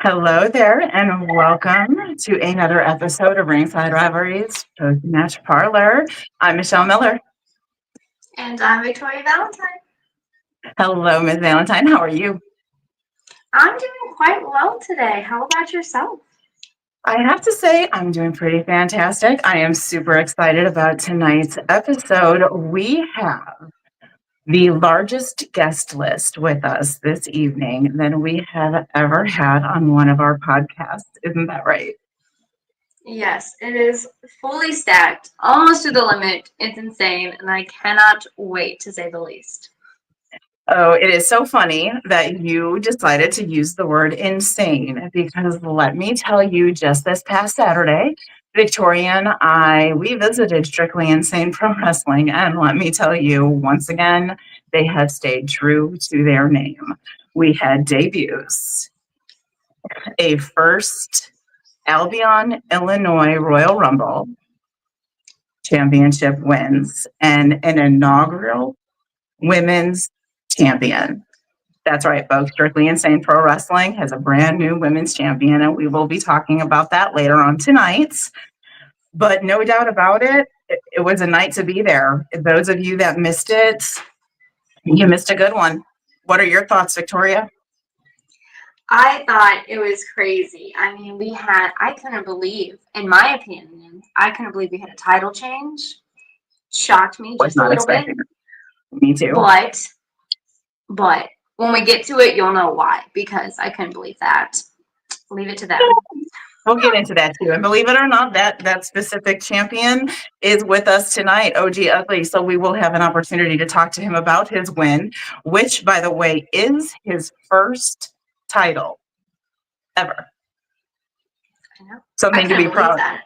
Hello there, and welcome to another episode of Ringside Rivalries post-match Parlor. I'm Michelle Miller. And I'm Victoria Valentine. Hello, Ms. Valentine. How are you? I'm doing quite well today. How about yourself? I have to say, I'm doing pretty fantastic. I am super excited about tonight's episode. We have the largest guest list with us this evening than we have ever had on one of our podcasts. Isn't that right? Yes, it is fully stacked, almost to the limit. It's insane, and I cannot wait to say the least. Oh, it is so funny that you decided to use the word insane because let me tell you, just this past Saturday, Victoria and we visited Strictly Insane Pro Wrestling. And let me tell you, once again, they have stayed true to their name. We had debuts, a first Albion, Illinois Royal Rumble championship wins, and an inaugural women's champion. That's right, folks. Strictly Insane Pro Wrestling has a brand new women's champion, and we will be talking about that later on tonight. But no doubt about it, it was a night to be there. Those of you that missed it, you missed a good one. What are your thoughts, Victoria? I thought it was crazy. I mean, I couldn't believe, in my opinion, I couldn't believe we had a title change. Shocked me Was just a not little bit. expecting it. Me too. But when we get to it, you'll know why, because I couldn't believe that. Leave it to them. We'll get into that too. And believe it or not, that specific champion is with us tonight, OG Ugly. So we will have an opportunity to talk to him about his win, which, by the way, is his first title ever. I know. Something to be proud of. That.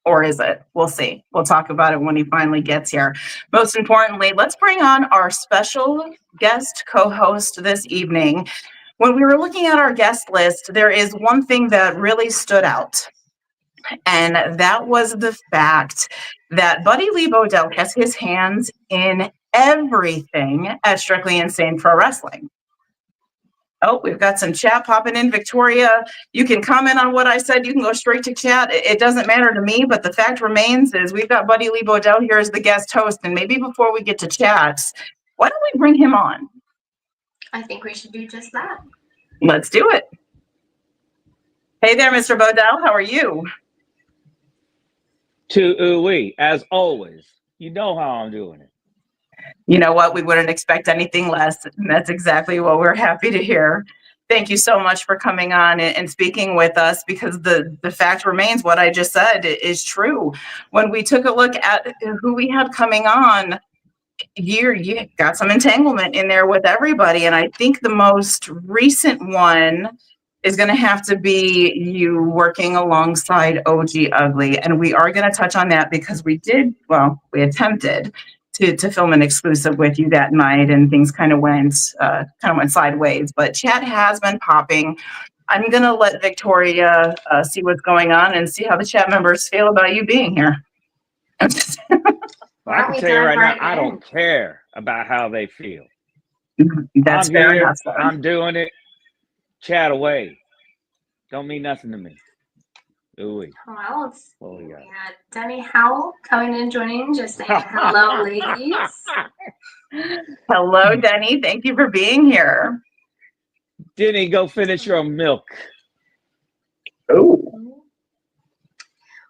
Or is it? We'll see. We'll talk about it when he finally gets here. Most importantly, let's bring on our special guest co-host this evening. When we were looking at our guest list, there is one thing that really stood out. And that was the fact that Buddy Lee Bodell has his hands in everything at Strictly Insane Pro Wrestling. Oh, we've got some chat popping in. Victoria, you can comment on what I said. You can go straight to chat. It doesn't matter to me, but the fact remains is we've got Buddy Lee Bodell here as the guest host. And maybe before we get to chats, why don't we bring him on? I think we should do just that. Let's do it. Hey there, Mr. Bodell. How are you? To ooh-wee, as always. You know how I'm doing it. You know what? We wouldn't expect anything less. And that's exactly what we're happy to hear. Thank you so much for coming on and speaking with us, because the fact remains what I just said is true. When we took a look at who we had coming on, you got some entanglement in there with everybody. And I think the most recent one is going to have to be you working alongside OG Ugly. And we are going to touch on that because we attempted to film an exclusive with you that night, and things kind of went sideways. But chat has been popping. I'm going to let Victoria see what's going on and see how the chat members feel about you being here. I can tell you right now, I don't care about how they feel. That's fair enough. I'm doing it. Chat away. Don't mean nothing to me. Ooh. Well, we had Denny Howell coming in, joining, just saying hello, ladies. Hello, Denny. Thank you for being here. Denny, go finish your milk. Oh.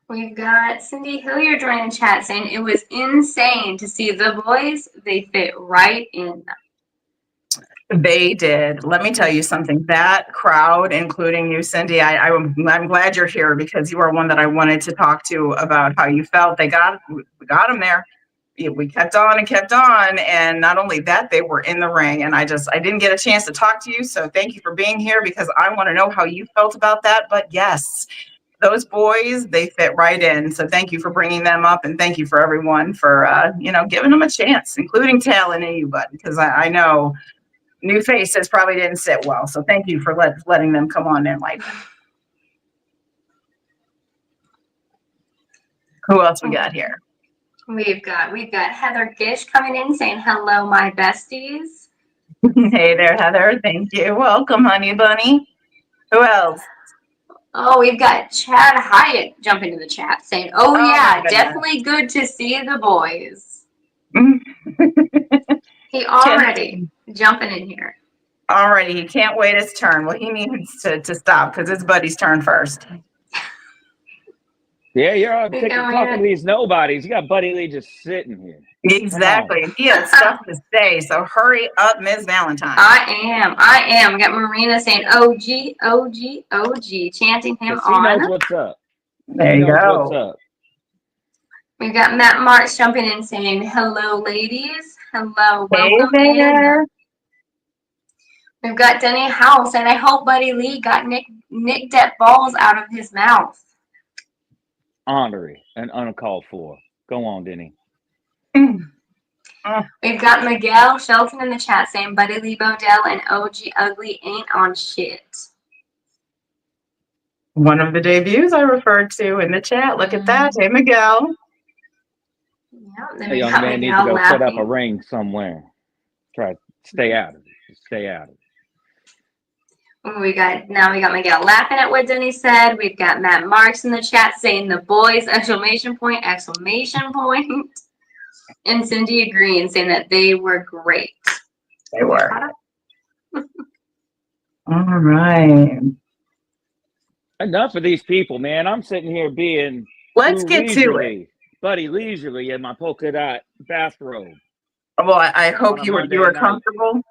We've got Cindy Hilliard joining the chat saying it was insane to see the boys. They fit right in. They did. Let me tell you something. That crowd, including you, Cindy, I'm glad you're here, because you are one that I wanted to talk to about how you felt. We got them there. We kept on and kept on. And not only that, they were in the ring. And I didn't get a chance to talk to you. So thank you for being here, because I want to know how you felt about that. But yes, those boys, they fit right in. So thank you for bringing them up. And thank you for everyone for, giving them a chance, including Tal and you, but because I know new faces probably didn't sit well. So thank you for letting them come on in. Like, who else we got here? We've got Heather Gish coming in saying hello, my besties. Hey there, Heather. Thank you. Welcome, honey bunny. Who else? Oh, we've got Chad Hyatt jumping in the chat saying, "Oh my yeah, goodness. definitely good to see the boys." He Can't- already jumping in here. Alrighty, he can't wait his turn. Well, he needs to stop because his buddy's turn first. Yeah, you're all We go talking ahead. to these nobodies. You got Buddy Lee just sitting here. Exactly. He has stuff to say, so hurry up, Ms. Valentine. I am. We got Marina saying, "OG, OG, OG," chanting him 'Cause he knows on. what's up. There He you knows go. what's up. We've got Matt Marks jumping in saying, "Hello, ladies. Hello, Hey welcome in." there. We've got Denny House, and I hope Buddy Lee got Nick that balls out of his mouth. Honorary and uncalled for. Go on, Denny. We've got Miguel Shelton in the chat saying, "Buddy Lee Bodell and OG Ugly ain't on shit." One of the debuts I referred to in the chat. Look at that. Hey, Miguel. Yeah, then A we young got man needs Miguel to go set up a laughing. ring somewhere. Try to stay out of it. Just stay out of it. We got Miguel laughing at what Denny said. We've got Matt Marks in the chat saying, "The boys!" Exclamation point! Exclamation point! And Cindy agreeing, saying that they were great. They were. All right. Enough of these people, man. I'm sitting here being Let's get to it. Buddy leisurely in my polka dot bathrobe. Well, I hope On a you were Monday night. comfortable.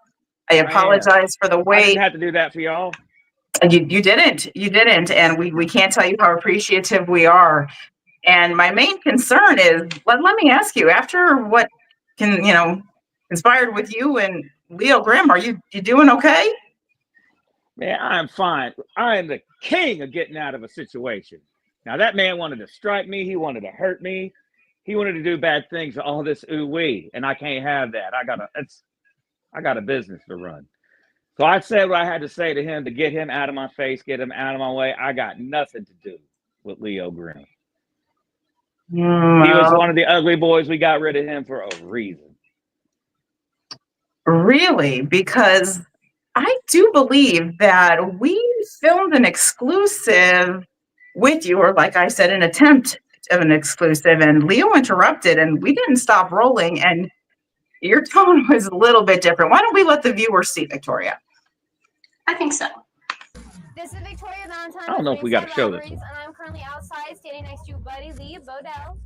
I apologize for the I wait. didn't have to do that for y'all. You didn't. And we can't tell you how appreciative we are. And my main concern is, let me ask you, after what conspired with you and Leo Grimm, are you doing okay? Man, I'm fine. I am the king of getting out of a situation. Now, that man wanted to strike me. He wanted to hurt me. He wanted to do bad things. All this ooh-wee, and I can't have that. I got a business to run. So I said what I had to say to him to get him out of my face, get him out of my way. I got nothing to do with Leo Grimm. He was one of the ugly boys. We got rid of him for a reason. Really? Because I do believe that we filmed an exclusive with you, or like I said, an attempt of an exclusive, and Leo interrupted and we didn't stop rolling, and your tone was a little bit different. Why don't we let the viewers see, Victoria? I think so. This is Victoria Valentine. I don't know if we got to show this. And I'm currently outside standing next to Buddy Lee Bodell.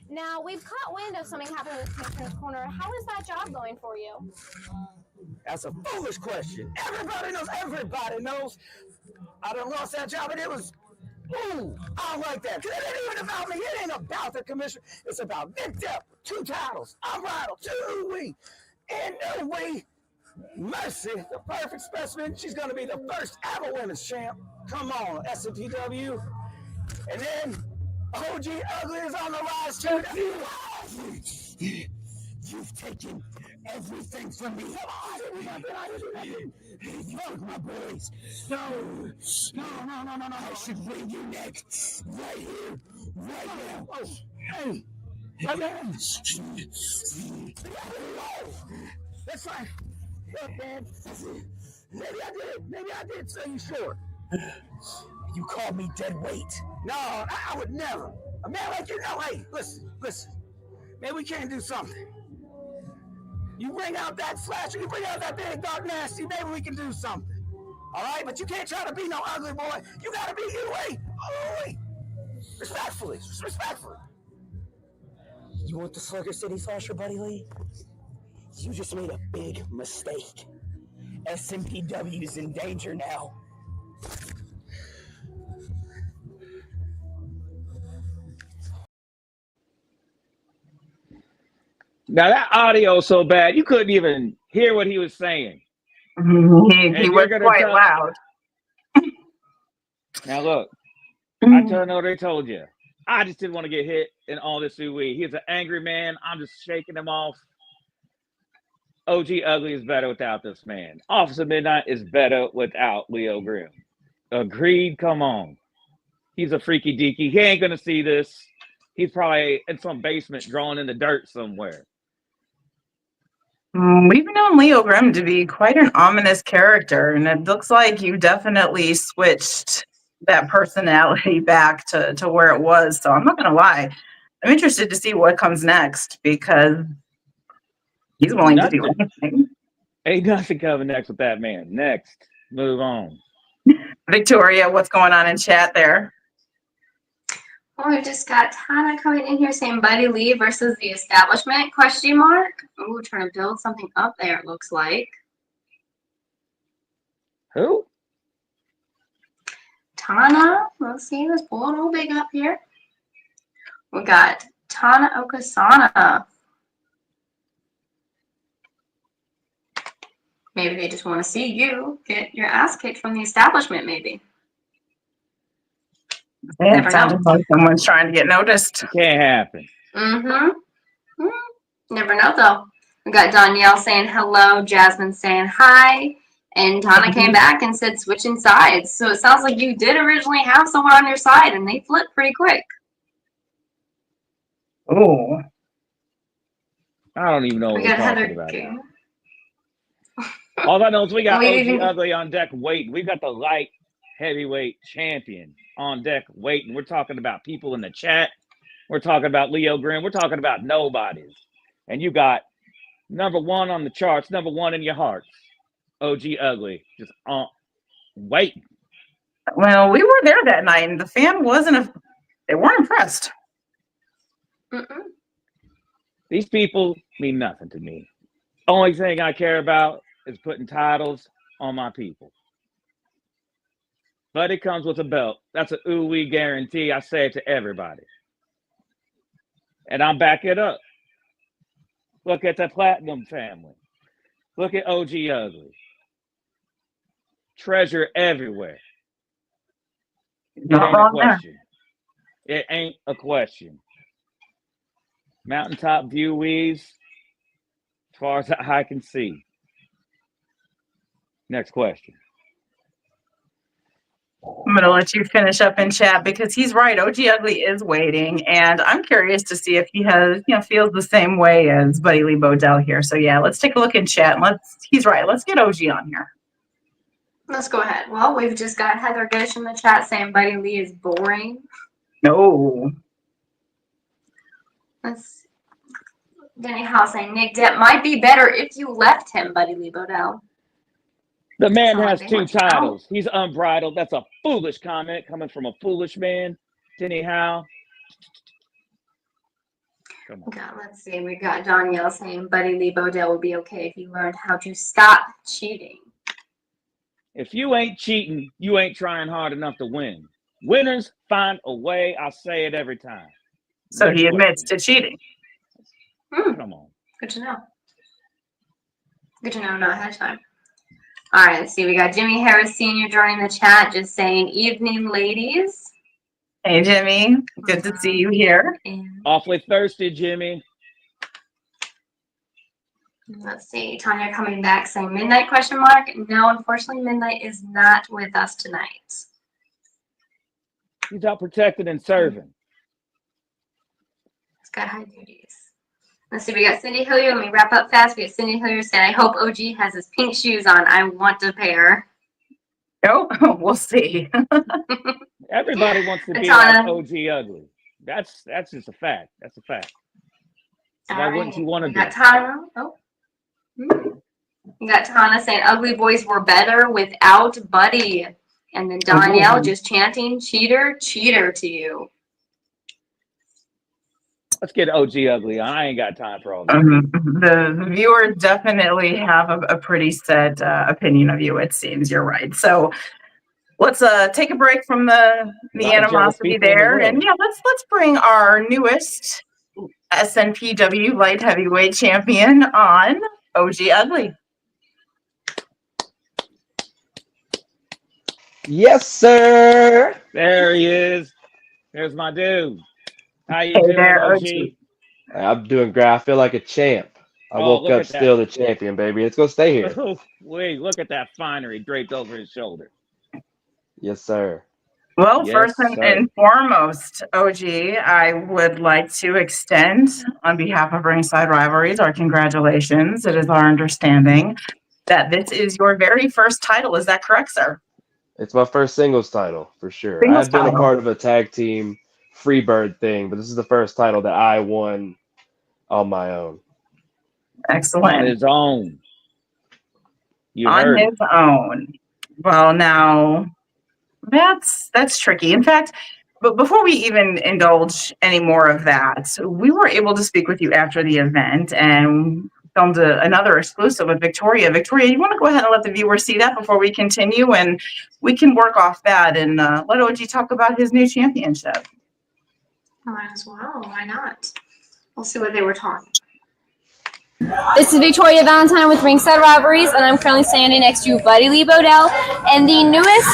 Now, we've caught wind of something happening with Commissioner's Corner. How is that job going for you? That's a foolish question. Everybody knows. I done lost that job and it was, ooh, I don't like that. 'Cause it ain't even about me. It ain't about the commissioner. It's about Nick Depp, 2 titles. I'm Ronald, 2 we. In no way. Mercy, the perfect specimen. She's going to be the first ever women's champ. Come on, SMPW. And then OG Ugly is on the rise too. You've taken everything from me. Come on, you took my boys. No. I should bring you next. Right here, right now. Oh, hey. That's right. Look, man. Maybe I did sell you short. You called me dead weight. No, I would never. A man like you, no, hey, listen. Man, we can't do something. You bring out that flash, you bring out that big, dark, nasty, maybe we can do something. All right? But you can't try to be no ugly boy. You got to be you, hey. Oh, respectfully. You want the Slugger City Slasher, Buddy Lee? You just made a big mistake. SMPW's in danger now. Now, that audio is so bad, you couldn't even hear what he was saying. He was quite loud. Now, look, I don't know what they told you. I just didn't want to get hit in all this ooh-wee. He's an angry man. I'm just shaking him off. OG Ugly is better without this man. Officer Midnight is better without Leo Grimm. Agreed? Come on. He's a freaky deaky. He ain't going to see this. He's probably in some basement drawing in the dirt somewhere. We've known Leo Grimm to be quite an ominous character, and it looks like you definitely switched that personality back to where it was. So I'm not going to lie. I'm interested to see what comes next because he's willing to do Nothing. anything. Ain't nothing coming next with that man. Next. Move on. Victoria, what's going on in chat there? Oh, we just got Tana coming in here saying Buddy Lee versus the establishment, question mark. Oh, trying to build something up there, it looks like. Who? Tana, let's see, let's pull it all big up here. We got Tana Okasana. Maybe they just want to see you get your ass kicked from the establishment, maybe. Yeah, Never it sounded know. like someone's trying to get noticed. Can't happen. Mm-hmm. Never know, though. We got Danielle saying hello, Jasmine saying hi, and Tana came back and said switching sides. So it sounds like you did originally have someone on your side, and they flipped pretty quick. Oh, I don't even know what We we're got Heather talking about. King. All I know is we got We OG even- Ugly on deck waiting. We got the light heavyweight champion on deck waiting. We're talking about people in the chat. We're talking about Leo Grimm. We're talking about nobodies. And you got number one on the charts, number one in your hearts, OG Ugly, just on waiting. well, we were there that night, and the fan they weren't impressed. Mm-mm. These people mean nothing to me. Only thing I care about is putting titles on my people. But it comes with a belt. That's an ooh-wee guarantee. I say it to everybody. And I'll back it up. Look at the Platinum family. Look at OG Ugly. Treasure everywhere. It Not ain't a wrong there. question. It ain't a question. Mountaintop viewees, as far as I can see. Next question. I'm going to let you finish up in chat because he's right. OG Ugly is waiting, and I'm curious to see if he feels the same way as Buddy Lee Bodell here. So yeah, let's take a look in chat. And he's right. Let's get OG on here. Let's go ahead. Well, we've just got Heather Gish in the chat saying Buddy Lee is boring. No. Let's Denny House saying Nick Depp might be better if you left him, Buddy Lee Bodell. The man Sound has like they two want you out. titles. He's unbridled. That's a foolish comment coming from a foolish man. Denny Howe. Come on. Let's see. We got Danielle saying Buddy Lee Bodell would be okay if you learned how to stop cheating. If you ain't cheating, you ain't trying hard enough to win. Winners find a way. I say it every time. So Next he admits question. to cheating. Come on. Good to know. Good to know, not ahead of time. All right, let's see. We got Jimmy Harris Sr. joining the chat, just saying, evening, ladies. Hey, Jimmy. Good to see you here. And Awfully thirsty, Jimmy. let's see. Tanya coming back saying, Midnight question mark? No, unfortunately, Midnight is not with us tonight. He's out protected and serving. He's got high duties. Let's see. We got Cindy Hillier. Let me wrap up fast. We got Cindy Hillier saying, I hope OG has his pink shoes on. I want a pair. Oh, we'll see. Everybody wants to be Tana. like OG Ugly. That's just a fact. That's a fact. All Why right. wouldn't you want to We do got it? Tana. Oh. We got Tana saying Ugly Boys were better without Buddy. And then Danielle just chanting, cheater, cheater to you. Let's get OG Ugly on. I ain't got time for all this. The viewers definitely have a pretty set opinion of you, it seems. You're right. So let's take a break from the Lot of jealous animosity people in the there. world. And yeah, let's bring our newest SNPW light heavyweight champion on, OG Ugly. Yes, sir. There he is. There's my dude. How you Hey doing, there, OG? I'm doing great. I feel like a champ. I Oh, woke look up at that. still the champion, baby. It's gonna stay here. Wait, look at that finery draped over his shoulder. Yes, sir. Well, Yes, first and, sir. and foremost, OG, I would like to extend, on behalf of Ringside Rivalries, our congratulations. It is our understanding that this is your very first title. Is that correct, sir? It's my first singles title for sure. I Singles had been a title. part of a tag team Freebird thing, but this is the first title that I won on my own. On Excellent. his own. You On heard his own. Well, now that's tricky. In fact, but before we even indulge any more of that, we were able to speak with you after the event and filmed another exclusive with Victoria. Victoria, you want to go ahead and let the viewers see that before we continue, and we can work off that and let OG talk about his new championship. Might as well. Why not? We'll see what they were talking. This is Victoria Valentine with Ringside Rivalries, and I'm currently standing next to Buddy Lee Bodell and the newest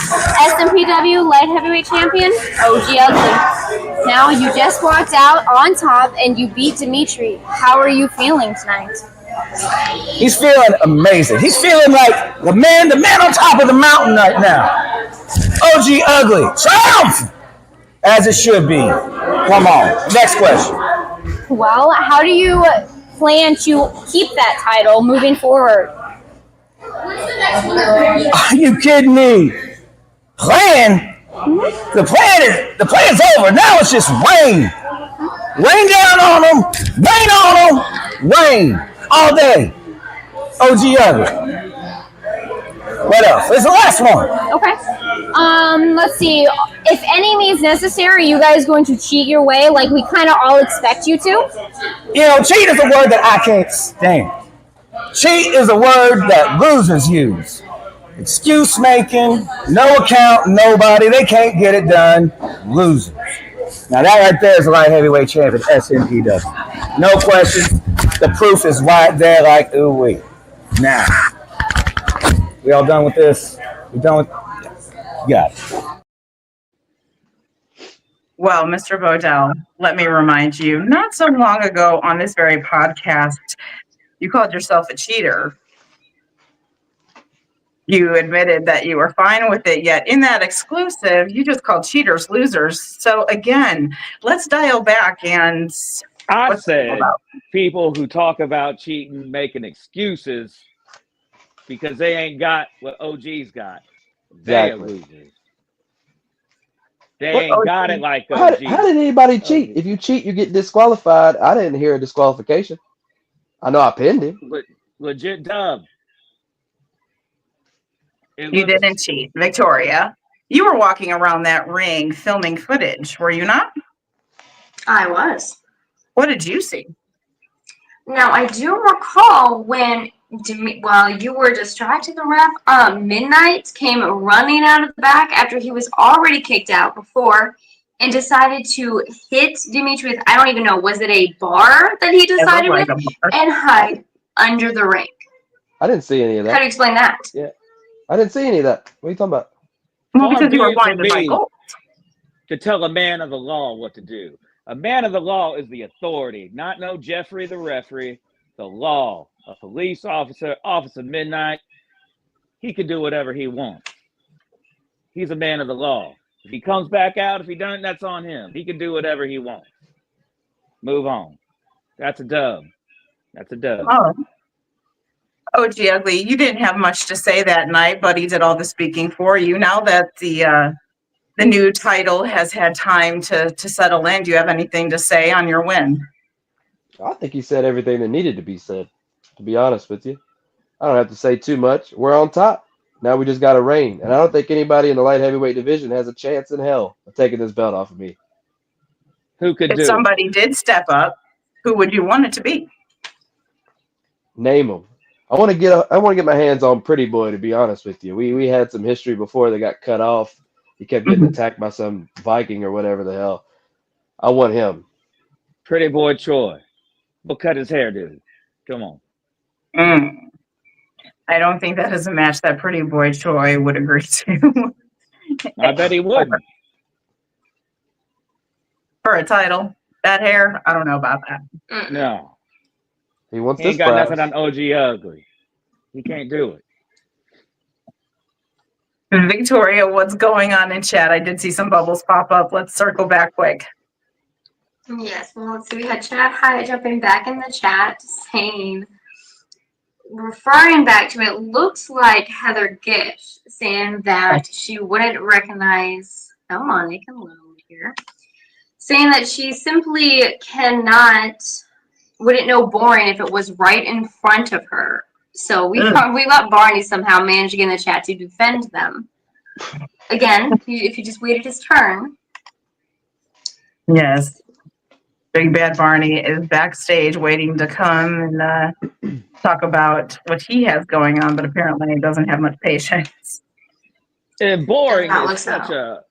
SMPW Light Heavyweight Champion, OG Ugly. Now, you just walked out on top and you beat Dimitri. How are you feeling tonight? He's feeling amazing. He's feeling like the man on top of the mountain right now. OG Ugly, triumph! As it should be. Come on, next question. Well, how do you plan to keep that title moving forward? Are you kidding me? Plan? The plan's over. Now it's just rain. Rain down on them. Rain on them. Rain all day. OG Ugly. What else? There's the last one. Okay. Let's see. If any means necessary, are you guys going to cheat your way like we kind of all expect you to? You know, cheat is a word that I can't stand. Cheat is a word that losers use. Excuse making, no account, nobody, they can't get it done. Losers. Now that right there is the light heavyweight champion, SMPW. No question. The proof is right there like ooh wee. Now, we all done with this? We done with got it. Well, Mr. Bodell, let me remind you, not so long ago on this very podcast, you called yourself a cheater. You admitted that you were fine with it, yet in that exclusive, you just called cheaters losers. So again, let's dial back and I said people who talk about cheating making excuses because they ain't got what OG's got. They are Exactly. losers. They ain't got it like How OG. did anybody cheat? If you cheat, you get disqualified. I didn't hear a disqualification. I know I pinned him. Legit dub. you didn't cheat. Victoria, you were walking around that ring filming footage, were you not? I was. What did you see? Now, I do recall when, while you were distracting the ref, Midnight came running out of the back after he was already kicked out before and decided to hit Dimitri with, I don't even know, was it a bar that he decided with, and hide under the ring? I didn't see any of How that. do you explain that? Yeah. I didn't see any of that. What are you talking about? Well, because you were blinded by gold. To tell a man of the law what to do. A man of the law is the authority, not no Jeffrey the referee. The law, a police officer, Officer Midnight, he can do whatever he wants. He's a man of the law. If he comes back out, if he doesn't, that's on him. He can do whatever he wants. Move on. That's a dub. That's a dub. Oh. OG Ugly, you didn't have much to say that night, but he did all the speaking for you. Now that the new title has had time to settle in, do you have anything to say on your win? I think he said everything that needed to be said, to be honest with you. I don't have to say too much. We're on top. Now we just got to reign. And I don't think anybody in the light heavyweight division has a chance in hell of taking this belt off of me. Who could do If somebody did step up, who would you want it to be? Name them. I want to get my hands on Pretty Boy, to be honest with you. We had some history before they got cut off. He kept getting attacked by some Viking or whatever the hell. I want him. Pretty Boy Troy. We'll cut his hair, dude. Come on. I don't think that is a match that Pretty Boy Troy would agree to. I bet he wouldn't. For a title, that hair, I don't know about that. No. He wants He ain't this got prize. nothing on OG Ugly. He can't do it. Victoria, what's going on in chat? I did see some bubbles pop up. Let's circle back quick. Yes, well, let's see. We had Chad Hyatt jumping back in the chat saying, referring back to it, looks like Heather Gish saying that she wouldn't recognize. Come on, they can load here. Saying that she simply wouldn't know boring if it was right in front of her. So we let Barney somehow manage to get in the chat to defend them. Again, if you just waited his turn. Yes. Big Bad Barney is backstage waiting to come and talk about what he has going on, but apparently he doesn't have much patience. And boring Does not is such a,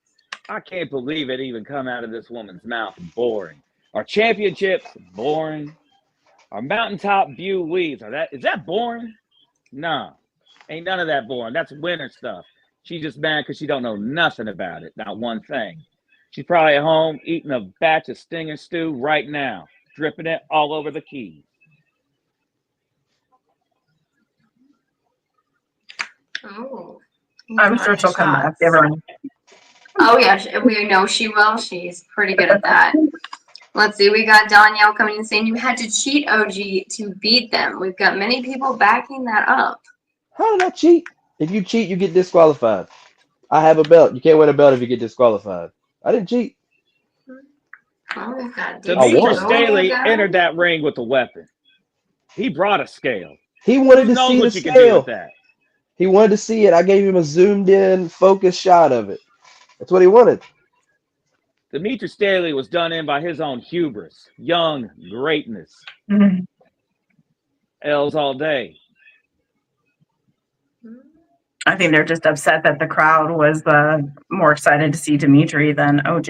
I can't believe it even come out of this woman's mouth. Boring. Our championships, boring. Our mountaintop view weeds, is that boring? No, ain't none of that boring. That's winter stuff. She's just mad because she don't know nothing about it, not one thing. She's probably at home eating a batch of stinger stew right now, dripping it all over the keys. Oh, I'm sure she'll come back. Everyone. Oh yeah, we know she will. She's pretty good at that. Let's see. We got Danielle coming in saying you had to cheat OG to beat them. We've got many people backing that up. How did I cheat? If you cheat, you get disqualified. I have a belt. You can't win a belt if you get disqualified. I didn't cheat. Oh, we've got Demetrius Staley entered that ring with a weapon. He brought a scale. He wanted Who to see the knows what you can do scale. with that? He wanted to see it. I gave him a zoomed-in, focused shot of it. That's what he wanted. Demetrius Staley was done in by his own hubris, young greatness. Mm-hmm. L's all day. I think they're just upset that the crowd was more excited to see Dimitri than OG.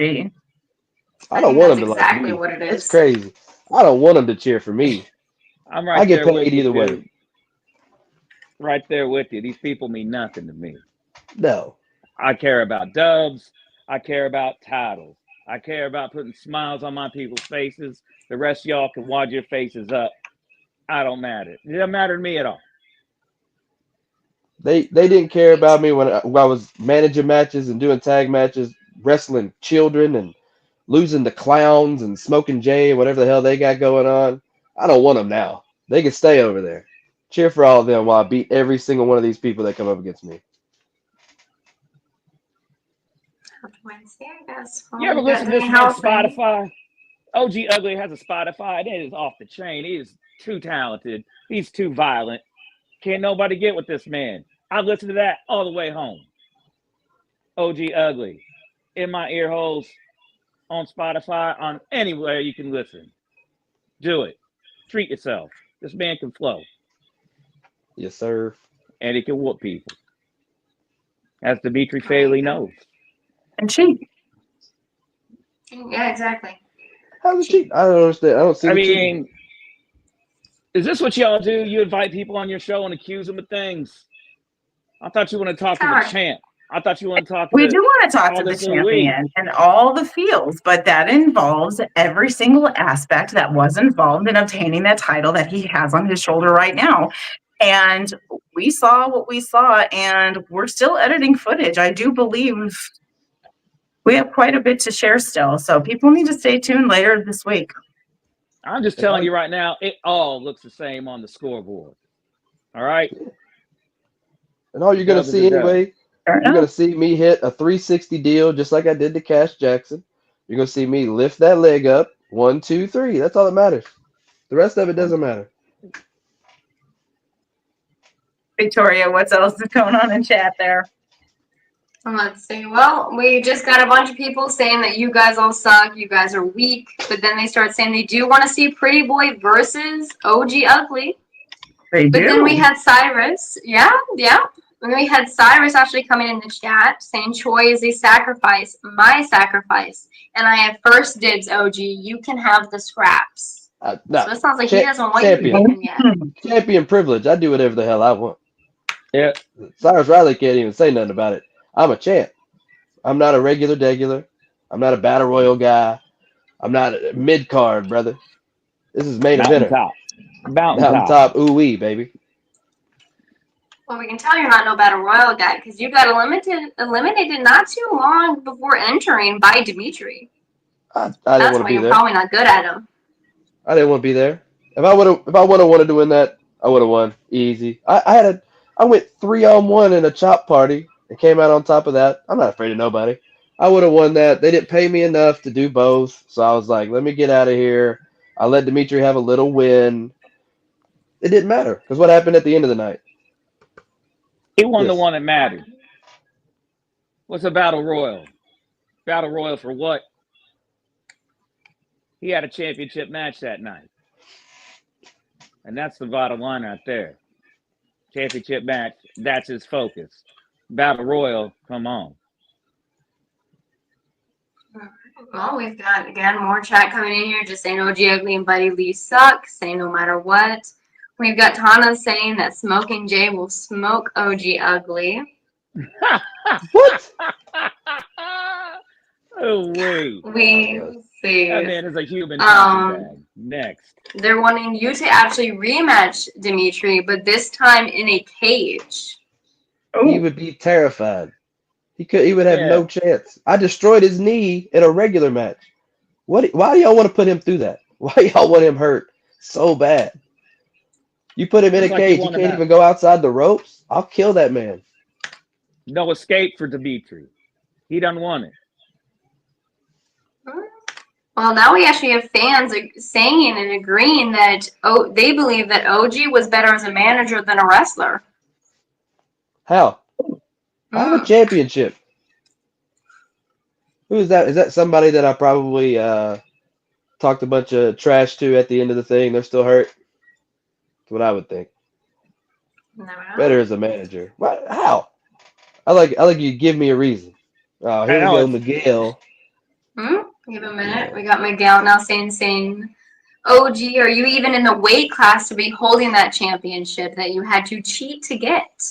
I don't want him to exactly like me. what it is. That's crazy. I don't want him to cheer for me. I'm right I get there with paid you, either way. dude. Right there with you. These people mean nothing to me. No. I care about dubs. I care about titles. I care about putting smiles on my people's faces. The rest of y'all can wad your faces up. I don't matter. It doesn't matter to me at all. They didn't care about me when I was managing matches and doing tag matches, wrestling children and losing to clowns and smoking J, whatever the hell they got going on. I don't want them now. They can stay over there. Cheer for all of them while I beat every single one of these people that come up against me. Wednesday, I guess. You ever listen to this man's Spotify? OG Ugly has a Spotify. It is off the chain. He is too talented. He's too violent. Can't nobody get with this man. I listen to that all the way home. OG Ugly. In my ear holes, on Spotify, on anywhere you can listen. Do it. Treat yourself. This man can flow. Yes, sir. And he can whoop people. As Dimitri Staley knows. And cheat. Yeah, exactly. How's it cheat? I don't understand. I don't see. I mean, is this what y'all do? You invite people on your show and accuse them of things. I thought you want to talk to the champ. I thought you want to talk to We do want to talk to the champion and all the feels, but that involves every single aspect that was involved in obtaining that title that he has on his shoulder right now. And we saw what we saw, and we're still editing footage. I do believe we have quite a bit to share still, so people need to stay tuned later this week. I'm just telling you right now, it all looks the same on the scoreboard. All right? And all you're going to see anyway, you're going to see me hit a 360 deal just like I did to Cash Jackson. You're going to see me lift that leg up. 1, 2, 3. That's all that matters. The rest of it doesn't matter. Victoria, what else is going on in chat there? Let's see. Well, we just got a bunch of people saying that you guys all suck, you guys are weak, but then they start saying they do want to see Pretty Boy versus OG Ugly. They do. But then we had Cyrus. Yeah. And we had Cyrus actually coming in the chat saying Troy is a sacrifice, my sacrifice, and I have first dibs, OG. You can have the scraps. No. So it sounds like he doesn't want you to win yet. Champion privilege. I do whatever the hell I want. Yeah. Cyrus Riley can't even say nothing about it. I'm a champ. I'm not a regular degular. I'm not a battle royal guy. I'm not a mid card, brother. This is main eventer. Mountain top. Ooh-wee, baby. Well, we can tell you're not no battle royal guy because you got eliminated not too long before entering by Dimitri. I didn't That's want to why be you're there. probably not good at him. I didn't want to be there. If I would have wanted to win that, I would have won easy. I went 3-on-1 in a chop party and came out on top of that. I'm not afraid of nobody. I would have won that. They didn't pay me enough to do both, so I was like, let me get out of here. I let Dimitri have a little win. It didn't matter because what happened at the end of the night? He won the Yes. one that mattered. What's a battle royal? Battle royal for what? He had a championship match that night. And that's the bottom line right there. Championship match, that's his focus. Battle royal, come on. Well, we've got, again, more chat coming in here. Just saying OG Ugly and Buddy Lee suck. Saying no matter what. We've got Tana saying that Smoking Jay will smoke OG Ugly. What? Oh, wait. We see. That man is a human punching bag. Next. They're wanting you to actually rematch Dimitri, but this time in a cage. He Ooh. would be terrified. He would have no Yeah. chance. I destroyed his knee in a regular match. Why do y'all want to put him through that? Why y'all want him hurt so bad? You put him in It's a like you cage, he want him can't out. even go outside the ropes. I'll kill that man. No escape for Dimitri. He doesn't want it. Well, now we actually have fans saying and agreeing that they believe that OG was better as a manager than a wrestler. How? I have a Mm. championship. Who is that? Is that somebody that I probably talked a bunch of trash to at the end of the thing? They're still hurt. That's what I would think. Never know. Better as a manager. What? How? I like you to give me a reason. Oh, here we know go, it's- Miguel. Give a minute. We got Miguel now saying, OG, are you even in the weight class to be holding that championship that you had to cheat to get?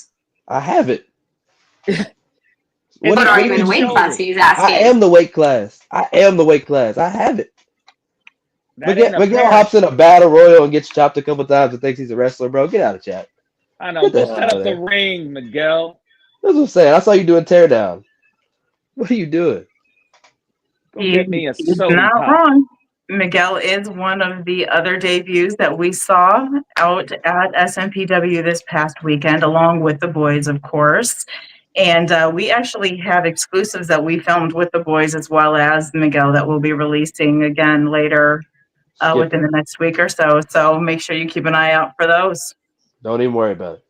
I have it. It's But are on you in the his weight shoulder. class? He's asking. I am the weight class. I am the weight class. I have it. That ain't Miguel apparent. hops in a battle royal and gets chopped a couple times and thinks he's a wrestler, bro. Get out of chat. I know. Get the Go hell set out up of the there. ring, Miguel. That's what I'm saying. I saw you doing teardown. What are you doing? Go get me a He's soda not pop. wrong. Miguel is one of the other debuts that we saw out at SMPW this past weekend, along with the boys, of course. And we actually have exclusives that we filmed with the boys as well as Miguel that we'll be releasing again later Skip within it. the next week or so. So make sure you keep an eye out for those. Don't even worry about it.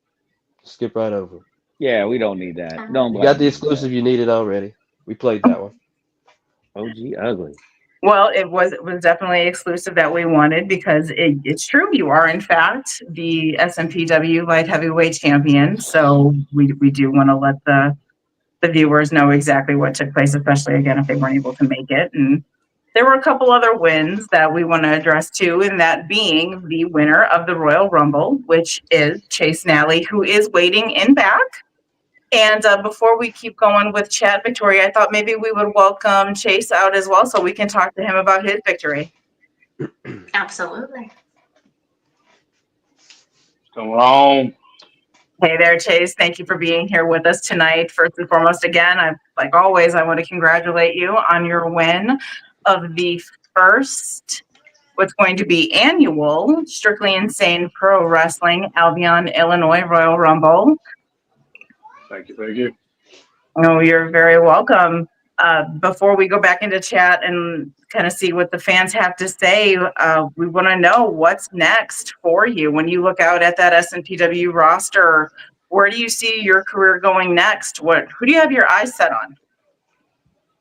Skip right over. Yeah, we don't need that. Don't You got the blame exclusive you needed already. We played that one. OG ugly. Well, it was definitely exclusive that we wanted because it's true. You are, in fact, the SMPW light heavyweight champion. So we do want to let the viewers know exactly what took place, especially, again, if they weren't able to make it. And there were a couple other wins that we want to address, too, and that being the winner of the Royal Rumble, which is Chase Nally, who is waiting in back. And before we keep going with chat, Victoria, I thought maybe we would welcome Chase out as well so we can talk to him about his victory. Absolutely. What's going on? Hey there, Chase. Thank you for being here with us tonight. First and foremost, again, like always, I want to congratulate you on your win of the first, what's going to be annual Strictly Insane Pro Wrestling Albion, Illinois Royal Rumble. Thank you, thank you. Oh, you're very welcome. Before we go back into chat and kind of see what the fans have to say, we want to know what's next for you. When you look out at that SMPW roster, where do you see your career going next? Who do you have your eyes set on?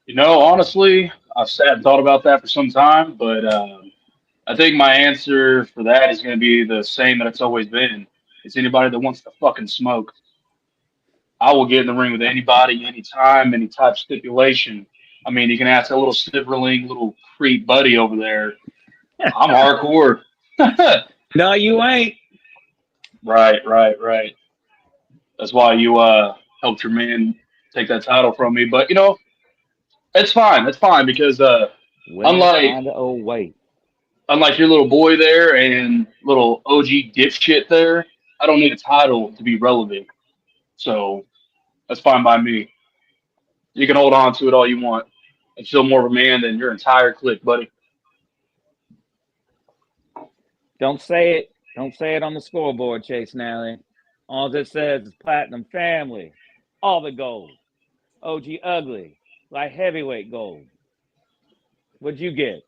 You know, honestly, I've sat and thought about that for some time, but I think my answer for that is going to be the same that it's always been. It's anybody that wants to fucking smoke. I will get in the ring with anybody, anytime, any type of stipulation. I mean, you can ask that little sniveling, little creep buddy over there. I'm hardcore. No, you ain't. Right. That's why you helped your man take that title from me. But, you know, it's fine. It's fine because unlike your little boy there and little OG dipshit there, I don't need a title to be relevant. So that's fine by me. You can hold on to it all you want and feel more of a man than your entire clique, buddy. Don't say it. Don't say it on the scoreboard, Chase Nally. All it says is platinum family. All the gold. OG ugly. Like heavyweight gold. What'd you get?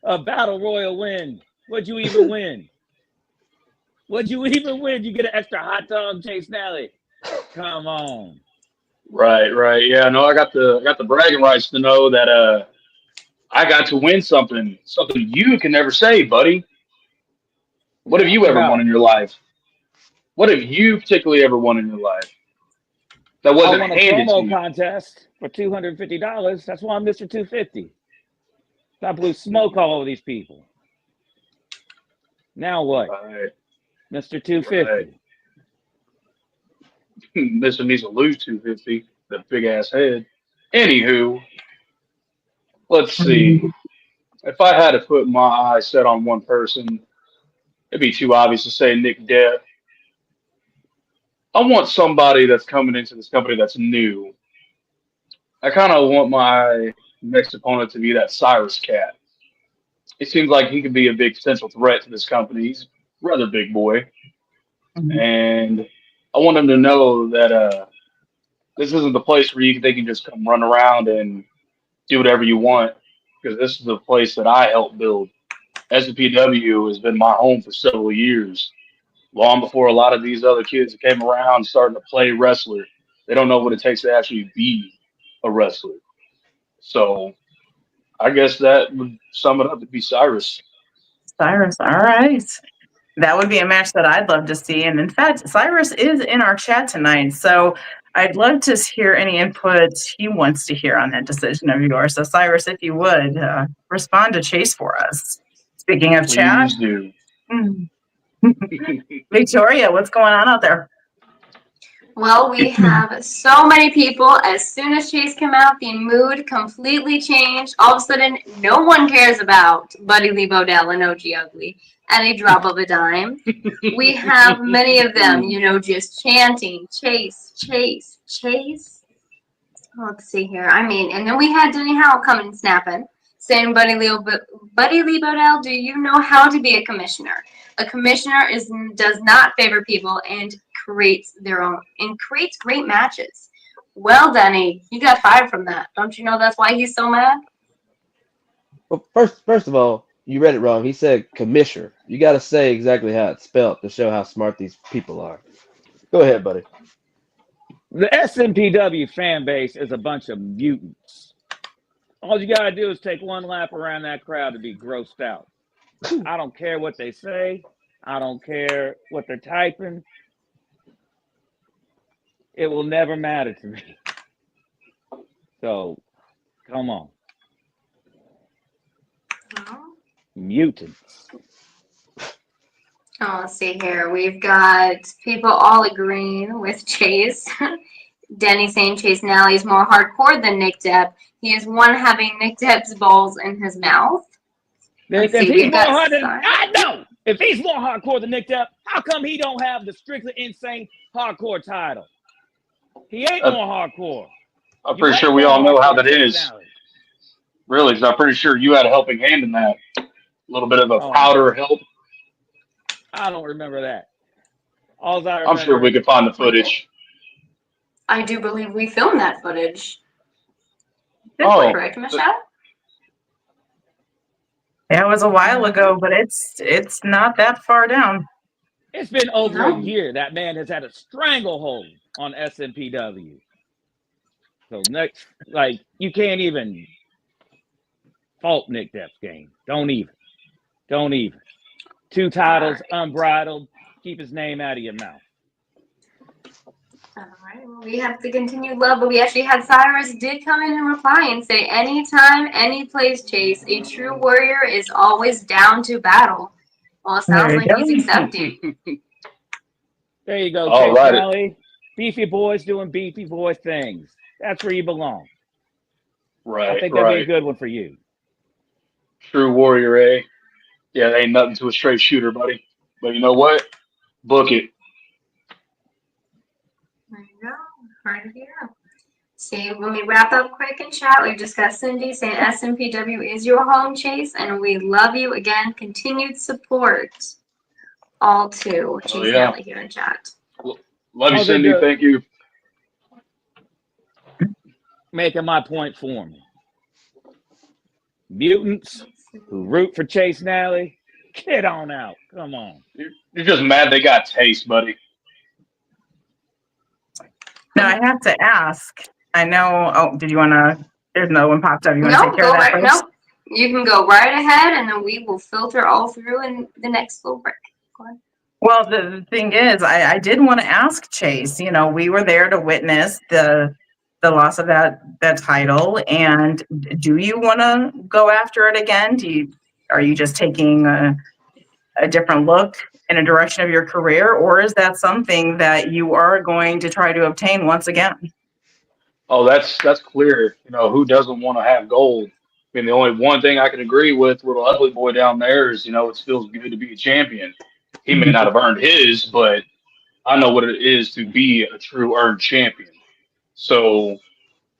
A battle royal win. What'd you even win? What'd you even win? You get an extra hot dog, Chase Nally. Come on. Right, right. Yeah, no, I got the bragging rights to know that I got to win something you can never say, buddy. What have you ever won in your life? What have you particularly ever won in your life that I wasn't won a handed to promo you? contest for $250. That's why I'm Mr. 250. I blew smoke all over these people. Now what? Right, Mr. 250. right. Mr. needs to lose 250, that big ass head. Anywho, let's see. If I had to put my eyes set on one person, it'd be too obvious to say Nick Depp. I want somebody that's coming into this company that's new. I kind of want my next opponent to be that Cyrus cat. It seems like he could be a big potential threat to this company. He's a rather big boy, Mhm. and I want him to know that this isn't the place where they can just come run around and do whatever you want, because this is the place that I helped build. SPW has been my home for several years, long before a lot of these other kids that came around starting to play wrestler. They don't know what it takes to actually be a wrestler. So I guess that would sum it up to be Cyrus. Cyrus, all right. That would be a match that I'd love to see. And in fact, Cyrus is in our chat tonight. So I'd love to hear any input he wants to hear on that decision of yours. So, Cyrus, if you would, respond to Chase for us. Speaking of chat, Please do. Victoria, what's going on out there? Well, we have so many people. As soon as Chase came out, the mood completely changed. All of a sudden, no one cares about Buddy Lee Bodell and OG Ugly at a drop of a dime. We have many of them, just chanting, Chase, Chase, Chase. Let's see here. And then we had Denny Howell coming snapping, saying, Buddy Lee Bodell, do you know how to be a commissioner? A commissioner does not favor people and creates great matches. Well, Denny, he got fired from that. Don't you know that's why he's so mad? Well, first of all, you read it wrong. He said commissioner. You got to say exactly how it's spelled to show how smart these people are. Go ahead, buddy. The SMPW fan base is a bunch of mutants. All you got to do is take one lap around that crowd to be grossed out. I don't care what they say. I don't care what they're typing. It will never matter to me. So, come on. Mutants. Oh, let's see here. We've got people all agreeing with Chase. Denny saying Chase Nally is more hardcore than Nick Depp. He is one having Nick Depp's balls in his mouth. If he's more hardcore than Nick Depp, how come he don't have the Strictly Insane hardcore title? He ain't more hardcore. I'm pretty sure we all know how that is. Really, because I'm pretty sure you had a helping hand in that. A little bit of a powder help. I don't remember that. I'm sure we could find the footage. I do believe we filmed that footage. Oh, correct, Michelle? Yeah, it was a while ago, but it's not that far down. It's been over a year. That man has had a stranglehold on SMPW. So next, you can't even fault Nick Depp's game. Don't even. 2 titles, unbridled. Keep his name out of your mouth. All right, well, we have to continue love, but we actually had Cyrus did come in and reply and say, anytime, any place, Chase, a true warrior is always down to battle. Well, it sounds like he's accepting. There you go, Chase Nally. Beefy boys doing beefy boy things. That's where you belong. Right, I think that'd be a good one for you. True warrior, eh? Yeah, there ain't nothing to a straight shooter, buddy. But you know what? Book it. There you go. Right here. See, when we wrap up quick in chat, we've just got Cindy saying SMPW is your home, Chase, and we love you. Again, continued support. All to Chase Nally here in chat. Love you, Oh, Cindy. Thank you. Making my point for me. Mutants who root for Chase Nally, get on out. Come on. You're just mad they got taste, buddy. Now I have to ask. I know. Oh, did you want to? There's no one popped up. You want to No, take care go of that right. first? No, you can go right ahead, and then we will filter all through in the next little break. Go ahead. Well, the thing is, I did want to ask Chase. You know, we were there to witness the loss of that title, and do you want to go after it again? Are you just taking a different look in a direction of your career, or is that something that you are going to try to obtain once again? Oh, that's clear. You know, who doesn't want to have gold? I mean, the only one thing I can agree with little ugly boy down there is, you know, it feels good to be a champion. He may not have earned his, but I know what it is to be a true earned champion. So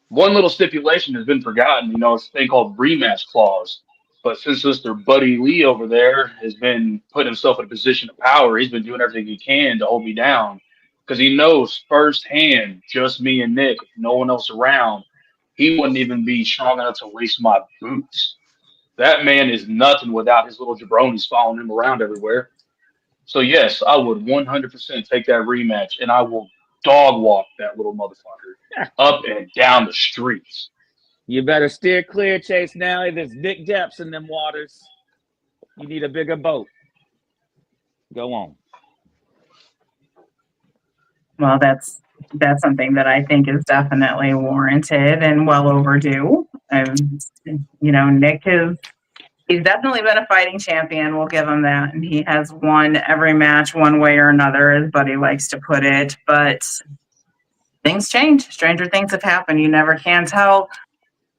one little stipulation has been forgotten. You know, it's a thing called rematch clause. But since Mr. Buddy Lee over there has been putting himself in a position of power, he's been doing everything he can to hold me down because he knows firsthand, just me and Nick, if no one else around, he wouldn't even be strong enough to lace my boots. That man is nothing without his little jabronis following him around everywhere. So, yes, I would 100% take that rematch, and I will dog walk that little motherfucker up and down the streets. You better steer clear, Chase Nally. There's Nick depths in them waters. You need a bigger boat. Go on. Well, that's something that I think is definitely warranted and well overdue. You know, he's definitely been a fighting champion. We'll give him that. And he has won every match one way or another, as Buddy likes to put it. But things change. Stranger things have happened. You never can tell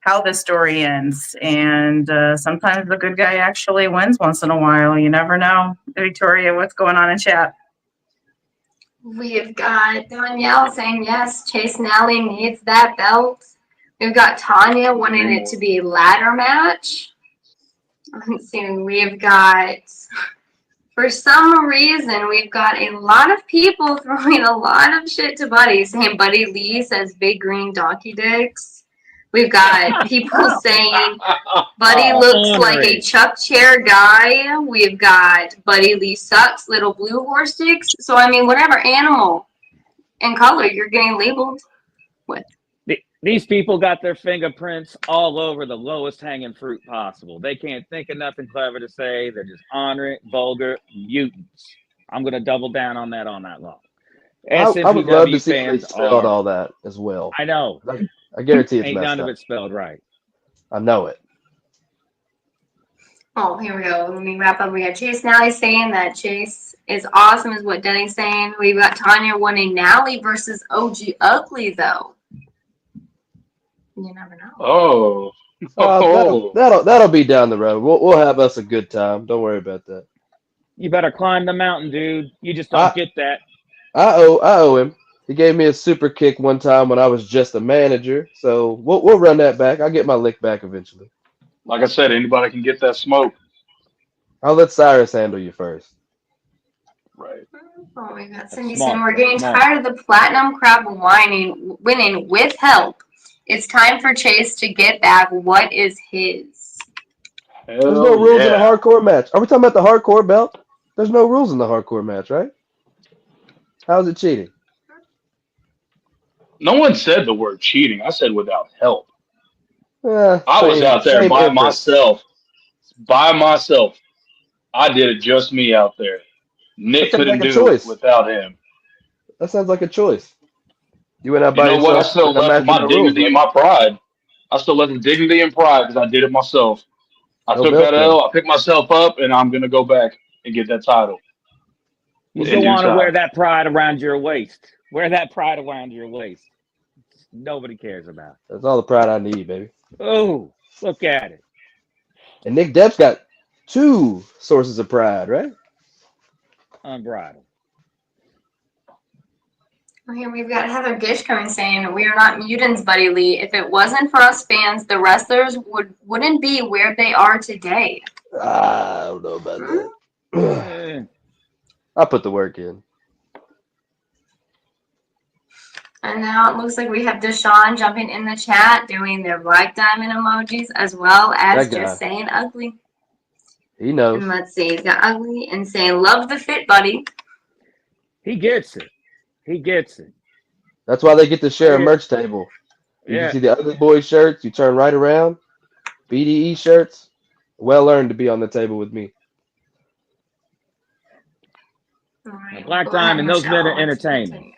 how this story ends. And sometimes the good guy actually wins once in a while. You never know. Victoria, what's going on in chat? We've got Danielle saying, yes, Chase Nally needs that belt. We've got Tanya wanting it to be a ladder match. Let's see, we've got, for some reason, we've got a lot of people throwing a lot of shit to Buddy, saying Buddy Lee says big green donkey dicks. We've got people saying Buddy looks like a Chuck chair guy. We've got Buddy Lee sucks, little blue horse dicks. So, I mean, whatever animal and color you're getting labeled with. These people got their fingerprints all over the lowest hanging fruit possible. They can't think of nothing clever to say. They're just honorant, vulgar mutants. I'm going to double down on that all night long. I would love to see fans they spelled all that as well. I know. I guarantee it's Ain't messed none up. of it spelled right. I know it. Oh, here we go. Let me wrap up. We got Chase Nally saying that Chase is awesome, is what Denny's saying. We've got Tanya wanting Nally versus OG Ugly, though. You never know. That'll be down the road. We'll have us a good time. Don't worry about that. You better climb the mountain, dude. You just don't get that. I owe him. He gave me a super kick one time when I was just a manager. So we'll run that back. I'll get my lick back eventually. Like I said, anybody can get that smoke. I'll let Cyrus handle you first. Right. Oh, we got Cindy saying we're getting tired of the platinum crab winning with help. It's time for Chase to get back what is his. There's no rules in a hardcore match. Are we talking about the hardcore belt? There's no rules in the hardcore match, right? How's it cheating? No one said the word cheating. I said without help. I was out there by myself. By myself. I did it just me out there. Nick couldn't do it without him. That sounds like a choice. You went out by yourself. You know what? I still left my dignity and my pride. I still left with dignity and pride because I did it myself. I took that L. I picked myself up, and I'm going to go back and get that title. You still want to wear that pride around your waist. Wear that pride around your waist. Nobody cares about. That's all the pride I need, baby. Oh, look at it. And Nick Depp's got 2 sources of pride, right? Unbridled. Okay, we've got Heather Gish coming saying, we are not mutants, Buddy Lee. If it wasn't for us fans, the wrestlers wouldn't be where they are today. I don't know about that. I'll put the work in. And now it looks like we have Deshaun jumping in the chat, doing their black diamond emojis, as well as That guy. just saying ugly. He knows. And let's see, he's got ugly and saying, love the fit, buddy. He gets it. He gets it. That's why they get to share a merch table. You can see the Ugly Boys shirts. You turn right around. BDE shirts. Well earned to be on the table with me. Right, Black Diamond, those men are entertaining.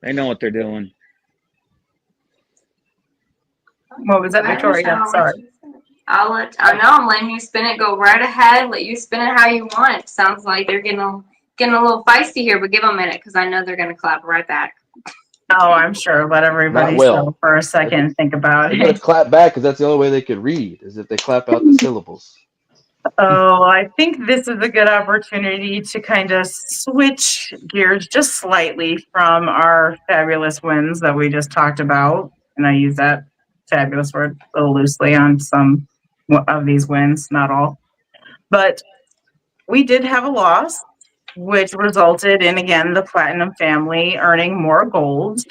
They know what they're doing. What was that, Victoria? Sorry. I'm letting you spin it. Go right ahead. Let you spin it how you want. It sounds like they're getting a little feisty here, but give them a minute because I know they're going to clap right back. Oh, I'm sure. Let everybody settle for a second and think about They're going to it. clap back because that's the only way they could read, is if they clap out the syllables. Oh, I think this is a good opportunity to kind of switch gears just slightly from our fabulous wins that we just talked about. And I use that fabulous word a little loosely on some of these wins, not all. But we did have a loss, which resulted in, again, the Platinum family earning more gold.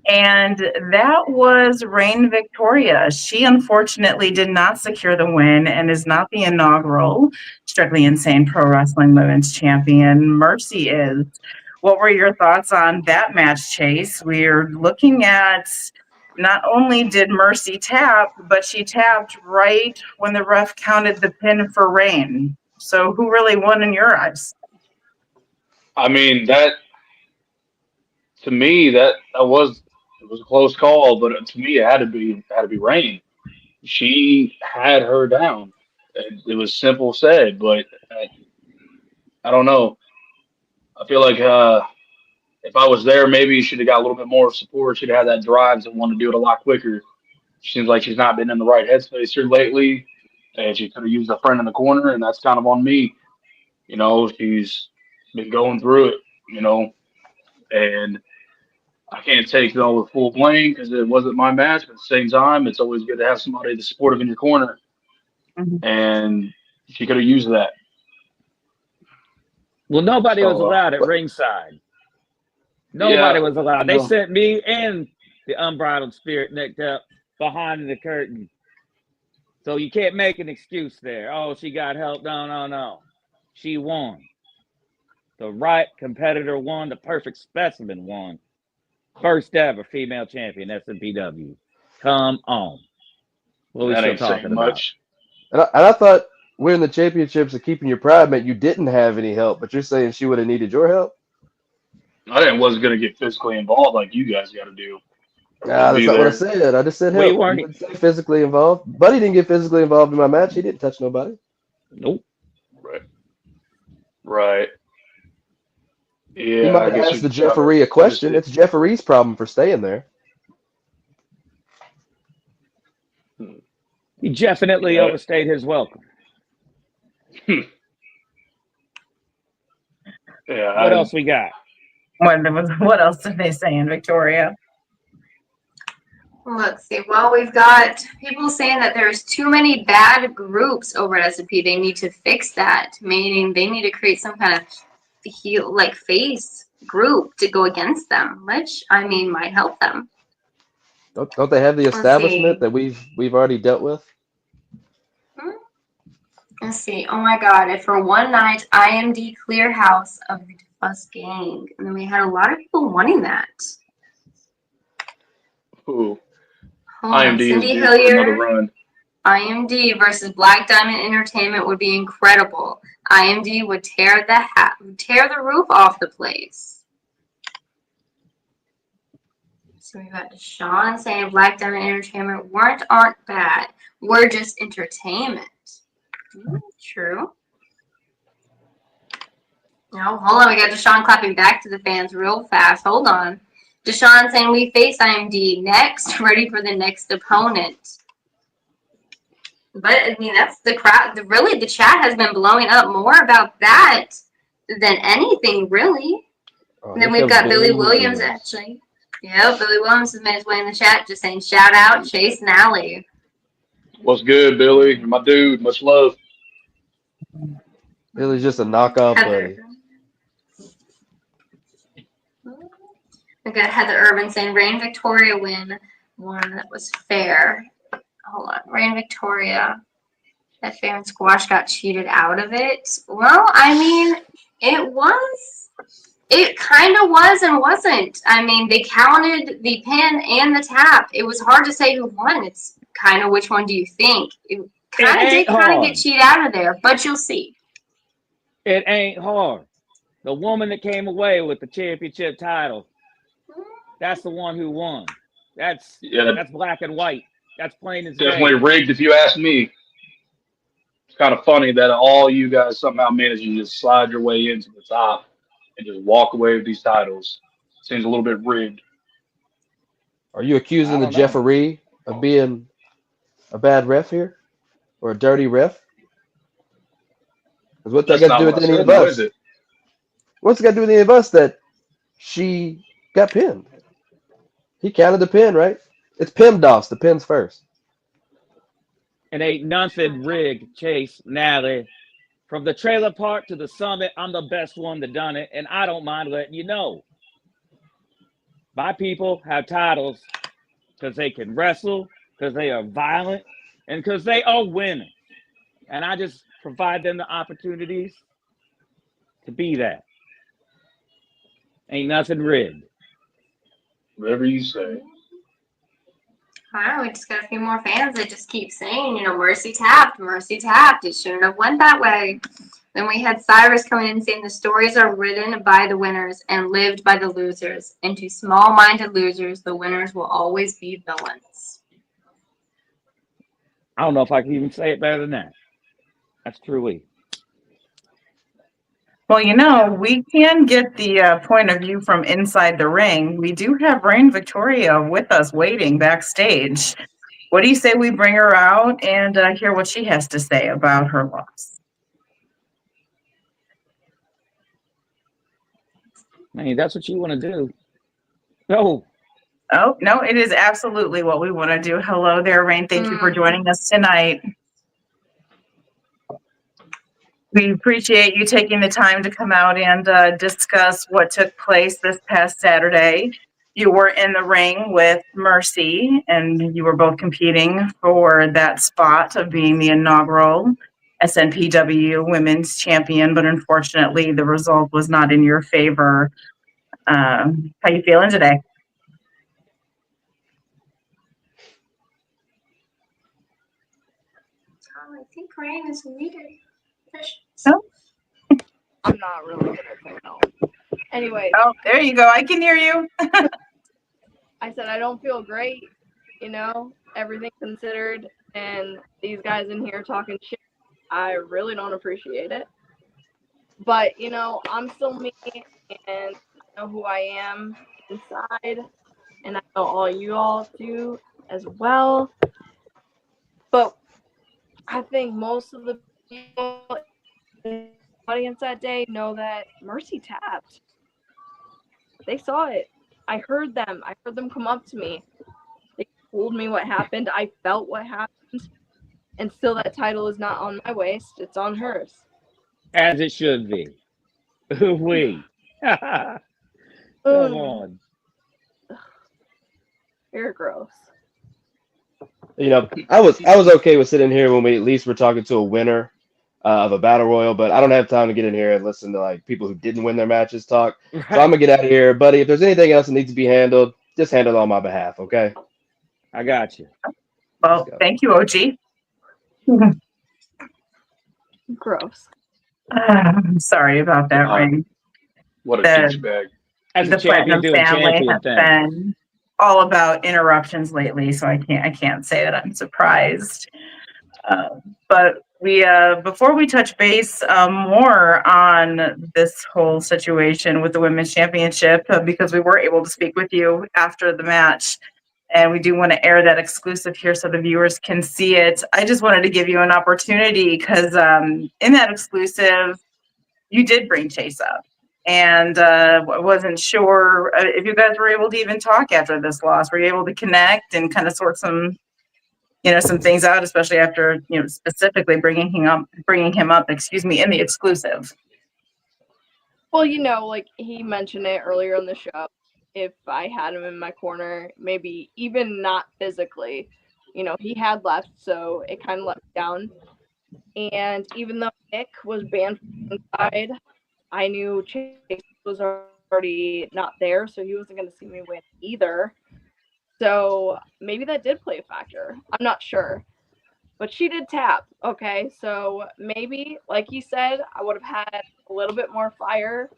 And that was Reign Victoria. She unfortunately did not secure the win and is not the inaugural Strictly Insane Pro Wrestling Women's Champion. Mercy is. What were your thoughts on that match, Chase? We're looking at not only did Mercy tap, but she tapped right when the ref counted the pin for Reign. So who really won in your eyes? I mean, to me, it was a close call, but to me, it had to be Reign. She had her down. It was simple said, but I don't know. I feel like if I was there, maybe she should have got a little bit more support. She'd have had that drive to want to do it a lot quicker. Seems like she's not been in the right headspace here lately, and she could have used a friend in the corner, and that's kind of on me. You know, she's been going through it, and I can't take the full blame because it wasn't my match. But at the same time, it's always good to have somebody that's supportive in your corner, and she could have used that. Well, nobody was allowed at ringside. Nobody was allowed. They sent me and the Unbridled Spirit nicked up behind the curtain. So you can't make an excuse there. Oh, she got help. No. She won. The right competitor won. The perfect specimen won. First ever female champion, SMPW. Come on. What are we still talking about? And I thought winning the championships and keeping your pride meant you didn't have any help, but you're saying she would have needed your help? I wasn't going to get physically involved like you guys got to do. Nah, that's not what I said. I just said help. You didn't say physically involved. Buddy didn't get physically involved in my match. He didn't touch nobody. Nope. Right. Yeah. You might ask the Jeffery a question. It's Jeffery's problem for staying there. He definitely overstayed his welcome. Yeah. What else we got? What else did they say in Victoria? Let's see. Well, we've got people saying that there's too many bad groups over at SMP. They need to fix that, meaning they need to create some kind of face group to go against them, which I mean might help them. Don't they have the establishment that we've already dealt with? Let's see. Oh my God! If for one night, IMD clear house of the Fuss Gang, and then we had a lot of people wanting that. Ooh. IMD Cindy Hilliard. IMD versus Black Diamond Entertainment would be incredible. IMD would tear the roof off the place. So we got Deshaun saying Black Diamond Entertainment aren't bad. We're just entertainment. True. No, hold on. We got Deshaun clapping back to the fans real fast. Hold on. Deshaun saying we face IMD next, ready for the next opponent. But I mean, that's the crowd. Really, the chat has been blowing up more about that than anything, really. Oh, And then here we've comes got Billy Williams, Williams. actually. Yep, Billy Williams has made his way in the chat, just saying shout out Chase and Allie. What's good, Billy? You're my dude. Much love. Billy's just a knockoff buddy. Heather. We got Heather Urban saying Reign Victoria win, one that was fair. Hold on, Reign Victoria. That fair and squash got cheated out of it. Well, I mean, it kind of was and wasn't. I mean, they counted the pin and the tap. It was hard to say who won. It's kind of which one do you think? It kind of did get cheated out of there, but you'll see. It ain't hard. The woman that came away with the championship title, that's the one who won. That's black and white. That's plain as day. Definitely rigged, if you ask me. It's kind of funny that all you guys somehow managed to just slide your way into the top and just walk away with these titles. Seems a little bit rigged. Are you accusing the Jeffery of being a bad ref here? Or a dirty ref? Because what's that got to do with any of us? What's it got to do with any of us that she got pinned? He counted the pin, right? It's PEMDAS. The pin's first. It ain't nothing rigged, Chase, Nally. From the trailer park to the summit, I'm the best one that done it, and I don't mind letting you know. My people have titles because they can wrestle, because they are violent, and because they are winning. And I just provide them the opportunities to be that. Ain't nothing rigged. Whatever you say. All right, we just got a few more fans that just keep saying, Mercy tapped. It shouldn't have went that way. Then we had Cyrus coming in saying the stories are written by the winners and lived by the losers. And to small-minded losers, the winners will always be villains. I don't know if I can even say it better than that. That's truly. Well, we can get the point of view from inside the ring. We do have Reign Victoria with us waiting backstage. What do you say we bring her out and hear what she has to say about her loss? Man, that's what you want to do. No. Oh, no, it is absolutely what we want to do. Hello there, Reign. Thank you for joining us tonight. We appreciate you taking the time to come out and discuss what took place this past Saturday. You were in the ring with Mercy, and you were both competing for that spot of being the inaugural SNPW Women's Champion, but unfortunately, the result was not in your favor. How you feeling today? I think Reign is muted. No? I'm not really good at technology. Anyway. Oh, there you go. I can hear you. I said I don't feel great, everything considered, and these guys in here talking shit. I really don't appreciate it. But, I'm still me, and I know who I am inside, and I know all you all do as well. But I think most of the people in the audience that day know that Mercy tapped. They saw it. I heard them. I heard them come up to me. They told me what happened. I felt what happened. And still that title is not on my waist. It's on hers. As it should be. We. Come on. You're gross. I was okay with sitting here when we at least were talking to a winner of a battle royal, but I don't have time to get in here and listen to people who didn't win their matches talk. Right. So I'm gonna get out of here, buddy. If there's anything else that needs to be handled, just handle it on my behalf, okay? I got you. Well, thank you, OG. Gross. I'm sorry about that, Reign. What a douchebag. The Platinum family has been all about interruptions lately, so I can't say that I'm surprised. But we before we touch base more on this whole situation with the Women's Championship, because we were able to speak with you after the match, and we do want to air that exclusive here so the viewers can see it. I just wanted to give you an opportunity because in that exclusive, you did bring Chase up. And wasn't sure if you guys were able to even talk after this loss. Were you able to connect and kind of sort some things out, especially after, specifically bringing him up, in the exclusive? Well, like he mentioned it earlier in the show, if I had him in my corner, maybe even not physically, he had left, so it kind of let me down. And even though Nick was banned from inside, I knew Chase was already not there, so he wasn't going to see me win either. So maybe that did play a factor. I'm not sure. But she did tap, okay? So maybe, like he said, I would have had a little bit more fire.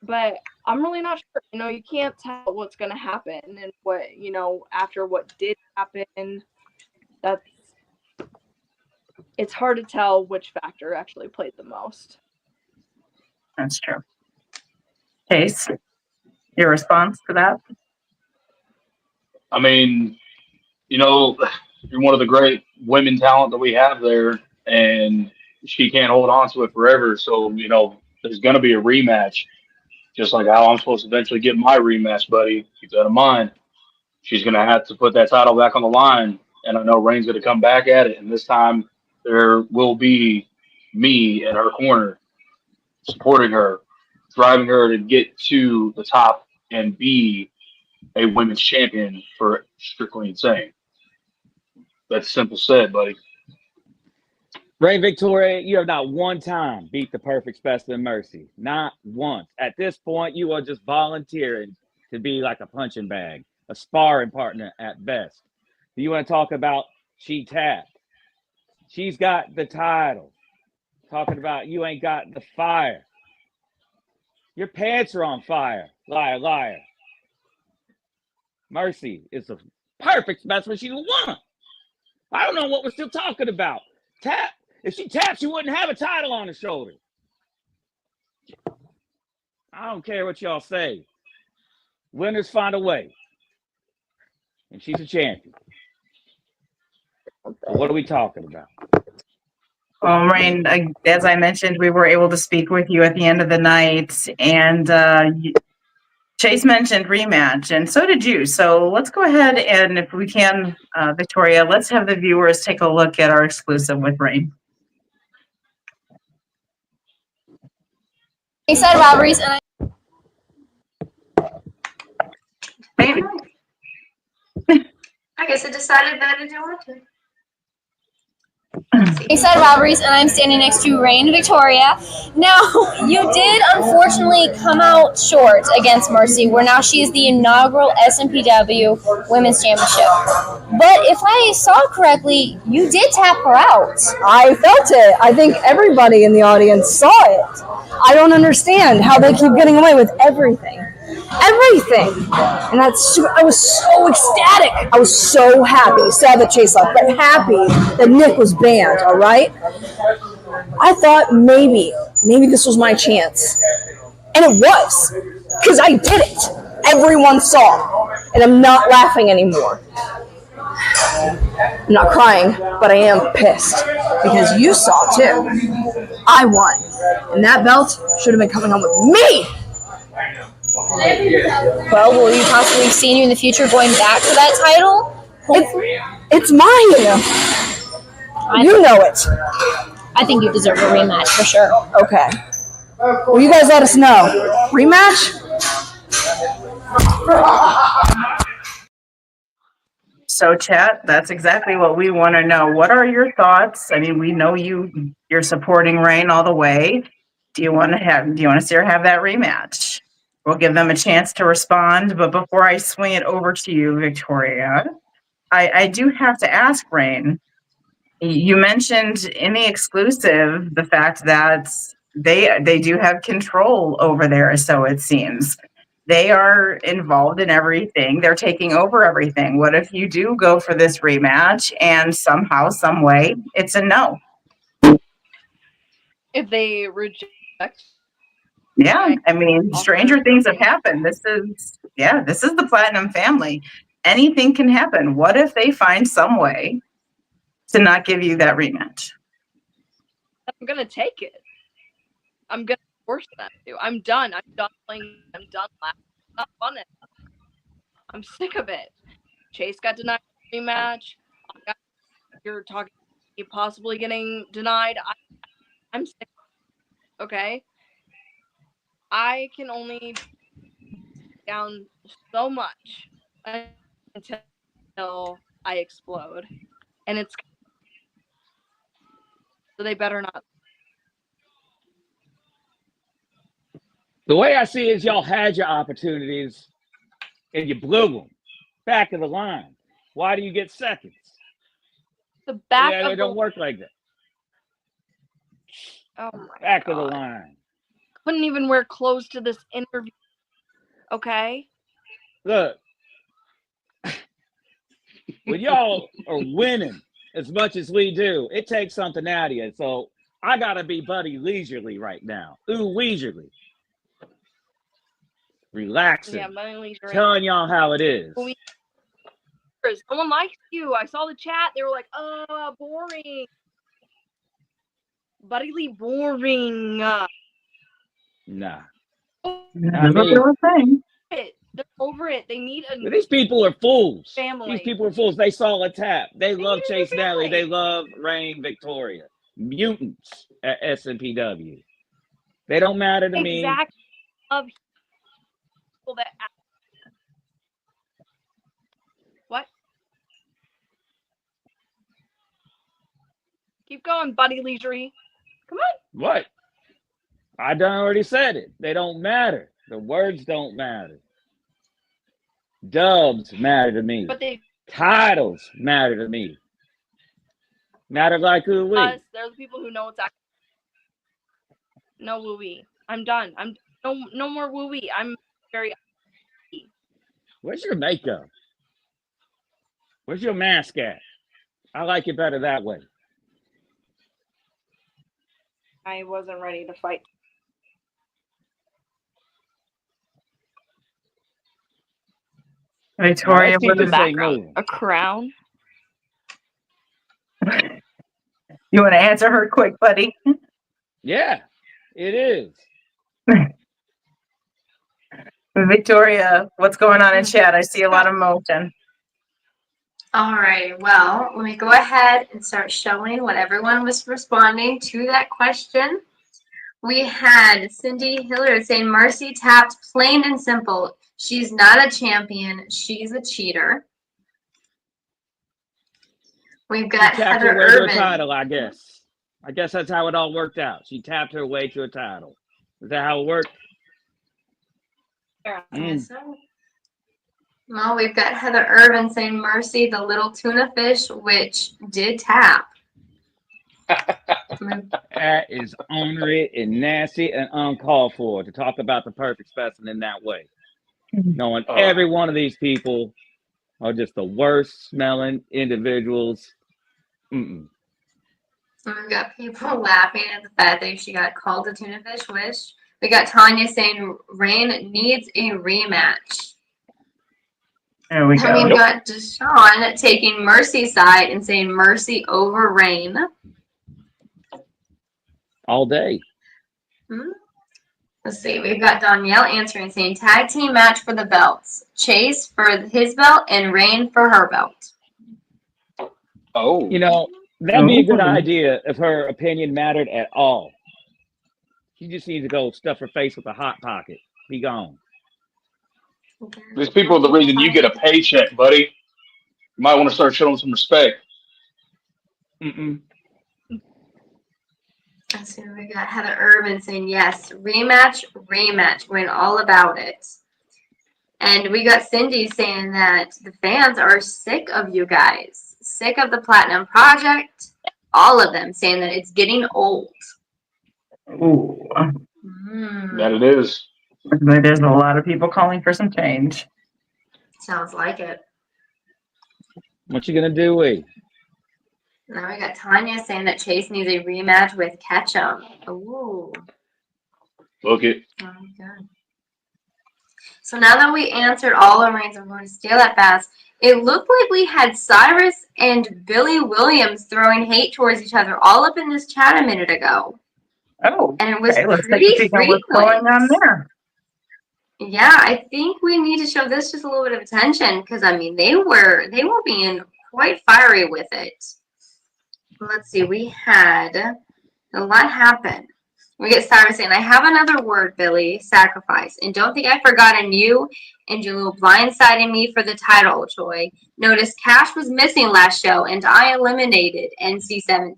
But I'm really not sure. You can't tell what's going to happen and what, after what did happen. It's hard to tell which factor actually played the most. That's true. Chase, your response to that? I mean, you're one of the great women talent that we have there, and she can't hold on to it forever. So, there's going to be a rematch, just like how I'm supposed to eventually get my rematch, buddy. Keep that in mind. She's going to have to put that title back on the line, and I know Reigns going to come back at it, and this time there will be me in her corner, supporting her, driving her to get to the top and be a women's champion for Strictly Insane. That's simple said, buddy. Reign Victoria, you have not one time beat the perfect specimen Mercy. Not once. At this point, you are just volunteering to be like a punching bag, a sparring partner at best. Do you want to talk about she tapped? She's got the title. Talking about you ain't got the fire. Your pants are on fire. Liar, liar. Mercy is the perfect specimen. She's won. I don't know what we're still talking about. Tap. If she tapped, she wouldn't have a title on her shoulder. I don't care what y'all say. Winners find a way. And she's a champion. So what are we talking about? Well, Reign, as I mentioned, we were able to speak with you at the end of the night, and Chase mentioned rematch, and so did you. So let's go ahead and, if we can, Victoria, let's have the viewers take a look at our exclusive with Reign. Ringside Rivalries, and I guess I decided that I didn't want to. Ringside Rivalries, and I'm standing next to Reign Victoria. Now, you did unfortunately come out short against Mercy, where now she is the inaugural SMPW Women's Championship. But if I saw correctly, you did tap her out. I felt it. I think everybody in the audience saw it. I don't understand how they keep getting away with everything. Everything. And I was so ecstatic. I was so happy. Sad that Chase left, but happy that Nick was banned, all right? I thought maybe this was my chance. And it was. Because I did it. Everyone saw. And I'm not laughing anymore. I'm not crying, but I am pissed. Because you saw, too. I won. And that belt should have been coming home with me! Well, will you possibly see you in the future going back for that title? It's mine! You know it. I think you deserve a rematch for sure. Okay. Well, you guys let us know. Rematch? So, chat, that's exactly what we want to know. What are your thoughts? I mean, we know you're supporting Reign all the way. Do you want to see her have that rematch? We'll give them a chance to respond. But before I swing it over to you, Victoria, I do have to ask, Reign, you mentioned in the exclusive the fact that they do have control over there, so it seems. They are involved in everything. They're taking over everything. What if you do go for this rematch and somehow, some way, it's a no? If they reject. Yeah, I mean, stranger things have happened. This is the Platinum family. Anything can happen. What if they find some way to not give you that rematch? I'm gonna take it. I'm gonna force them to. I'm done. I'm done playing. I'm done laughing. It's not fun anymore. I'm sick of it. Chase got denied a rematch. You're talking about possibly getting denied. I'm sick. Okay. I can only down so much until I explode, and it's so they better not. The way I see it is y'all had your opportunities and you blew them. Back of the line. Why do you get seconds? The back Yeah, of it don't work like that. Oh my Back God. of the line. Couldn't even wear clothes to this interview. Okay. Look, when y'all are winning as much as we do, it takes something out of you. So I gotta be Buddy leisurely right now. Leisurely. Relaxing. Yeah, my leisure. Telling y'all how it is. Someone likes you. I saw the chat. They were like, boring. Buddy Lee, boring. Nah. That's what they were saying. They're over it. They need a These people are fools. family. These people are fools. They saw a tap. They love Chase Nelly. They love Reign Victoria. Mutants at SMPW. They don't matter to me. Exactly. Of people that. What? Keep going, Buddy Leisurely. Come on. What? I done already said it. They don't matter. The words don't matter. Dubs matter to me. But they Titles matter to me. Matter like who we. us. They're the people who know what's actually. No woo-wee. I'm done. I'm no more woo-wee. I'm very. Where's your makeup? Where's your mask at? I like it better that way. I wasn't ready to fight. Victoria, Let's keep what this is thing moving. A crown? You want to answer her quick, buddy? Yeah, it is. Victoria, what's going on in chat? I see a lot of motion. All right, well, let me go ahead and start showing what everyone was responding to that question. We had Cindy Hillard saying Mercy tapped, plain and simple. She's not a champion. She's a cheater. We've got She tapped Heather her way to a Irvin. title, I guess. I guess that's how it all worked out. She tapped her way to a title. Is that how it worked? So. Well, we've got Heather Irvin saying Mercy, the little tuna fish, which did tap. That is ornery and nasty and uncalled for to talk about the perfect specimen in that way. Knowing every one of these people are just the worst smelling individuals. Mm-mm. We've got people laughing at the fact that she got called a tuna fish wish. We got Tanya saying Reign needs a rematch. There we go. And we've got Deshaun taking Mercy's side and saying Mercy over Reign. All day. Let's see. We've got Danielle answering saying tag team match for the belts. Chase for his belt and Reign for her belt. Oh. You know, that'd be a good idea if her opinion mattered at all. She just needs to go stuff her face with a hot pocket. Be gone. These people are the reason you get a paycheck, buddy. You might want to start showing some respect. Let's see, we got Heather Irvin saying yes, rematch, we're all about it. And we got Cindy saying that the fans are sick of you guys, sick of the Platinum Project, all of them saying that it's getting old. Ooh. That it is. There's a lot of people calling for some change. Sounds like it. What you gonna do, Now we got Tanya saying that Chase needs a rematch with Ketchum. Ooh. Look it. Oh, good. So now that we answered all our rings, I'm going to steal that fast. It looked like we had Cyrus and Billy Williams throwing hate towards each other all up in this chat a minute ago. Oh, and it was okay. Let's take a pretty peek at what's going on frequent. there. Yeah, I think we need to show this just a little bit of attention because I mean they were being quite fiery with it. Let's see, we had a lot happen. We get Cyrus saying, I have another word, Billy, sacrifice. And don't think I've forgotten you and your little blindsiding me for the title, Joy. Notice Cash was missing last show and I eliminated NC-17.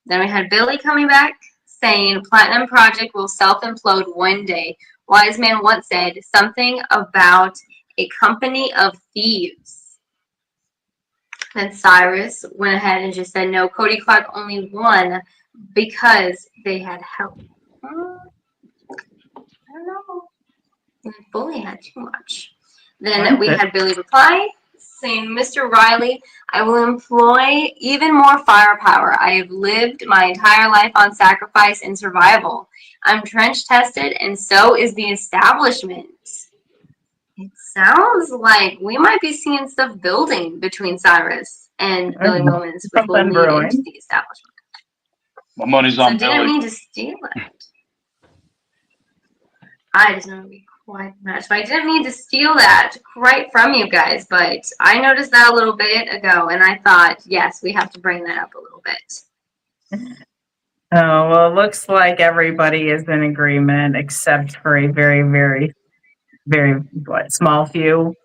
Then we had Billy coming back saying Platinum Project will self-implode one day. Wise Man once said something about a company of thieves. Then Cyrus went ahead and just said, no, Cody Clark only won because they had help. I don't know. Bully had too much. Then we had Billy reply saying, Mr. Riley, I will employ even more firepower. I have lived my entire life on sacrifice and survival. I'm trench tested, and so is the establishment. It sounds like we might be seeing stuff building between Cyrus and Billy Williams, which will lead into the establishment. My money's on Billy. I didn't mean to steal it. I just want to be quite much. So I didn't mean to steal that right from you guys, but I noticed that a little bit ago, and I thought, yes, we have to bring that up a little bit. Oh, well, it looks like everybody is in agreement except for a very, very, very small few.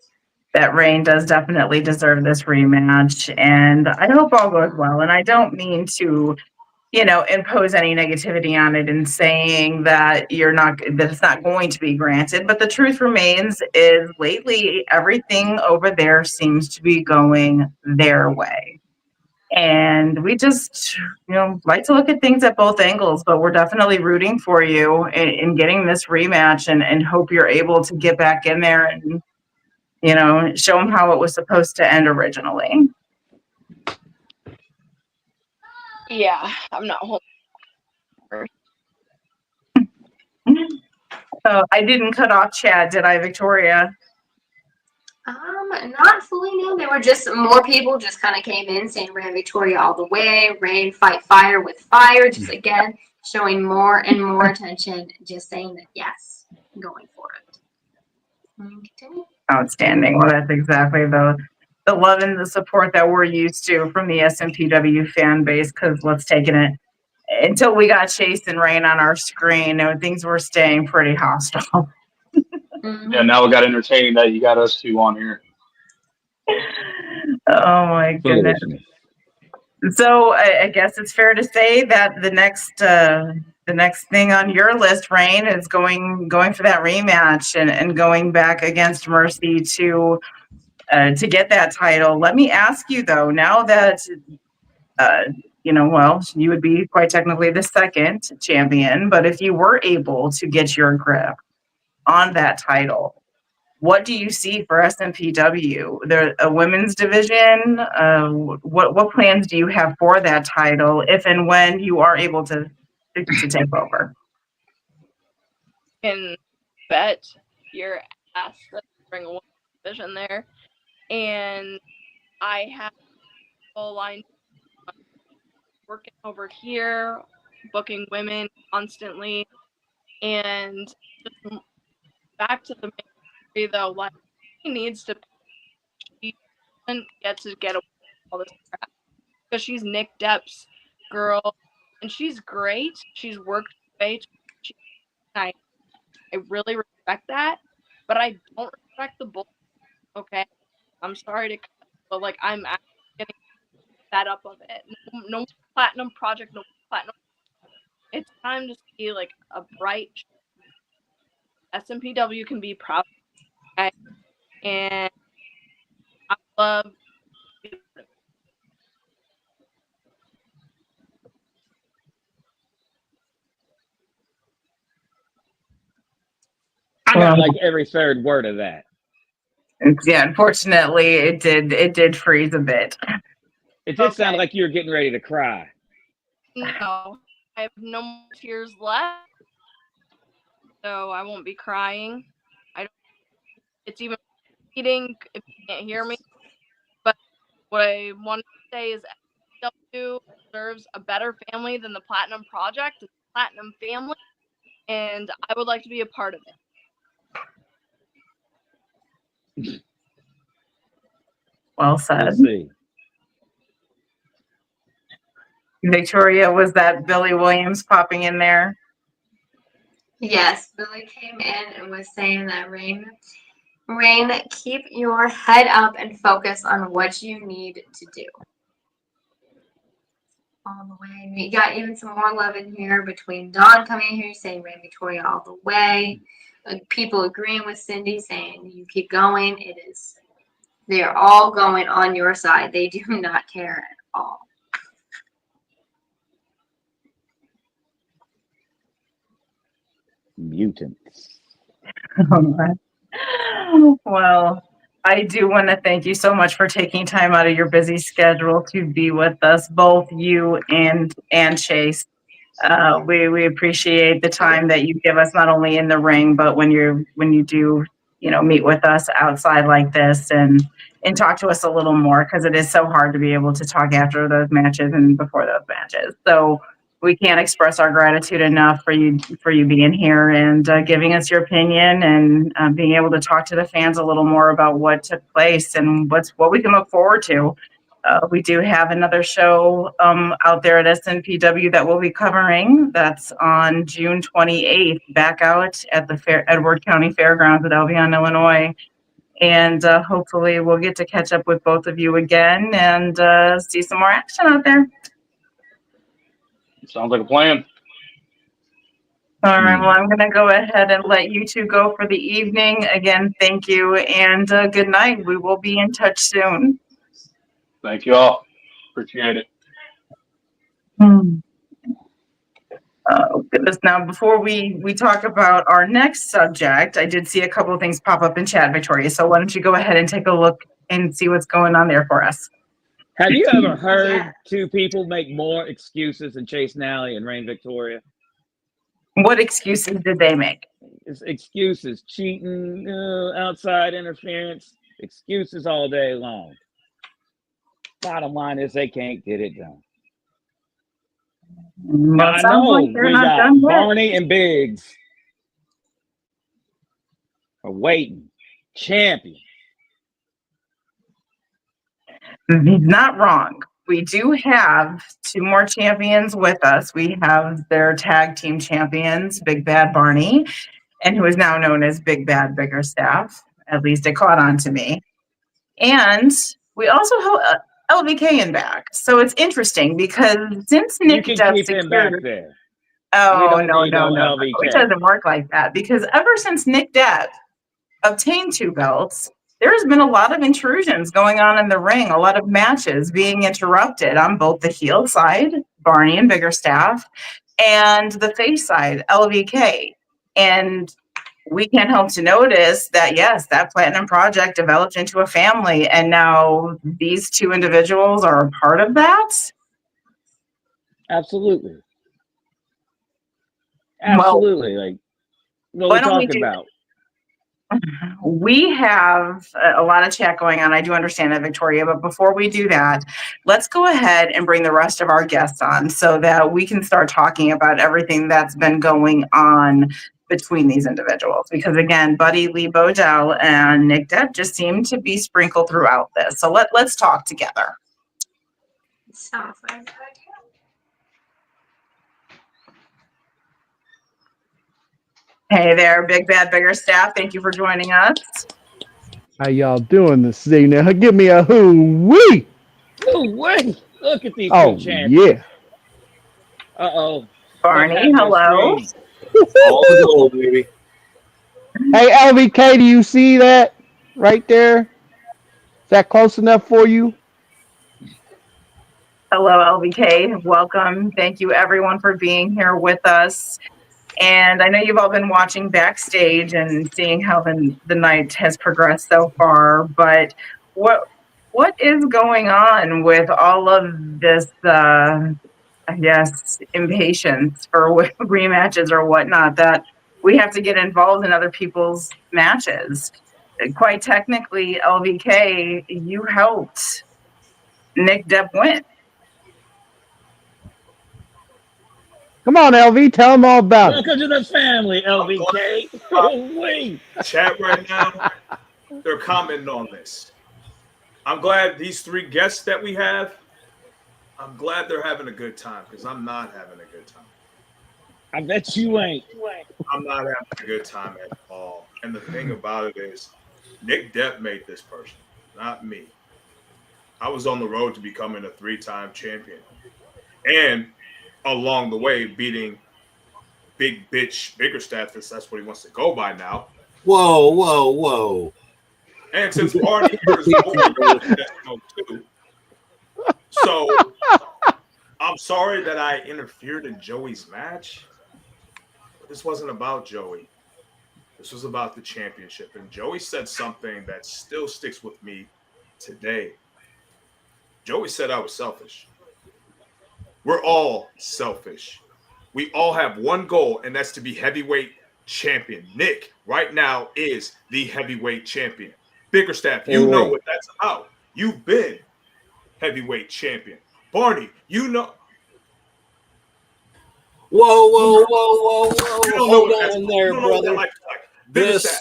That Rain does definitely deserve this rematch, and I hope all goes well. And I don't mean to, impose any negativity on it and saying that that it's not going to be granted. But the truth remains is lately everything over there seems to be going their way. And we just, like to look at things at both angles, but we're definitely rooting for you in getting this rematch and hope you're able to get back in there and, show them how it was supposed to end originally. Yeah, I'm not holding. I didn't cut off Chad, did I, Victoria? Not fully, no. There were just more people just kind of came in saying Rain Victoria all the way, Rain fight fire with fire, just again showing more and more attention, just saying that yes, going for it. Continue. Outstanding. Well, that's exactly the love and the support that we're used to from the SMPW fan base, because let's take it until we got Chase and Rain on our screen, things were staying pretty hostile. Yeah, now we got entertaining that you got us two on here. Oh my goodness. So I guess it's fair to say that the next thing on your list, Rain, is going for that rematch and going back against Mercy to get that title. Let me ask you though, now that you would be quite technically the second champion, but if you were able to get your grip on that title, what do you see for SMPW? There a women's division. What plans do you have for that title if and when you are able to take over? Can bet your ass that bring a women's division there, and I have a line working over here, booking women constantly, and just back to the main though, like she needs to. She doesn't get away with all this crap because she's Nick Depp's girl, and she's great. She's worked great. I really respect that, but I don't respect the bull. Okay, I'm sorry to cut, but like I'm actually getting fed up of it. No platinum project, no platinum. It's time to see like a bright SMPW can be proud of, and I love. I got like every third word of that. Yeah, unfortunately, it did freeze a bit. It did sound like you were getting ready to cry. No, I have no more tears left, so I won't be crying. It's even eating if you can't hear me. But what I want to say is SMPW deserves a better family than the Platinum Project. Platinum family, and I would like to be a part of it. Well said. We'll see. Victoria, was that Billy Williams popping in there? Yes, Billy came in and was saying that Rain, keep your head up and focus on what you need to do. All the way. We got even some more love in here between Dawn coming here saying Rain Victoria all the way. People agreeing with Cindy saying you keep going. They're all going on your side. They do not care at all. Mutants. Well, I do want to thank you so much for taking time out of your busy schedule to be with us, both you and Chase. We appreciate the time that you give us, not only in the ring, but when you do, meet with us outside like this and talk to us a little more, because it is so hard to be able to talk after those matches and before those matches. So we can't express our gratitude enough for you being here and giving us your opinion and being able to talk to the fans a little more about what took place and what we can look forward to. We do have another show out there at SNPW that we'll be covering. That's on June 28th, back out at the Edward County Fairgrounds at Albion, Illinois. And hopefully we'll get to catch up with both of you again and see some more action out there. Sounds like a plan. All right, well, I'm going to go ahead and let you two go for the evening. Again, thank you and good night. We will be in touch soon. Thank you all. Appreciate it. Oh, goodness. Now, before we talk about our next subject, I did see a couple of things pop up in chat, Victoria. So why don't you go ahead and take a look and see what's going on there for us? Have you ever heard two people make more excuses than Chase Nally and Rain Victoria? What excuses did they make? It's excuses, cheating, outside interference, excuses all day long. Bottom line is they can't get it done. Now, I know like we got Barney and Biggs are waiting. Champion. He's not wrong. We do have two more champions with us. We have their tag team champions, Big Bad Barney, and who is now known as Big Bad Biggerstaff. At least it caught on to me. And we also have LVK in back. So it's interesting because since Nick you can keep secured, him back there. Oh, no. LVK. It doesn't work like that because ever since Nick Depp obtained 2 belts, there's been a lot of intrusions going on in the ring, a lot of matches being interrupted on both the heel side, Barney and Biggerstaff, and the face side, LVK. And we can't help to notice that, yes, that Platinum Project developed into a family, and now these two individuals are a part of that? Absolutely. Absolutely. Well, like, what are we talking about? We have a lot of chat going on. I do understand that, Victoria, but before we do that, let's go ahead and bring the rest of our guests on so that we can start talking about everything that's been going on between these individuals. Because again, Buddy Lee Bodell and Nick Depp just seem to be sprinkled throughout this. So let's talk together. Sounds like that. Hey there, Big Bad Biggerstaff. Thank you for joining us. How y'all doing this evening? Give me a hoo-wee! Hoo-wee! Look at these two champions. Yeah. Uh-oh. Barney, hello. All the gold, baby. Hey, LVK, do you see that right there? Is that close enough for you? Hello, LVK. Welcome. Thank you, everyone, for being here with us. And I know you've all been watching backstage and seeing how the night has progressed so far. But what is going on with all of this, I guess, impatience for rematches or whatnot that we have to get involved in other people's matches? Quite technically, LVK, you helped Nick Depp win. Come on, LV, tell them all about it. Welcome to the family, LVK. Oh, wait. Chat right now, they're commenting on this. I'm glad these 3 guests that we have, I'm glad they're having a good time because I'm not having a good time. I bet you ain't. I'm not having a good time at all. And the thing about it is, Nick Depp made this person, not me. I was on the road to becoming a 3-time champion. And along the way, beating Big Bitch Biggerstaff, if that's what he wants to go by now. Whoa, whoa, whoa. And since Barney is over too. So I'm sorry that I interfered in Joey's match. But this wasn't about Joey. This was about the championship. And Joey said something that still sticks with me today. Joey said I was selfish. We're all selfish. We all have one goal, and that's to be heavyweight champion. Nick, right now, is the heavyweight champion. Biggerstaff, you know what that's about. You've been heavyweight champion. Barney, you know. Whoa, whoa, whoa, whoa, whoa. You don't Hold know what on there, brother. Biggerstaff,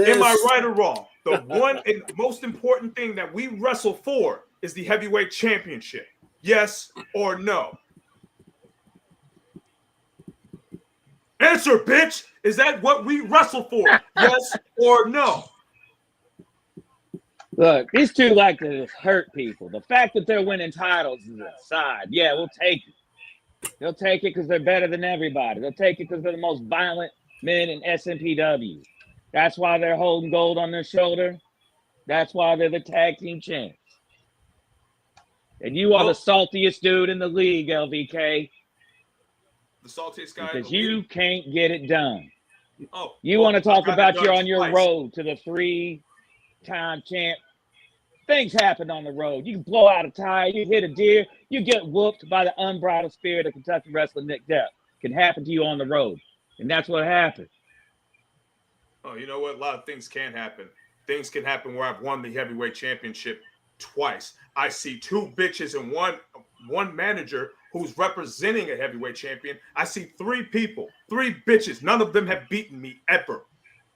am I right or wrong? The one and most important thing that we wrestle for is the heavyweight championship. Yes or no? Answer, bitch. Is that what we wrestle for? Yes or no? Look, these two like to hurt people. The fact that they're winning titles is aside. Yeah, we'll take it. They'll take it because they're better than everybody. They'll take it because they're the most violent men in SMPW. That's why they're holding gold on their shoulder. That's why they're the tag team champs. And you are the saltiest dude in the league, LVK. The saltiest guy. Because you can't get it done. Oh, you want to talk about you're on your road to the 3-time champ. Things happen on the road. You can blow out a tire, you hit a deer, you get whooped by the unbridled spirit of Kentucky wrestler Nick Depp. Can happen to you on the road. And that's what happened. Oh, you know what? A lot of things can happen. Things can happen where I've won the heavyweight championship twice. I see 2 bitches and one manager who's representing a heavyweight champion. I see 3 people, 3 bitches. None of them have beaten me ever.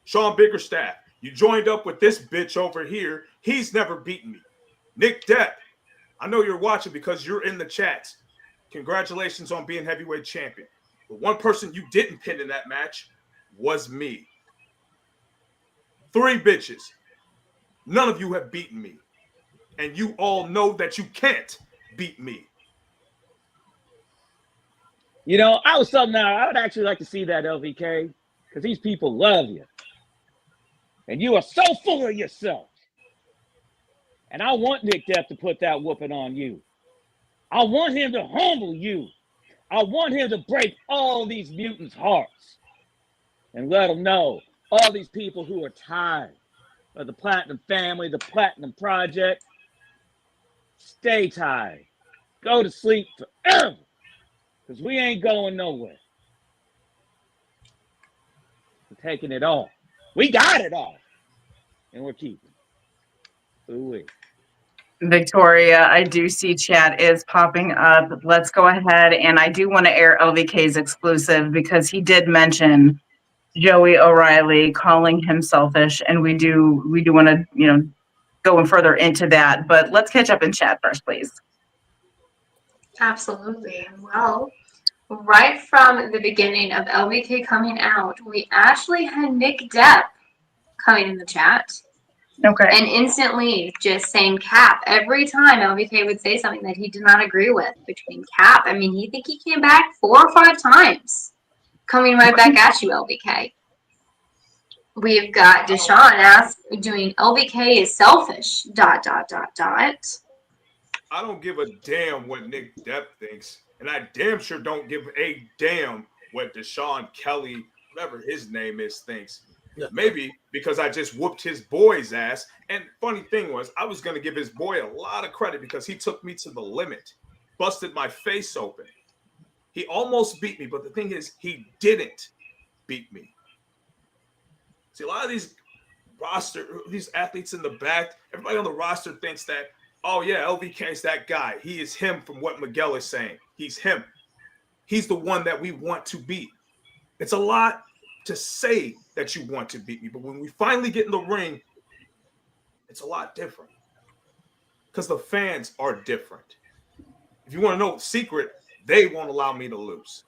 Sean Biggerstaff, you joined up with this bitch over here. He's never beaten me. Nick Depp, I know you're watching because you're in the chats. Congratulations on being heavyweight champion. But one person you didn't pin in that match was me. 3 bitches. None of you have beaten me. And you all know that you can't beat me. You know, I would actually like to see that, LVK, because these people love you. And you are so full of yourself. And I want Nick Depp to put that whooping on you. I want him to humble you. I want him to break all these mutants' hearts and let them know, all these people who are tired of the Platinum family, the Platinum Project, stay tired. Go to sleep forever. Because we ain't going nowhere. We're taking it all. We got it all. And we're keeping it. Ooh-wee. Victoria, I do see chat is popping up. Let's go ahead, and I do want to air LVK's exclusive because he did mention Joey O'Reilly calling him selfish, and we do want to go further into that. But let's catch up in chat first, please. Absolutely. Well, right from the beginning of LVK coming out, we actually had Nick Depp coming in the chat. Okay. And instantly just saying cap every time LVK would say something that he did not agree with between cap. I mean, he came back 4 or 5 times coming right back at you, LVK. We've got Deshaun doing LVK is selfish, ... I don't give a damn what Nick Depp thinks. And I damn sure don't give a damn what Deshaun Kelly, whatever his name is, thinks. Maybe because I just whooped his boy's ass. And funny thing was, I was going to give his boy a lot of credit because he took me to the limit, busted my face open. He almost beat me, but the thing is, he didn't beat me. See, a lot of these athletes in the back, everybody on the roster thinks that, oh yeah, LVK is that guy. He is him from what Miguel is saying. He's him. he's the one that we want to beat. It's a lot to say that you want to beat me, but when we finally get in the ring, it's a lot different because the fans are different. If you want to know the secret, they won't allow me to lose.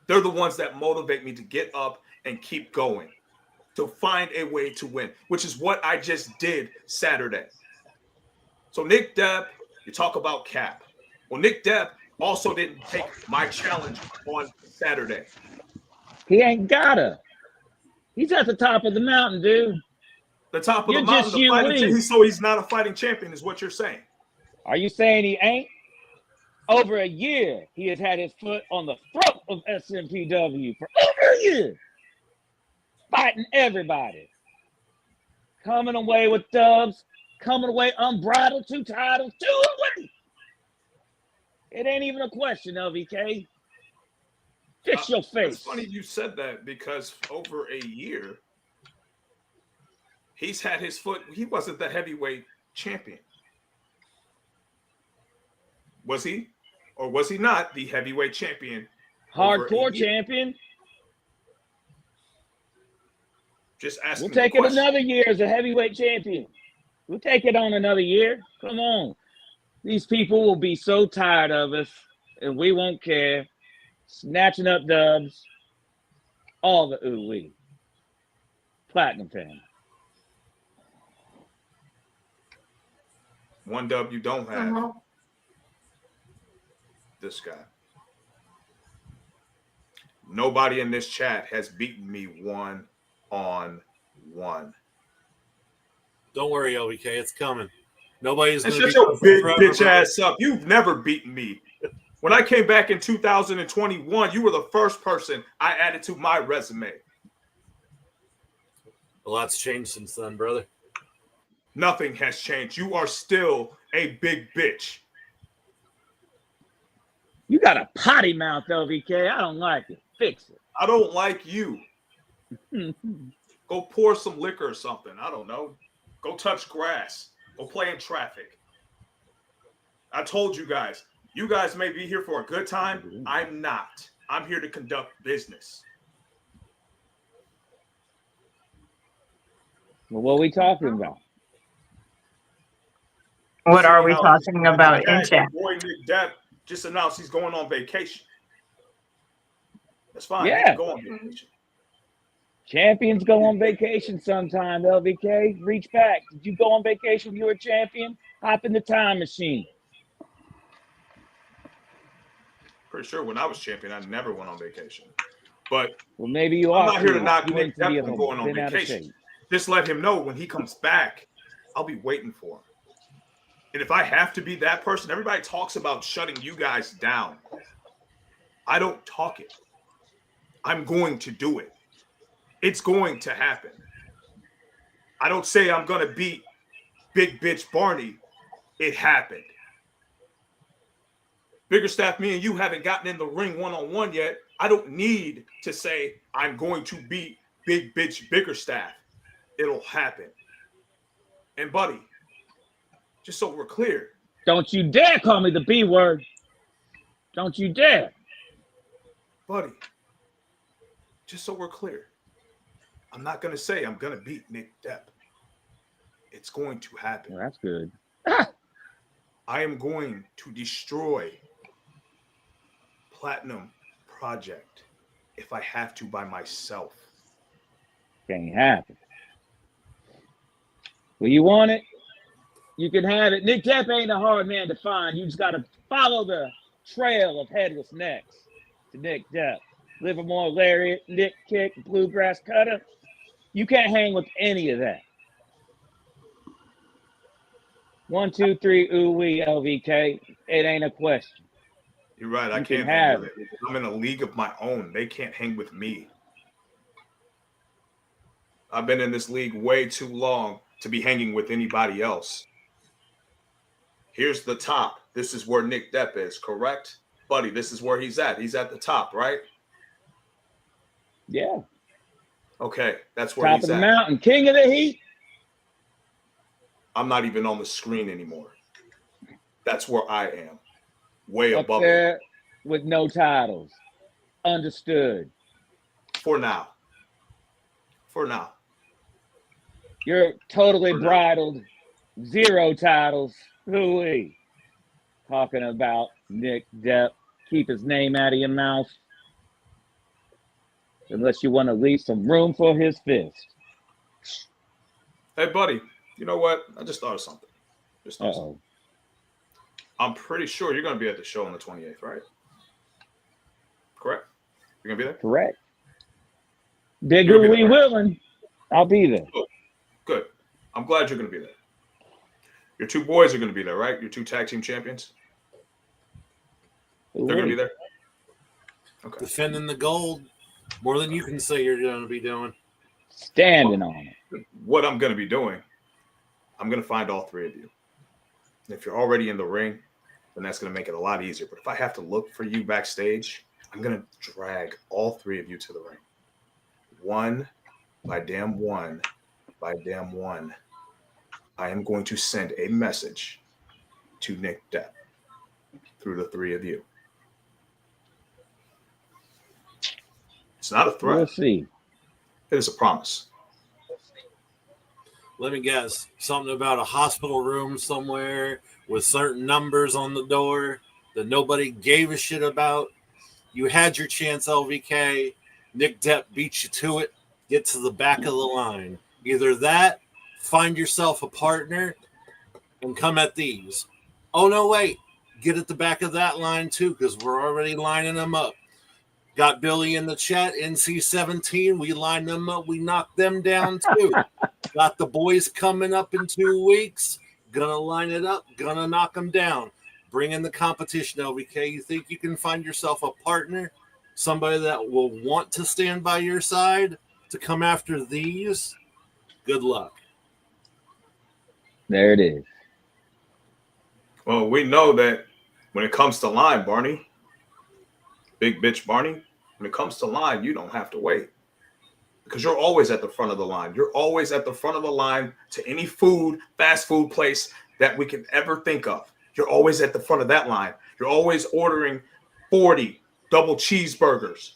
They're the ones that motivate me to get up and keep going, to find a way to win, which is what I just did Saturday. So Nick Depp, you talk about Cap. Well, Nick Depp also didn't take my challenge on Saturday. He ain't gotta. He's at the top of the mountain, dude. The top of You're the mountain, just the fighting you. so he's not a fighting champion is what you're saying. Are you saying he ain't? Over a year, he has had his foot on the throat of SMPW for over a year. Fighting everybody. Coming away with dubs. Coming away unbridled, 2 titles, 2 away. It ain't even a question, LVK. Fix your face. It's funny you said that because over a year, he's had his foot. He wasn't the heavyweight champion. Was he? Or was he not the heavyweight champion? Hardcore champion? Just asking. We'll take it another year as a heavyweight champion. We'll take it on another year. Come on. These people will be so tired of us, and we won't care. Snatching up dubs. All the ooh-wee. Platinum fan. One dub you don't have. This guy. Nobody in this chat has beaten me 1-on-1. Don't worry, LVK, it's coming. Nobody's going to shut your big bitch ass up. You've never beaten me. When I came back in 2021, you were the first person I added to my resume. A lot's changed since then, brother. Nothing has changed. You are still a big bitch. You got a potty mouth, LVK. I don't like it. Fix it. I don't like you. Go pour some liquor or something. I don't know. Go touch grass. Go play in traffic. I told you guys may be here for a good time. I'm not. I'm here to conduct business. Well, what are we talking about? What are we talking about in chat? Boy Nick Depp just announced he's going on vacation. That's fine. Yeah. Go on vacation. Champions go on vacation sometime, LVK. Reach back. Did you go on vacation when you were a champion? Hop in the time machine. Pretty sure when I was champion, I never went on vacation. But well, maybe you I'm are. not here to knock Nick Depp from going on vacation. Just let him know when he comes back, I'll be waiting for him. And if I have to be that person, everybody talks about shutting you guys down. I don't talk it. I'm going to do it. It's going to happen. I don't say I'm going to beat Big Bitch Barney. It happened. Biggerstaff, me and you haven't gotten in the ring one-on-one yet. I don't need to say I'm going to beat Big Bitch Biggerstaff. It'll happen. And buddy, just so we're clear. Don't you dare call me the B word. Don't you dare. Buddy, just so we're clear. I'm not going to say I'm going to beat Nick Depp. It's going to happen. Well, that's good. I am going to destroy Platinum Project if I have to by myself. Can't happen. Well, you want it? You can have it. Nick Depp ain't a hard man to find. You just got to follow the trail of headless necks to Nick Depp. Livermore lariat, lip kick, bluegrass cutter. You can't hang with any of that. 1, 2, 3, ooh-wee, LVK. It ain't a question. You're right. I can't hang with it. I'm in a league of my own. They can't hang with me. I've been in this league way too long to be hanging with anybody else. Here's the top. This is where Nick Depp is, correct? Buddy, this is where he's at. He's at the top, right? Yeah. Okay, that's where top he's of the at. mountain, king of the heat. I'm not even on the screen anymore. That's where I am. Way Up above there, it. with no titles. Understood. For now. For now. You're totally For now. bridled. 0 titles. Hooey. Talking about Nick Depp. Keep his name out of your mouth. Unless you want to leave some room for his fist. Hey, buddy. You know what? I just thought of something. Uh-oh. I'm pretty sure you're going to be at the show on the 28th, right? Correct? You're going to be there? Correct. Bigger we willing. I'll be there. Oh, good. I'm glad you're going to be there. Your 2 boys are going to be there, right? Your 2 tag team champions? They're going to be there? Okay. Defending the gold more than you can say you're going to be doing. Standing on it. What I'm going to be doing, I'm going to find all 3 of you. And if you're already in the ring, then that's going to make it a lot easier. But if I have to look for you backstage, I'm going to drag all 3 of you to the ring. One by damn one. I am going to send a message to Nick Depp through the 3 of you. It's not a threat. We'll see. It is a promise. Let me guess. Something about a hospital room somewhere with certain numbers on the door that nobody gave a shit about. You had your chance, LVK. Nick Depp beat you to it. Get to the back of the line. Either that, find yourself a partner, and come at these. Oh, no, wait. Get at the back of that line, too, because we're already lining them up. Got Billy in the chat, NC-17. We lined them up. We knocked them down, too. Got the boys coming up in 2 weeks. Gonna line it up. Gonna knock them down. Bring in the competition, LVK. You think you can find yourself a partner? Somebody that will want to stand by your side to come after these? Good luck. There it is. Well, we know that when it comes to line, Barney, big bitch Barney, when it comes to line, you don't have to wait. Because you're always at the front of the line. You're always at the front of the line to any food, fast food place that we can ever think of. You're always at the front of that line. You're always ordering 40 double cheeseburgers.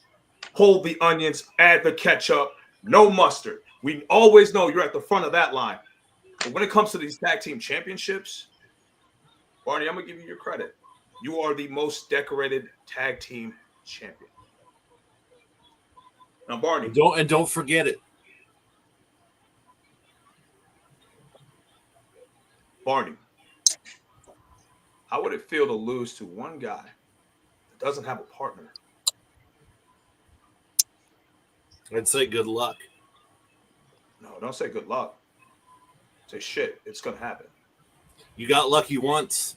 Hold the onions, add the ketchup, no mustard. We always know you're at the front of that line. But when it comes to these tag team championships, Barney, I'm going to give you your credit. You are the most decorated tag team champion. Now, Barney. Don't forget it. Barney, how would it feel to lose to one guy that doesn't have a partner? I'd say good luck. No, don't say good luck. Say shit, it's going to happen. You got lucky once.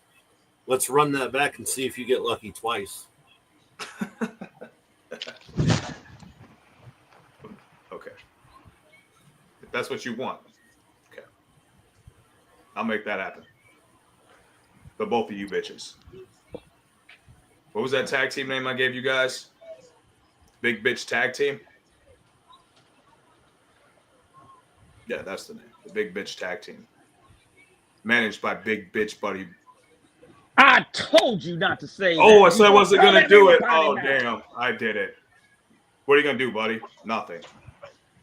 Let's run that back and see if you get lucky twice. Okay. If that's what you want. Okay. I'll make that happen. But both of you bitches. What was that tag team name I gave you guys? Big Bitch Tag Team? Yeah, that's the name. The Big Bitch Tag Team. Managed by Big Bitch Buddy. I told you not to say that. Oh, I said I wasn't going to do it. Everybody Oh, now. damn. I did it. What are you going to do, buddy? Nothing.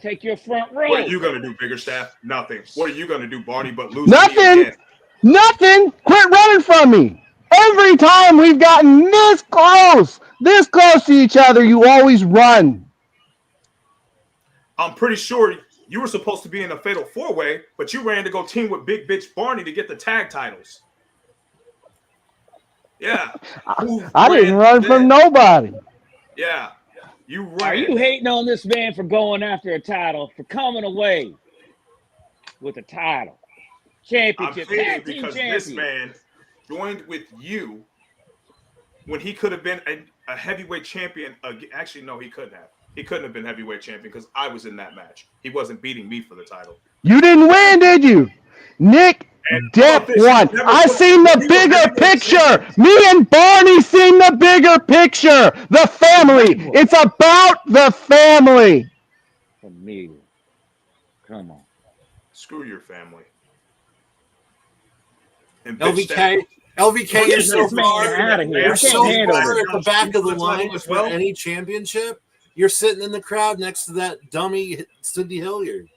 Take your front row. What are you going to do, Bigger Staff? Nothing. What are you going to do, Barney, but lose? Nothing. Nothing. Quit running from me. Every time we've gotten this close to each other, you always run. I'm pretty sure you were supposed to be in a fatal 4-way, but you ran to go team with Big Bitch Barney to get the tag titles. Yeah. I didn't run from nobody. Yeah. You ran. Are you hating on this man for going after a title, for coming away with a title? Championship, I'm hating tag team because champion. this man joined with you when he could have been a heavyweight champion. Actually, no, he couldn't have. He couldn't have been heavyweight champion because I was in that match. He wasn't beating me for the title. You didn't win, did you? Nick Depp won. I seen the bigger picture. Me and Barney seen the bigger picture. The family. It's about the family. Familiar. Come on. Screw your family. And LVK, LVK, you're so far. out of here. You're I so can't handle far this. at the back of the line as for well. any championship. You're sitting in the crowd next to that dummy Cindy Hilliard.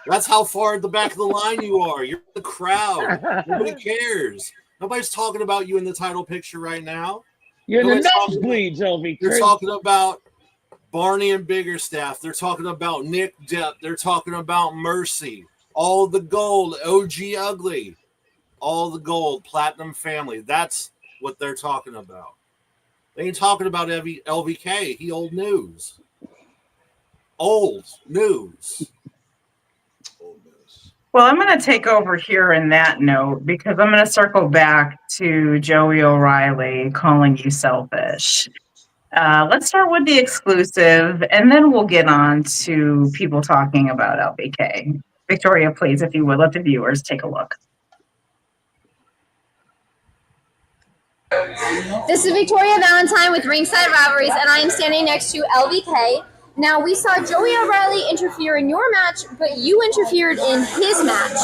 That's how far at the back of the line you are. You're in the crowd. Nobody cares. Nobody's talking about you in the title picture right now. You're in the Nobody's nosebleeds, LV. You're talking about Barney and Biggerstaff. They're talking about Nick Depp. They're talking about Mercy. All the gold. OG Ugly. All the gold. Platinum Family. That's what they're talking about. They ain't talking about LVK. He old news. Old news. Well, I'm going to take over here in that note because I'm going to circle back to Joey O'Reilly calling you selfish. Let's start with the exclusive, and then we'll get on to people talking about LBK. Victoria, please, if you would, let the viewers take a look. This is Victoria Valentine with Ringside Rivalries, and I am standing next to LVK. Now, we saw Joey O'Reilly interfere in your match, but you interfered in his match.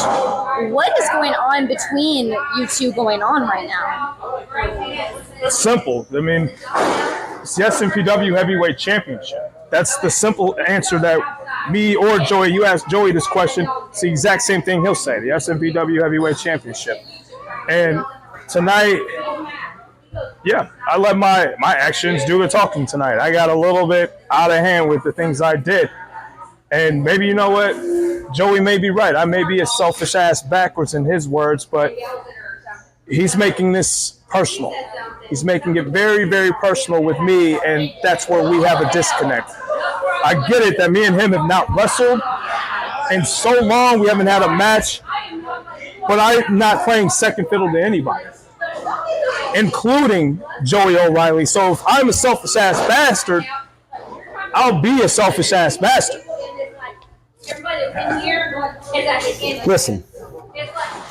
What is going on between you two going on right now? Simple. I mean, it's the SMPW Heavyweight Championship. That's the simple answer that me or Joey, you ask Joey this question, it's the exact same thing he'll say, the SMPW Heavyweight Championship. And tonight, yeah, I let my actions do the talking tonight. I got a little bit out of hand with the things I did. And maybe, you know what, Joey may be right. I may be a selfish ass backwards in his words, but he's making this personal. He's making it very, very personal with me, and that's where we have a disconnect. I get it that me and him have not wrestled in so long. We haven't had a match, but I'm not playing second fiddle to anybody, including Joey O'Reilly. So if I'm a selfish-ass bastard, I'll be a selfish-ass bastard. Listen,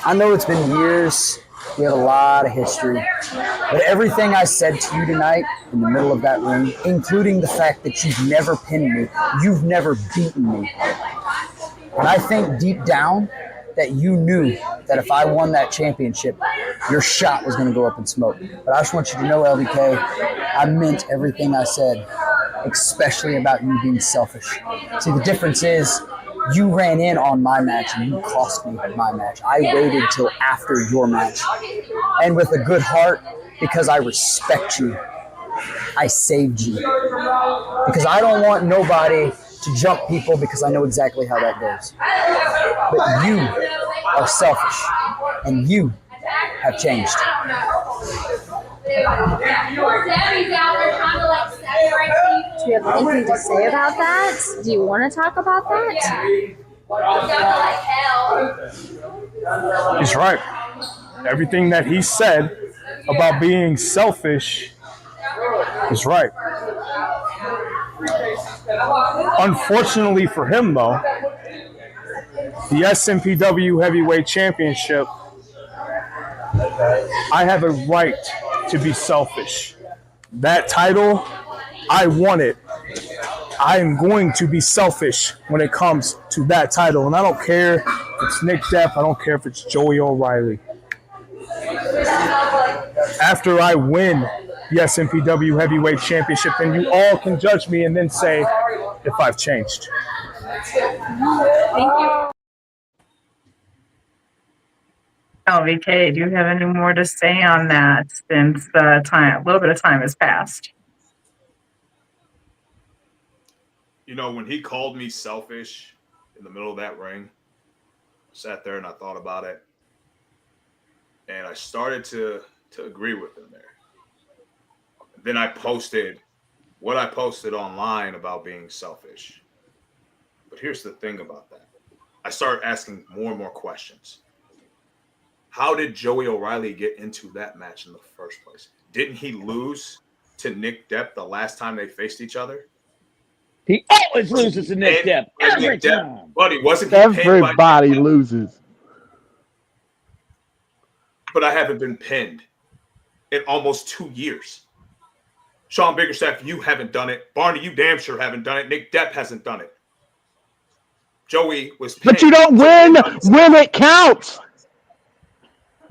I know it's been years. We have a lot of history. But everything I said to you tonight in the middle of that ring, including the fact that you've never pinned me, you've never beaten me. And I think deep down that you knew that if I won that championship, your shot was going to go up in smoke. But I just want you to know, LBK, I meant everything I said, especially about you being selfish. See, the difference is you ran in on my match and you cost me my match. I waited till after your match. And with a good heart, because I respect you, I saved you. Because I don't want nobody to jump people because I know exactly how that goes. But you are selfish, and you have changed. Do you have anything to say about that? Do you want to talk about that? He's right. Everything that he said about being selfish is right. Unfortunately for him, though, the SMPW Heavyweight Championship, I have a right to be selfish. That title, I want it. I am going to be selfish when it comes to that title. And I don't care if it's Nick Depp. I don't care if it's Joey O'Reilly. After I win the SMPW Heavyweight Championship, then you all can judge me and then say if I've changed. Thank you. LVK, do you have any more to say on that since the time, a little bit of time has passed? You know, when he called me selfish in the middle of that ring, I sat there and I thought about it. And I started to agree with him there. Then I posted what I posted online about being selfish. But here's the thing about that. I started asking more and more questions. How did Joey O'Reilly get into that match in the first place? Didn't he lose to Nick Depp the last time they faced each other? He always loses to Nick Depp. Every time. Buddy, wasn't he Everybody loses. But I haven't been pinned in almost 2 years. Sean Biggerstaff, you haven't done it. Barney, you damn sure haven't done it. Nick Depp hasn't done it. Joey was pinned. But you don't win when it counts.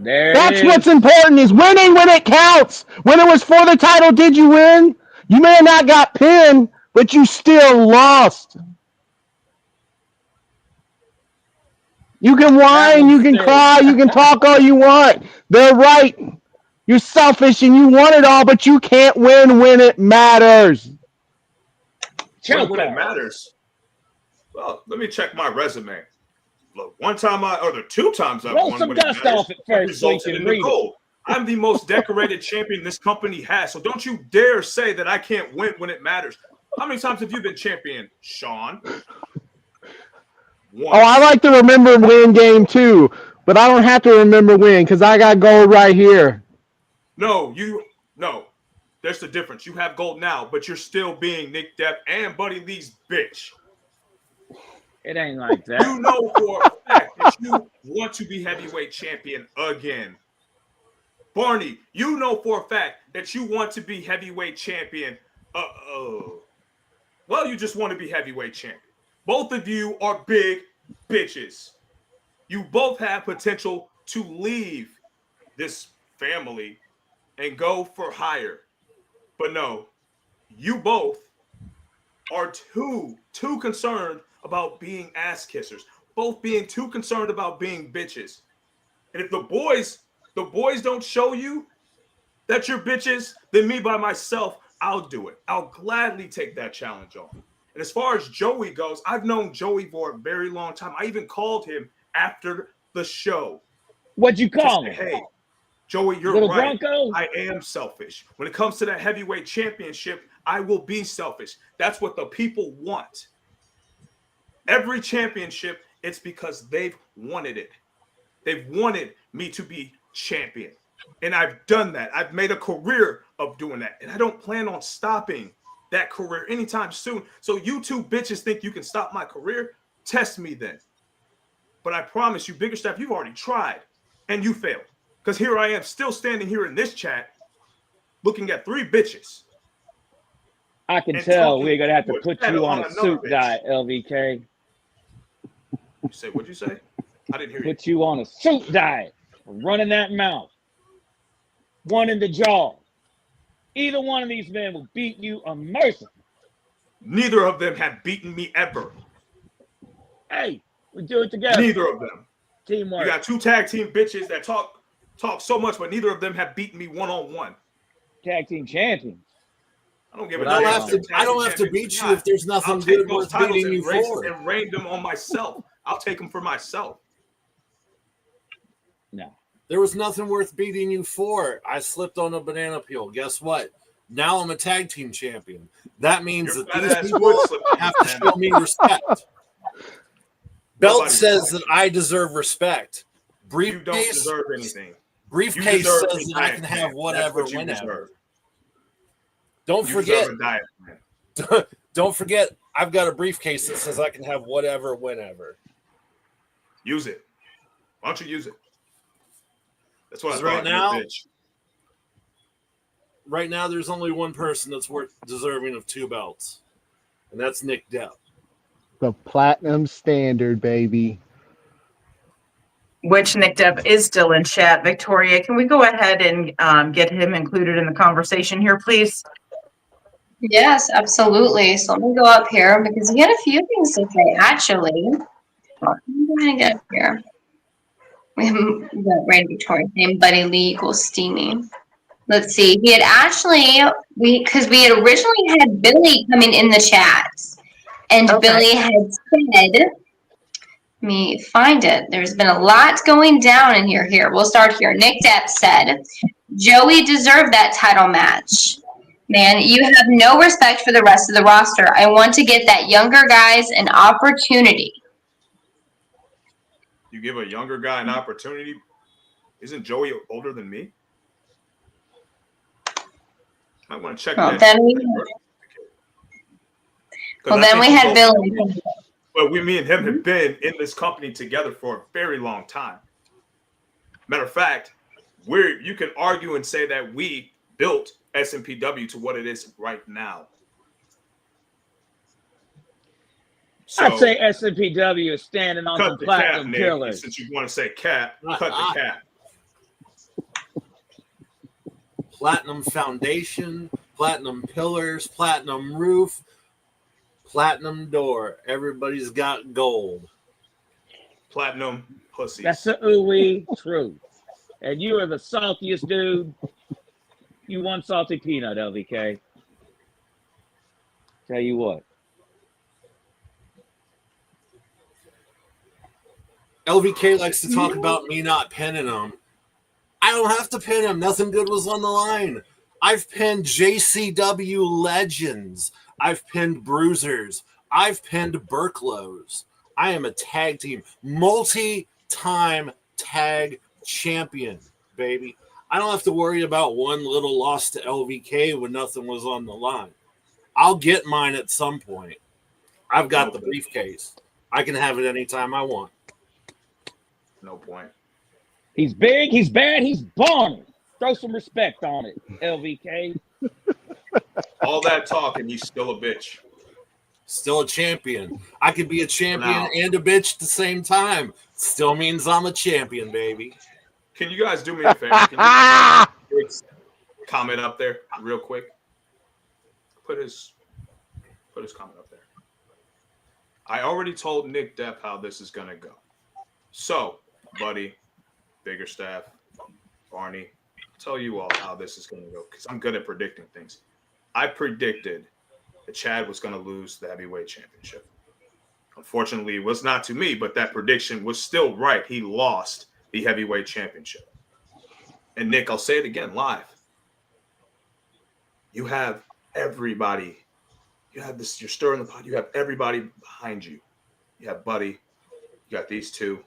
There That's it what's is. important, is winning when it counts. When it was for the title, did you win? You may have not got pinned, but you still lost. You can whine, you can cry, you can talk all you want. They're right. You're selfish and you want it all, but you can't win when it matters. When it matters. Well, let me check my resume. Look, one time or the 2 times I've Roll won some when it dust matters, off it first resulted so you in can the read it. gold. I'm the most decorated champion this company has, so don't you dare say that I can't win when it matters. How many times have you been champion, Sean? Oh, I like to remember win game too, but I don't have to remember win because I got gold right here. No. There's the difference. You have gold now, but you're still being Nick Depp and Buddy Lee's bitch. It ain't like that. You know for a fact that you want to be heavyweight champion again. Barney, you know for a fact that you want to be heavyweight champion. Well, you just want to be heavyweight champion. Both of you are big bitches. You both have potential to leave this family and go for hire. But no, you both are too concerned about being ass kissers. Both being too concerned about being bitches. And if the boys don't show you that you're bitches, then me by myself, I'll do it. I'll gladly take that challenge on. And as far as Joey goes, I've known Joey for a very long time. I even called him after the show. What'd you call him? Hey, Joey, you're Little right. Bronco? I am selfish. When it comes to that heavyweight championship, I will be selfish. That's what the people want. Every championship, it's because they've wanted it. They've wanted me to be champion. And I've done that. I've made a career of doing that. And I don't plan on stopping that career anytime soon. So you two bitches think you can stop my career? Test me then. But I promise you, Bigger Staff, you've already tried. And you failed. Because here I am still standing here in this chat looking at 3 bitches. I can tell we're going to have to put you on a suit diet, LVK. You say, what'd you say? I didn't hear you. Put you on a suit diet for running that mouth. One in the jaw. Either one of these men will beat you unmercifully. Neither of them have beaten me ever. Hey, we do it together. Neither of them. Teamwork. You got 2 tag team bitches that talk so much, but neither of them have beaten me one-on-one. Tag team champions. I don't give a I damn. don't have to beat you if there's nothing good worth beating you for. And rain them on myself. I'll take them for myself. No. There was nothing worth beating you for. I slipped on a banana peel. Guess what? Now I'm a tag team champion. That means that these people have to show me respect. Belt says that I deserve respect. You don't deserve anything. Briefcase says that I can have whatever whenever. Don't forget. Don't forget. I've got a briefcase that says I can have whatever whenever. Use it. Why don't you use it? That's what I thought. Right now. Right now, there's only one person that's deserving of 2 belts, and that's Nick Depp. The platinum standard, baby. Which Nick Depp is still in chat. Victoria, can we go ahead and get him included in the conversation here, please? Yes, absolutely. So let me go up here because he had a few things to say, actually. Let me go ahead and get up here. We have got Randy Victoria name, Buddy Lee equals Steamy. Let's see. He had actually, because we had originally had Billy coming in the chat. And Billy had said, let me find it. There's been a lot going down in here. We'll start here. Nick Depp said, Joey deserved that title match. Man, you have no respect for the rest of the roster. I want to get that younger guys an opportunity. You give a younger guy an opportunity? Isn't Joey older than me? I want to check that. Then we had Billy. Well, me and him have been in this company together for a very long time. Matter of fact, you can argue and say that we built SMPW to what it is right now. So, I'd say SMPW is standing on some platinum pillars. Since you want to say cap, cut the cap. platinum foundation, platinum pillars, platinum roof, platinum door. Everybody's got gold. Platinum pussies. That's the ooey truth. And you are the saltiest dude. You one salty peanut, LVK. Tell you what. LVK likes to talk about me not pinning him. I don't have to pin him. Nothing good was on the line. I've pinned JCW legends. I've pinned bruisers. I've pinned Burklows. I am a tag team, multi-time tag champion, baby. I don't have to worry about one little loss to LVK when nothing was on the line. I'll get mine at some point. I've got the briefcase. I can have it anytime I want. No point. He's big, he's bad, he's Barney. Throw some respect on it, LVK. All that talk and he's still a bitch. Still a champion. I could be a champion and a bitch at the same time. Still means I'm a champion, baby. Can you guys do me a favor? Can you comment up there real quick? Put his comment up there. I already told Nick Depp how this is gonna go. So, buddy, Bigger Staff, Barney, I'll tell you all how this is gonna go because I'm good at predicting things. I predicted that Chad was gonna lose the heavyweight championship. Unfortunately, it was not to me, but that prediction was still right. He lost the heavyweight championship. And Nick, I'll say it again live. You have everybody. You have this, you're stirring the pot. You have everybody behind you. You have Buddy. You got these two.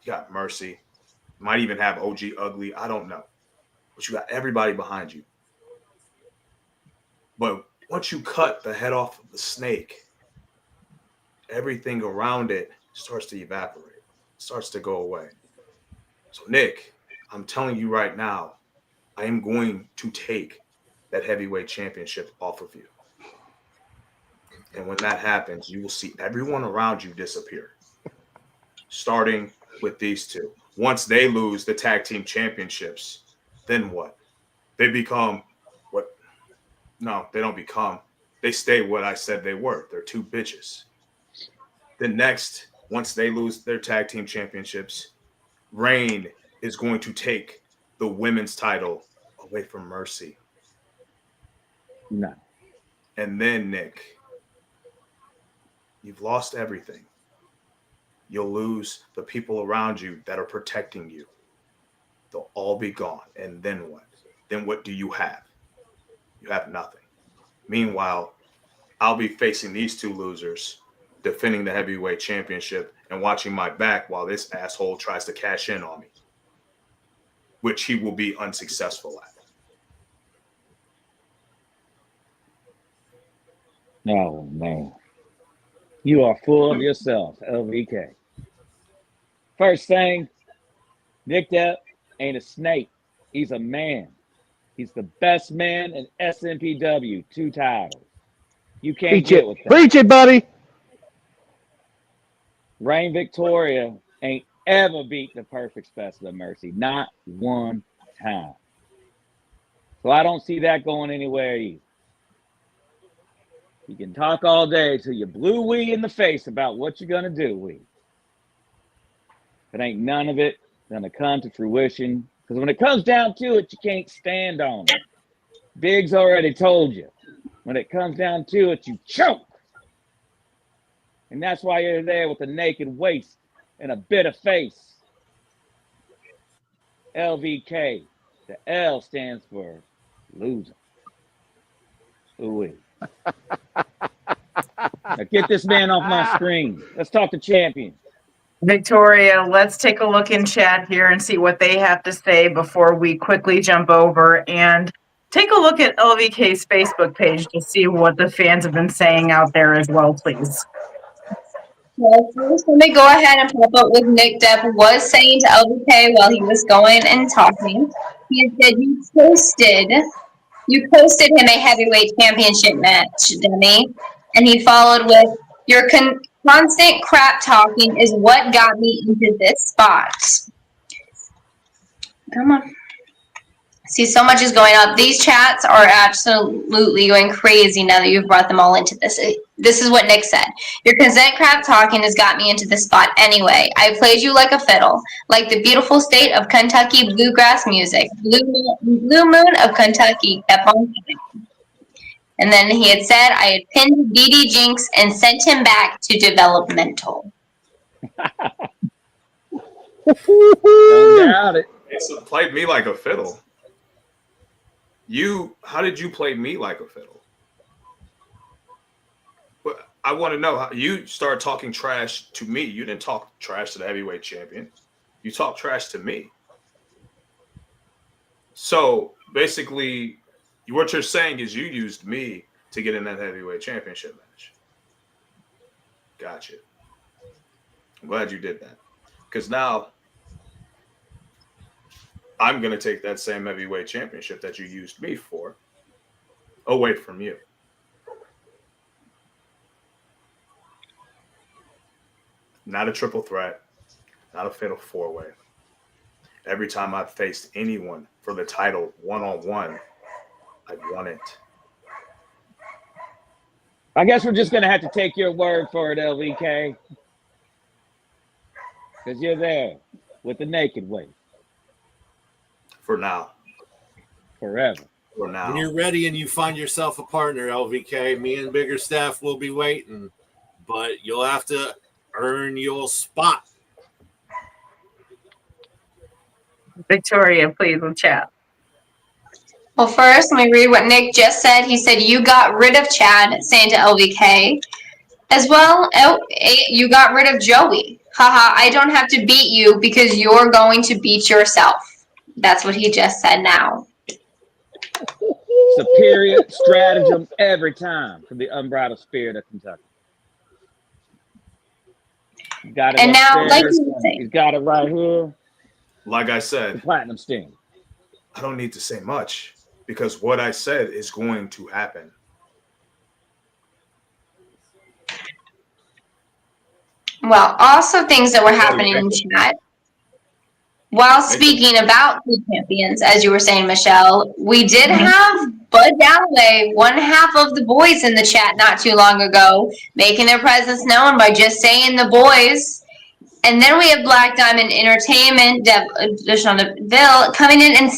You got Mercy. You might even have OG Ugly. I don't know. But you got everybody behind you. But once you cut the head off of the snake, everything around it starts to evaporate, starts to go away. So, Nick, I'm telling you right now, I am going to take that heavyweight championship off of you. And when that happens, you will see everyone around you disappear, starting with these two. Once they lose the tag team championships, then what? They become what? No, they don't become. They stay what I said they were. They're two bitches. Then next, once they lose their tag team championships, Reign is going to take the women's title away from Mercy. No. And then, Nick, you've lost everything. You'll lose the people around you that are protecting you. They'll all be gone. And then what? Then what do you have? You have nothing. Meanwhile, I'll be facing these two losers, defending the heavyweight championship and watching my back while this asshole tries to cash in on me, which he will be unsuccessful at. Oh, man. You are full of yourself, LVK. First thing, Nick Depp ain't a snake. He's a man. He's the best man in SMPW, 2 titles. You can't Preach get it. with that. Preach it, buddy. Reign Victoria ain't ever beat the perfect specimen of Mercy. Not one time. So I don't see that going anywhere either. You can talk all day till you blue wee in the face about what you're going to do, wee. But ain't none of it going to come to fruition. Because when it comes down to it, you can't stand on it. Biggs already told you. When it comes down to it, you choke. And that's why you're there with a naked waist and a bitter face. LVK. The L stands for loser. Ooh-wee. Now get this man off my screen. Let's talk to champion. Victoria, let's take a look in chat here and see what they have to say before we quickly jump over and take a look at LVK's Facebook page to see what the fans have been saying out there as well, please. Well, first, let me go ahead and pop up with Nick Depp was saying to LVK while he was going and talking. He had said, you posted him a heavyweight championship match, dummy. And he followed with, your constant crap talking is what got me into this spot. Come on. See, so much is going up. These chats are absolutely going crazy now that you've brought them all into this. This is what Nick said. Your consent crap talking has got me into this spot anyway. I played you like a fiddle, like the beautiful state of Kentucky bluegrass music. Blue Moon of Kentucky kept on coming. And then he had said I had pinned DD Jinx and sent him back to developmental. Don't doubt it. It's played me like a fiddle. How did you play me like a fiddle? But I want to know how you started talking trash to me. You didn't talk trash to the heavyweight champion. You talked trash to me. So basically, what you're saying is you used me to get in that heavyweight championship match. Gotcha. I'm glad you did that. Because now I'm going to take that same heavyweight championship that you used me for away from you. Not a triple threat, not a fatal four-way. Every time I've faced anyone for the title one-on-one, I've won it. I guess we're just going to have to take your word for it, LVK. Because you're there with the naked weight. For now. Forever. For now. When you're ready and you find yourself a partner, LVK, me and Bigger Staff will be waiting. But you'll have to earn your spot. Victoria, please, in chat. Well, first, let me read what Nick just said. He said, you got rid of Chad, saying to LVK. As well, you got rid of Joey. Haha, I don't have to beat you because you're going to beat yourself. That's what he just said now. Superior stratagem every time from the unbridled spirit of Kentucky. Got it. And now, like he's got it right here. Like I said, the platinum sting. I don't need to say much because what I said is going to happen. Well, also things that were happening in chat. While speaking about the champions, as you were saying, Michelle, we did have Bud Dalloway, one half of the boys in the chat not too long ago, making their presence known by just saying the boys. And then we have Black Diamond Entertainment, Deville, coming in and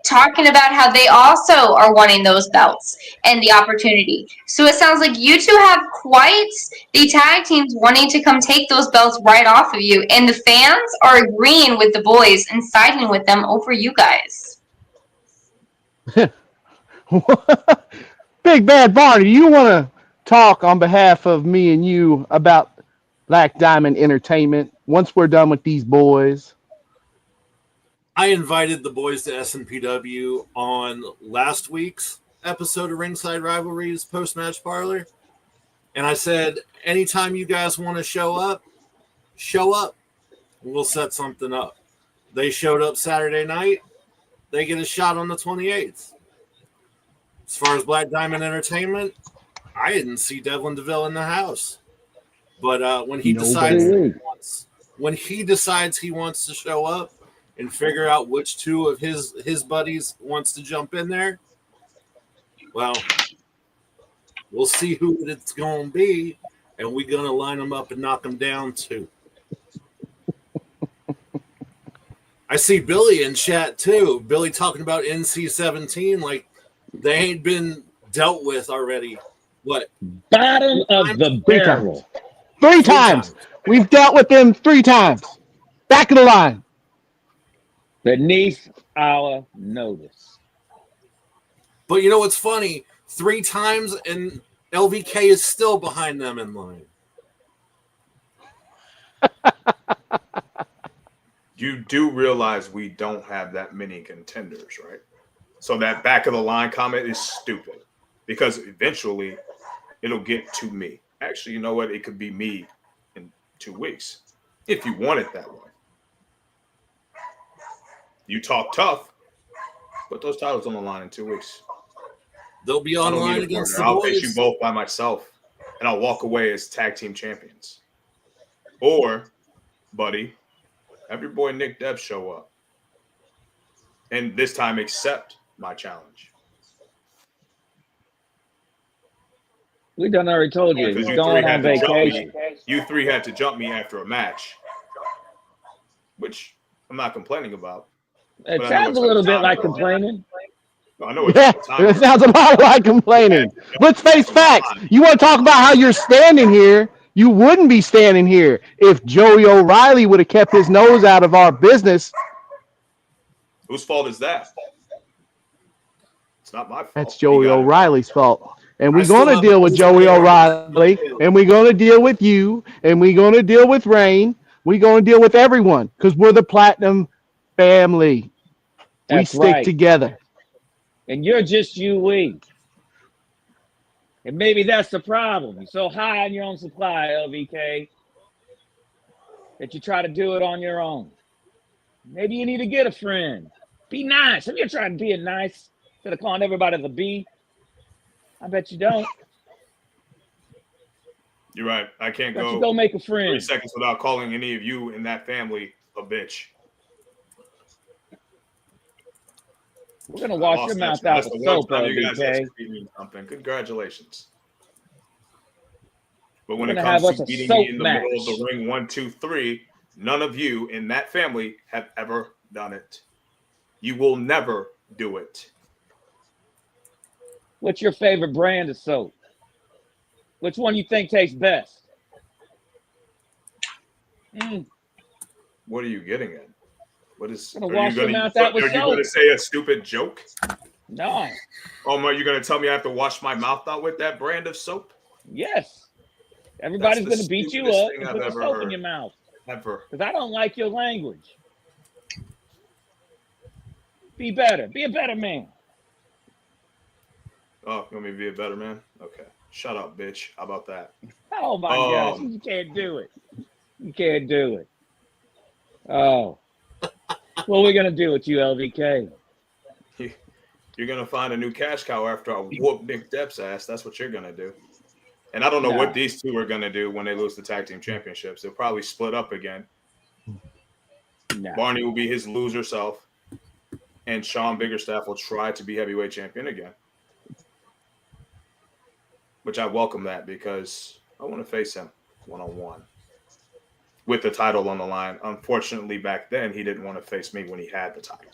talking about how they also are wanting those belts and the opportunity. So it sounds like you two have quite the tag teams wanting to come take those belts right off of you. And the fans are agreeing with the boys and siding with them over you guys. Big Bad Barney, you want to talk on behalf of me and you about Black Diamond Entertainment once we're done with these boys? I invited the boys to SNPW on last week's episode of Ringside Rivalries post-match parlor. And I said, anytime you guys want to show up. We'll set something up. They showed up Saturday night. They get a shot on the 28th. As far as Black Diamond Entertainment, I didn't see Devlin DeVille in the house. But when he decides he wants to show up and figure out which two of his buddies wants to jump in there, well, we'll see who it's going to be, and we're going to line them up and knock them down too. I see Billy in chat too. Billy talking about NC-17 like they ain't been dealt with already. What? Bottom of the barrel. Three times. We've dealt with them 3 times. Back of the line. Beneath our notice. But you know what's funny? 3 times and LVK is still behind them in line. You do realize we don't have that many contenders, right? So that back of the line comment is stupid because eventually it'll get to me. Actually, you know what? It could be me in 2 weeks if you want it that way. You talk tough, put those titles on the line in 2 weeks. They'll be online against the I'll boys. face you both by myself, and I'll walk away as tag team champions. Or, buddy, have your boy Nick Depp show up. and this time accept my challenge. We done already told you. Because He's going on vacation. You three had to jump me after a match, which I'm not complaining about. It sounds a little bit like complaining. I know it's Yeah, it sounds a lot like complaining. Let's face facts. You want to talk about how you're standing here? You wouldn't be standing here if Joey O'Reilly would have kept his nose out of our business. Whose fault is that? It's not my fault. That's Joey O'Reilly's fault. And we're going to deal with Joey O'Reilly, and we're going to deal with you, and we're going to deal with Rain. We're going to deal with everyone because we're the Platinum family. We stick together. And you're just you. And maybe that's the problem. You're so high on your own supply, LVK, that you try to do it on your own. Maybe you need to get a friend. Be nice. Have you tried being nice instead of calling everybody the B? I bet you don't. You're right. I can't go make a friend. 3 seconds without calling any of you in that family a bitch. We're gonna wash your mouth out with soap, LVK. Congratulations. But when We're it gonna comes have to us a beating soap me in the middle of match. the ring, 1, 2, 3, none of you in that family have ever done it. You will never do it. What's your favorite brand of soap? Which one you think tastes best? What are you getting at? What is? Gonna wash your mouth out with Are you going to soap. say a stupid joke? No. Are you going to tell me I have to wash my mouth out with that brand of soap? Yes. Everybody's That's the going to beat you stupidest up thing and I've put the ever soap in heard. your mouth. Ever. Because I don't like your language. Be better. Be a better man. Oh, you want me to be a better man? Okay. Shut up, bitch. How about that? Oh my gosh, you can't do it. You can't do it. Oh. What are we going to do with you, LVK? You're going to find a new cash cow after I whoop Nick Depp's ass. That's what you're going to do. And I don't know what these two are going to do when they lose the tag team championships. They'll probably split up again. Barney will be his loser self. And Sean Biggerstaff will try to be heavyweight champion again. Which I welcome that because I want to face him one-on-one with the title on the line. Unfortunately, back then, he didn't want to face me when he had the title.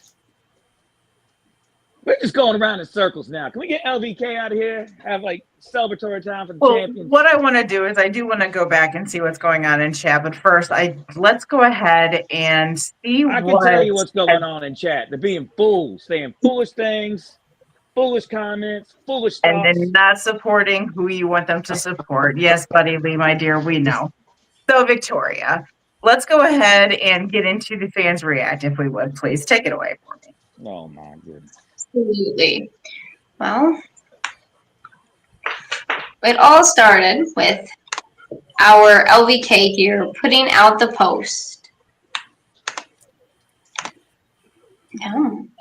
We're just going around in circles now. Can we get LVK out of here? Have like celebratory time for the Well, champions? what I want to do is I do want to go back and see what's going on in chat. But first, let's go ahead and see I can tell you what's going on in chat. They're being fools, saying foolish things, foolish comments, foolish thoughts. And then not supporting who you want them to support. Yes, Buddy Lee, my dear, we know. So, Victoria, let's go ahead and get into the fans react, if we would, please. Take it away for me. Oh, my goodness. Absolutely. Well, it all started with our LVK here putting out the post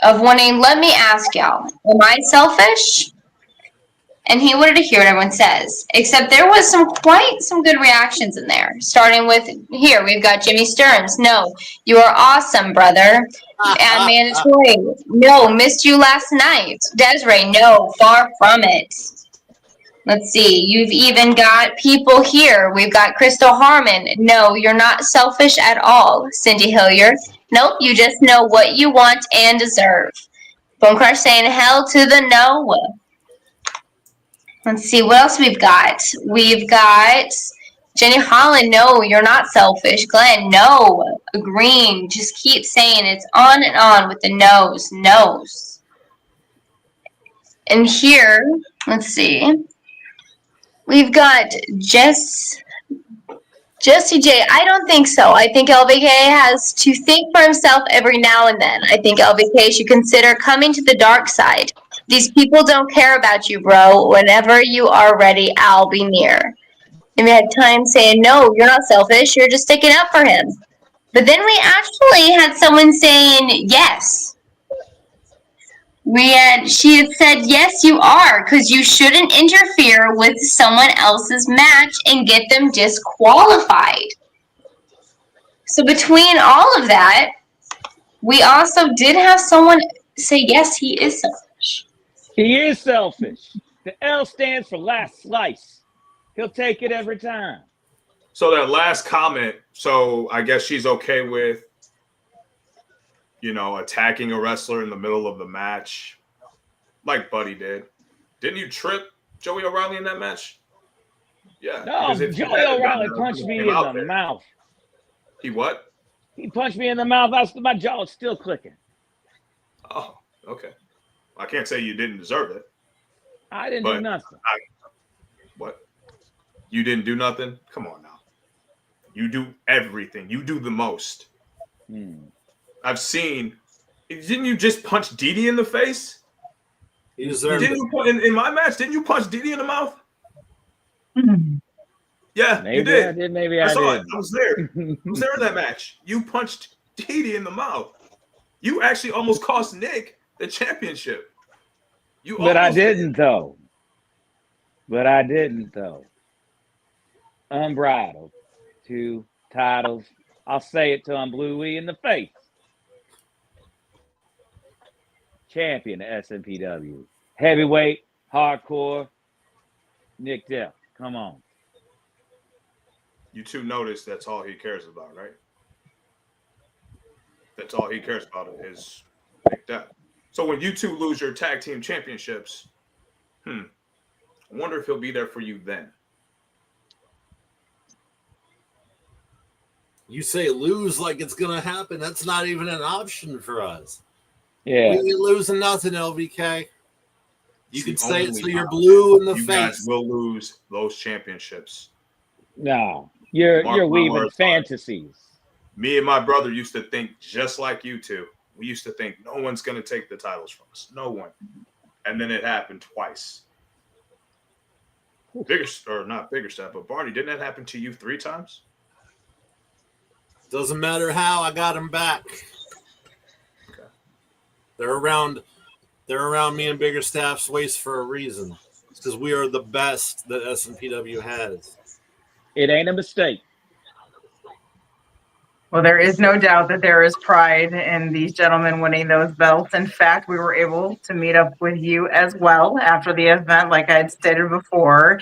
of wanting, let me ask y'all, am I selfish? And he wanted to hear what everyone says. Except there was quite some good reactions in there. Starting with, here, we've got Jimmy Stearns. No, you are awesome, brother. And Mandatory. No, missed you last night. Desiree, no, far from it. Let's see. You've even got people here. We've got Crystal Harmon. No, you're not selfish at all. Cindy Hilliard. Nope, you just know what you want and deserve. Bone Crush saying hell to the no. Let's see what else we've got. We've got Jenny Holland. No, you're not selfish. Glenn, no. Agreeing. Just keep saying it's on and on with the no's. And here, let's see. We've got Jesse J. I don't think so. I think LVK has to think for himself every now and then. I think LVK should consider coming to the dark side. These people don't care about you, bro. Whenever you are ready, I'll be near. And we had time saying, no, you're not selfish. You're just sticking up for him. But then we actually had someone saying, yes. She had said, yes, you are, because you shouldn't interfere with someone else's match and get them disqualified. So between all of that, we also did have someone say yes, he is selfish. He is selfish. The L stands for last slice. He'll take it every time. So that last comment, so I guess she's okay with, attacking a wrestler in the middle of the match, like Buddy did. Didn't you trip Joey O'Reilly in that match? Yeah. No, Joey O'Reilly punched me in the mouth. He what? He punched me in the mouth. My jaw was still clicking. Oh, okay. I can't say you didn't deserve it. I didn't do nothing. What? You didn't do nothing? Come on now. You do everything. You do the most. I've seen. Didn't you just punch Didi in the face? He deserved it. In my match, didn't you punch Didi in the mouth? Yeah, maybe you did. I did. Maybe I saw did. it. I was there. I was there in that match. You punched Didi in the mouth. You actually almost cost Nick the championship. But I didn't, though. Unbridled. 2 titles. I'll say it till I'm blue-y in the face. Champion of SMPW. Heavyweight, hardcore, Nick Depp. Come on. You two notice that's all he cares about, right? That's all he cares about is Nick Depp. So when you two lose your tag team championships, I wonder if he'll be there for you then. You say lose like it's going to happen. That's not even an option for us. Yeah. We ain't losing nothing, LVK. You can say it so you're blue in the face. You guys will lose those championships. No, you're weaving fantasies. Me and my brother used to think just like you two. We used to think no one's going to take the titles from us. No one. And then it happened twice. Not Biggerstaff, but Barney, didn't that happen to you 3 times? Doesn't matter how, I got him back. Okay. They're around me and Biggerstaff's waist for a reason. It's because we are the best that SMPW has. It ain't a mistake. Well, there is no doubt that there is pride in these gentlemen winning those belts. In fact, we were able to meet up with you as well after the event, like I had stated before.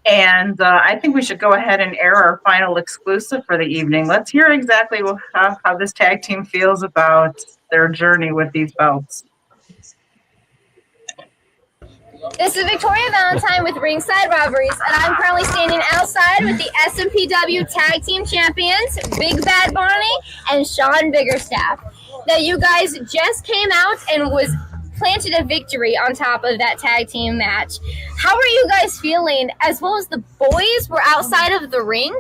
And I think we should go ahead and air our final exclusive for the evening. Let's hear exactly how this tag team feels about their journey with these belts. This is Victoria Valentine with Ringside Rivalries, and I'm currently standing outside with the SMPW Tag Team Champions, Big Bad Barney and Sean Biggerstaff. Now, you guys just came out and planted a victory on top of that tag team match. How are you guys feeling? As well as the boys were outside of the ring.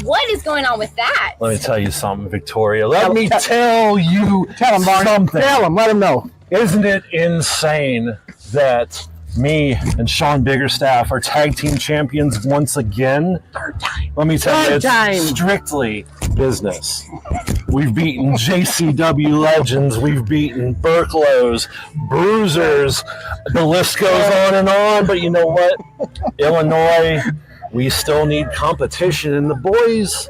What is going on with that? Let me tell you something, Victoria. Let me tell you something. Tell him. Let him know. Isn't it insane that me and Sean Biggerstaff are tag team champions once again? Third time. Let me tell you, it's strictly business. We've beaten JCW legends. We've beaten Burklows, Bruisers. The list goes on and on. But you know what? Illinois, we still need competition. And the boys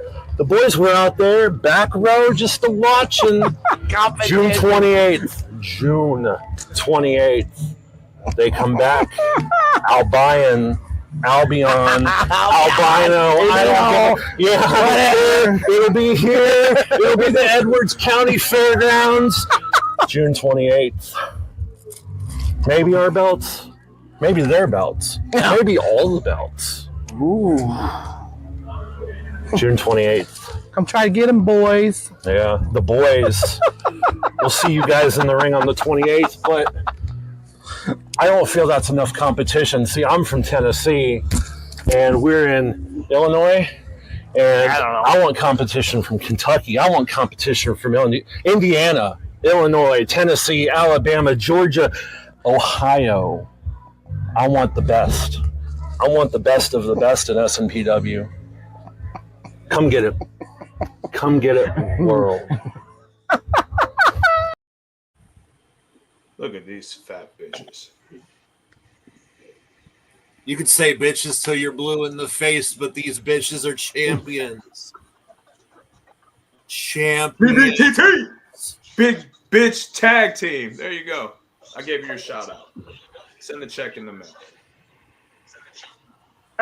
were out there, back row, just to watch. And June 28th. They come back. Albion, Albino. I don't know. Yeah, it'll be here. It'll be the Edwards County Fairgrounds, June 28th. Maybe our belts. Maybe their belts. Maybe all the belts. Ooh. June 28th. Come try to get them, boys. Yeah, the boys. We'll see you guys in the ring on the 28th, but I don't feel that's enough competition. See, I'm from Tennessee, and we're in Illinois, and I want competition from Kentucky. I want competition from Indiana, Illinois, Tennessee, Alabama, Georgia, Ohio. I want the best. I want the best of the best in SMPW. Come get it. Come get it, world. Look at these fat bitches. You could say bitches till you're blue in the face, but these bitches are champions. Champions. BBTT! Big bitch tag team. There you go. I gave you your shout out. Send the check in the mail.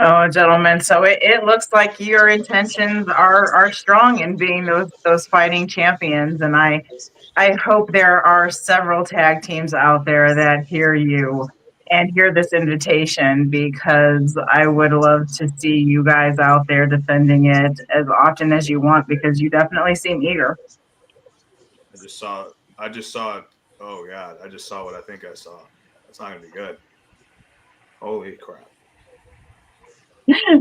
Oh, gentlemen, so it looks like your intentions are strong in being those fighting champions, and I hope there are several tag teams out there that hear you and hear this invitation, because I would love to see you guys out there defending it as often as you want, because you definitely seem eager. I just saw it. Oh God, I just saw what I think I saw. That's not gonna be good. Holy crap.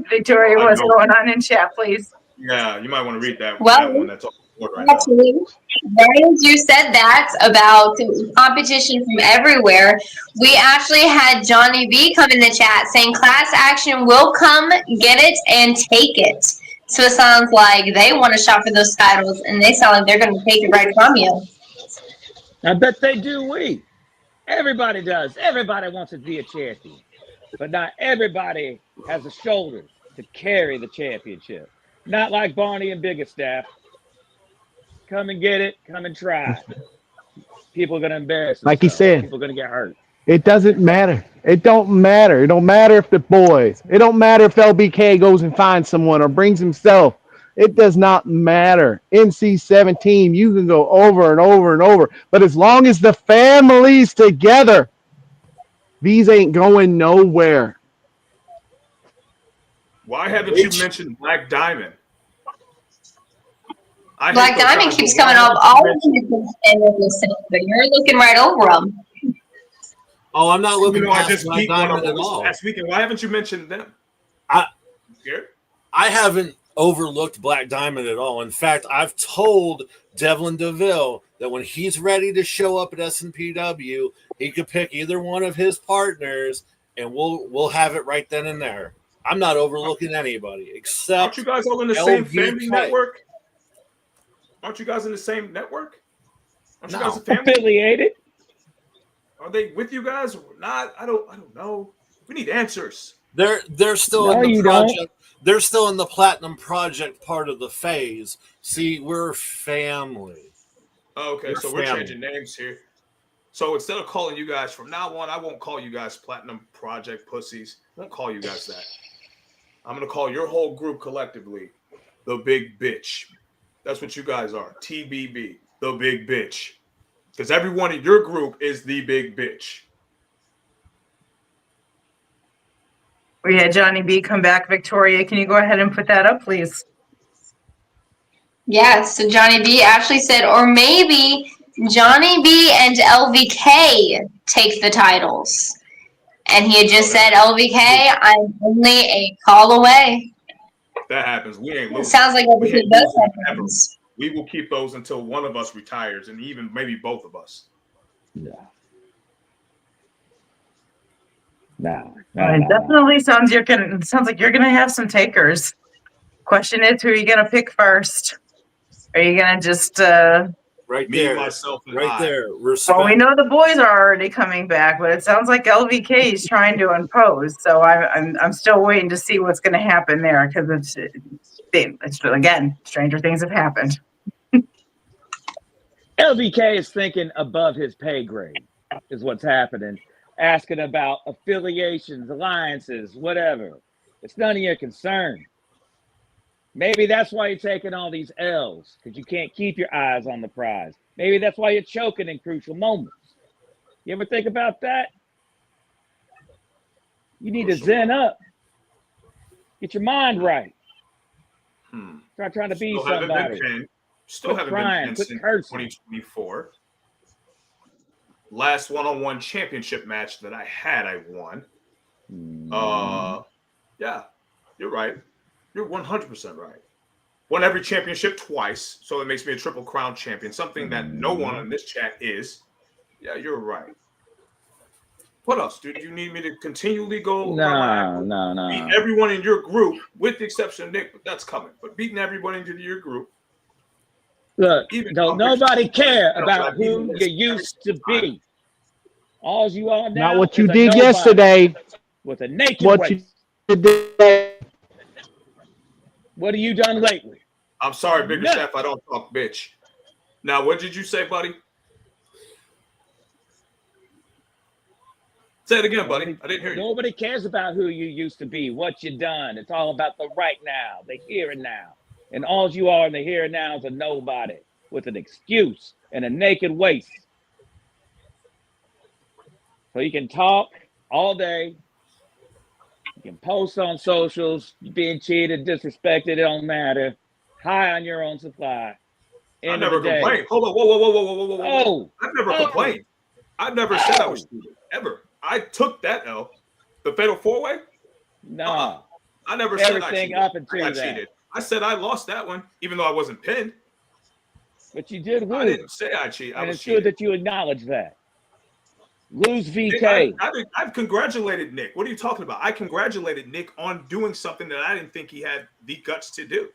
Victoria, what's going on in chat, please? Yeah, you might want to read that, Well, that one that's on the board right now. actually, right as you said that about competition from everywhere, we actually had Johnny B come in the chat saying class action will come, get it, and take it. So it sounds like they want to shop for those titles, and they sound like they're going to take it right from you. I bet they do. Everybody does. Everybody wants to be a champion. But not everybody has the shoulders to carry the championship. Not like Barney and Biggerstaff. Come and get it. Come and try. People are going to embarrass themselves. Like he said, people are going to get hurt. It doesn't matter. It don't matter. It don't matter if the boys. It don't matter if LBK goes and finds someone or brings himself. It does not matter. NC-17, you can go over and over and over. But as long as the family's together, these ain't going nowhere. Why haven't you mentioned Black Diamond? Black Diamond keeps coming up all the but you're looking right over them. Oh, I'm not looking I past just Black beat one of Diamond them at all. last weekend. Why haven't you mentioned them? I haven't overlooked Black Diamond at all. In fact, I've told Devlin DeVille that when he's ready to show up at SNPW, he could pick either one of his partners, and we'll have it right then and there. I'm not overlooking anybody except. Aren't you guys all in the same family network? Aren't you guys in the same network? Aren't you guys a family? Affiliated? Are they with you guys or not? I don't know. We need answers. They're still in the project. They're still in the Platinum Project part of the phase. See, we're family. Okay, so we're changing names here. So instead of calling you guys from now on, I won't call you guys Platinum Project pussies. I won't call you guys that. I'm gonna call your whole group collectively the Big Bitch. That's what you guys are. TBB, the Big Bitch. Because everyone in your group is the Big Bitch. We had Johnny B come back. Victoria, can you go ahead and put that up, please? Yeah, so Johnny B actually said, or maybe Johnny B and LVK take the titles. And he had just said, LVK, I'm only a call away. That happens. We ain't losing. Sounds like everything does happen. We will keep those until one of us retires, and even maybe both of us. Yeah. It definitely sounds like you're gonna have some takers. Question is, who are you gonna pick first? Are you gonna just right me, there, myself, and right I. there? Respect. Well, we know the boys are already coming back, but it sounds like LVK is trying to impose. So I'm still waiting to see what's gonna happen there, because it's again, stranger things have happened. LVK is thinking above his pay grade, is what's happening. Asking about affiliations, alliances, whatever. It's none of your concern. Maybe that's why you're taking all these L's, because you can't keep your eyes on the prize. Maybe that's why you're choking in crucial moments. You ever think about that? You need to zen up. Get your mind right. Start trying to be somebody. Still haven't been pinned since 2024. Last one-on-one championship match that I had, I won. Yeah, you're right. You're 100% right. Won every championship twice, so it makes me a Triple Crown champion, something that no one in this chat is. Yeah, you're right. What else? Do you need me to continually go? No. Beat everyone in your group, with the exception of Nick, but that's coming. But beating everyone into your group. Look, don't nobody care about who you used to be. All you are now. Not what you is a did nobody yesterday. with a naked What waist. you did today. What have you done lately? I'm sorry, Bigger Chef. I don't talk bitch. Now, what did you say, buddy? Say it again, buddy. I didn't hear you. Nobody cares about who you used to be, what you done. It's all about the right now, the here and now. And all you are in the here and now is a nobody with an excuse and a naked waist. So you can talk all day. You can post on socials, being cheated, disrespected, it don't matter. High on your own supply. I never complained. Hold on. Whoa. Oh. I've never complained. I've never said I was cheated. Ever. I took that L. The fatal 4-way? No. I never said I Everything cheated. up until I that. cheated. I said I lost that one, even though I wasn't pinned. But you did win. I didn't say I cheated. I And was it's cheated. good that you acknowledge that. Lose VK. I've congratulated Nick. What are you talking about? I congratulated Nick on doing something that I didn't think he had the guts to do.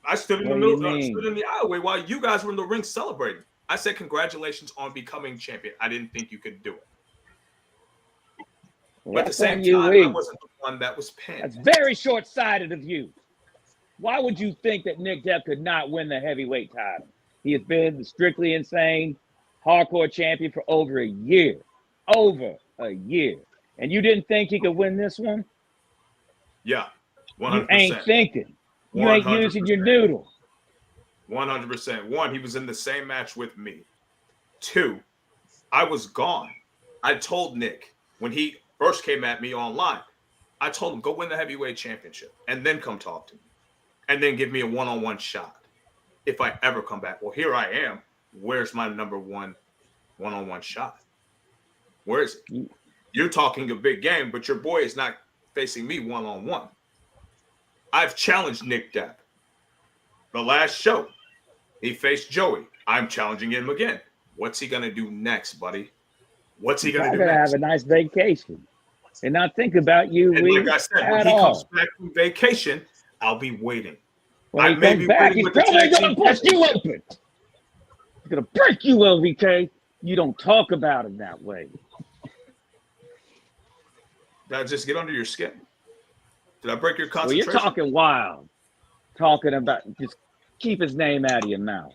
I stood in the middle, stood in the aisleway while you guys were in the ring celebrating. I said congratulations on becoming champion. I didn't think you could do it. But at the same time, I wasn't the one that was pinned. That's very short-sighted of you. Why would you think that Nick Depp could not win the heavyweight title? He has been the Strictly Insane hardcore champion for over a year. Over a year. And you didn't think he could win this one? Yeah, 100%. You ain't thinking. You 100%. ain't using your noodle. 100%. 1, he was in the same match with me. 2, I was gone. I told Nick when he first came at me online, I told him, go win the heavyweight championship and then come talk to me and then give me a one-on-one shot if I ever come back. Well, here I am. Where's my number one one-on-one shot? Where is it? You're talking a big game, but your boy is not facing me one-on-one. I've challenged Nick Depp. The last show, he faced Joey. I'm challenging him again. What's he going to do next, buddy? What's he going to do next? Have a nice vacation and not think about you. And like I said, when he comes back from vacation, I'll be waiting. When he comes back, he's probably going to bust you open. He's going to break you, LVK. You don't talk about him that way. Did I just get under your skin? Did I break your concentration? Well, you're talking wild. Talking about, just keep his name out of your mouth.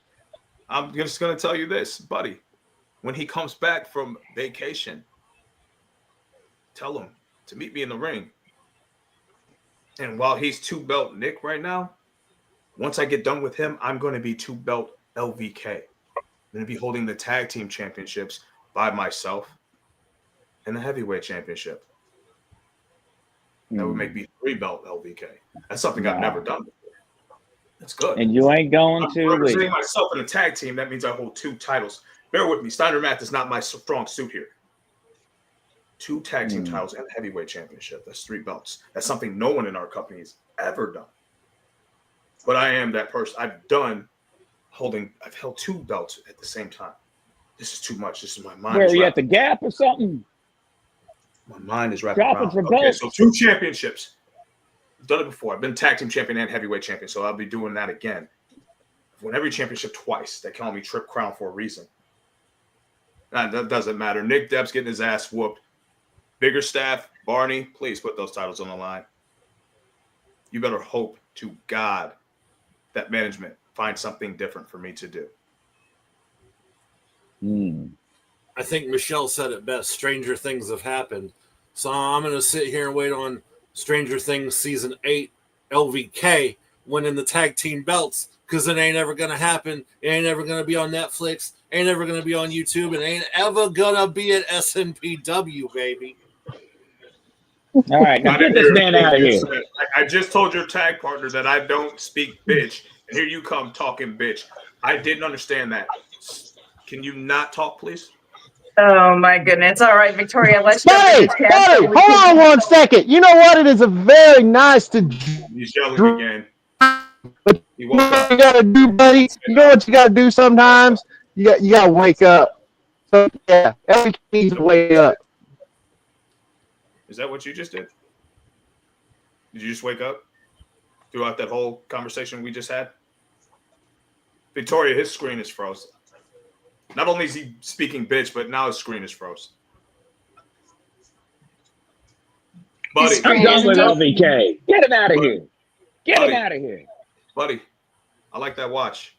I'm just going to tell you this, buddy. When he comes back from vacation, tell him to meet me in the ring. And while he's 2-belt Nick right now, once I get done with him, I'm going to be 2-belt LVK. I'm going to be holding the tag team championships by myself and the heavyweight championship. That would make me 3-belt LVK. That's something I've never done before. That's good. And you ain't going to representing myself in a tag team. That means I hold 2 titles. Bear with me. Steiner math is not my strong suit here. 2 tag team titles and a heavyweight championship. That's 3 belts. That's something no one in our company has ever done. But I am that person. I've held 2 belts at the same time. This is too much. This is my mind. Where are you at the Gap or something? My mind is wrapping around. For okay, belts. so 2 championships. I've done it before. I've been tag team champion and heavyweight champion, so I'll be doing that again. I've won every championship twice. They call me Trip Crown for a reason. That doesn't matter. Nick Depp's getting his ass whooped. Bigger staff, Barney, please put those titles on the line. You better hope to God that management finds something different for me to do. I think Michelle said it best. Stranger things have happened. So I'm going to sit here and wait on Stranger Things Season 8 LVK winning the tag team belts because it ain't ever going to happen. It ain't ever going to be on Netflix. Ain't ever going to be on YouTube. It ain't ever going to be at SNPW, baby. All right, now get this man out of here. I just told your tag partner that I don't speak bitch, and here you come talking bitch. I didn't understand that. Can you not talk, please? Oh my goodness! All right, Victoria, let's. Buddy, hold on 1 second. You know what? It is a very nice to. He's yelling again. You know what you gotta do, buddy? You know what you gotta do sometimes? You gotta wake up. So yeah, everybody needs to wake up. Is that what you just did? Did you just wake up throughout that whole conversation we just had? Victoria, his screen is frozen. Not only is he speaking bitch, but now his screen is frozen. Buddy, I'm done with LVK. Get him out of here. Get him out of here. Buddy, I like that watch.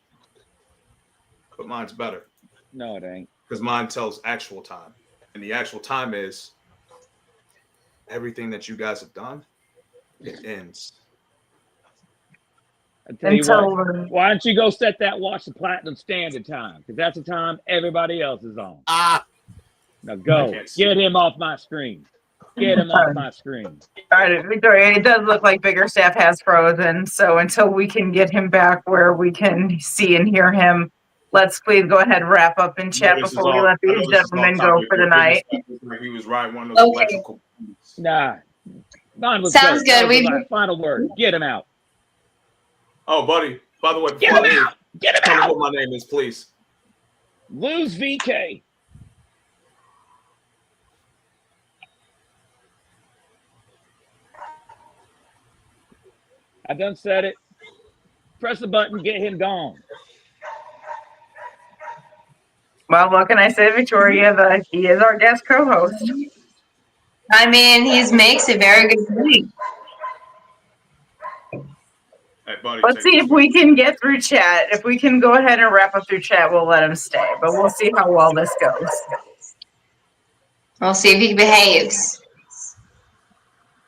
But mine's better. No, it ain't. Because mine tells actual time. And the actual time is everything that you guys have done, it ends. I tell you Until what, why don't you go set that watch to Platinum Standard Time? Because that's the time everybody else is on. Now go. Get him off my screen. Get him off my screen. All right, Victoria, it does look like Biggerstaff has frozen. So until we can get him back where we can see and hear him, let's please go ahead and wrap up in chat before we let these gentlemen go for the night. He was riding one of those Okay. electrical. Nah. Mine was Sounds good. That was We've- my final word. Get him out. Oh, buddy. By the way, Get before I him leave, out. Get him tell me out. what my name is, please. Lose VK. I done said it. Press the button, get him gone. Well, what can I say, Victoria? He is our guest co-host. I mean, he makes a very good point. Hey, buddy. Let's see if we can get through chat. If we can go ahead and wrap up through chat, we'll let him stay. But we'll see how well this goes. We'll see if he behaves.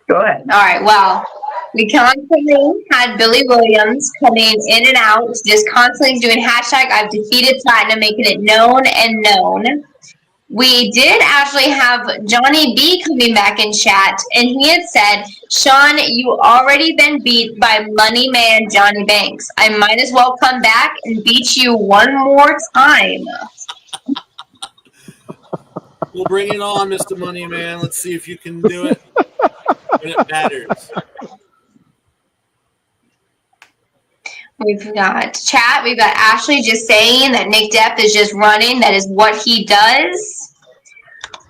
Go ahead. All right, well, we constantly had Billy Williams coming in and out, just constantly doing hashtag I've defeated Platinum, making it known and known. We did actually have Johnny B coming back in chat, and he had said, Sean, you already been beat by Money Man Johnny Banks. I might as well come back and beat you one more time. We'll bring it on, Mr. Money Man. Let's see if you can do it when it matters. We've got chat. We've got Ashley just saying that Nick Depp is just running. That is what he does.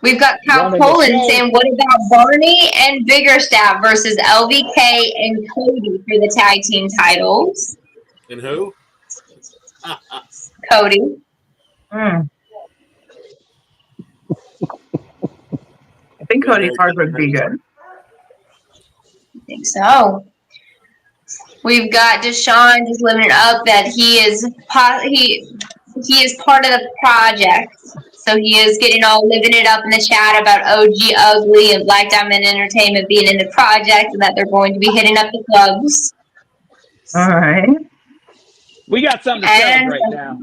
We've got Cal Running the Poland show. saying, what about Barney and Biggerstaff versus LVK and Cody for the tag team titles? And who? Cody. I think Cody Park would be good. I think so. We've got Deshaun just living it up that he is part of the project. So he is getting all living it up in the chat about OG Ugly and Black Diamond Entertainment being in the project and that they're going to be hitting up the clubs. All right. We got something to celebrate now.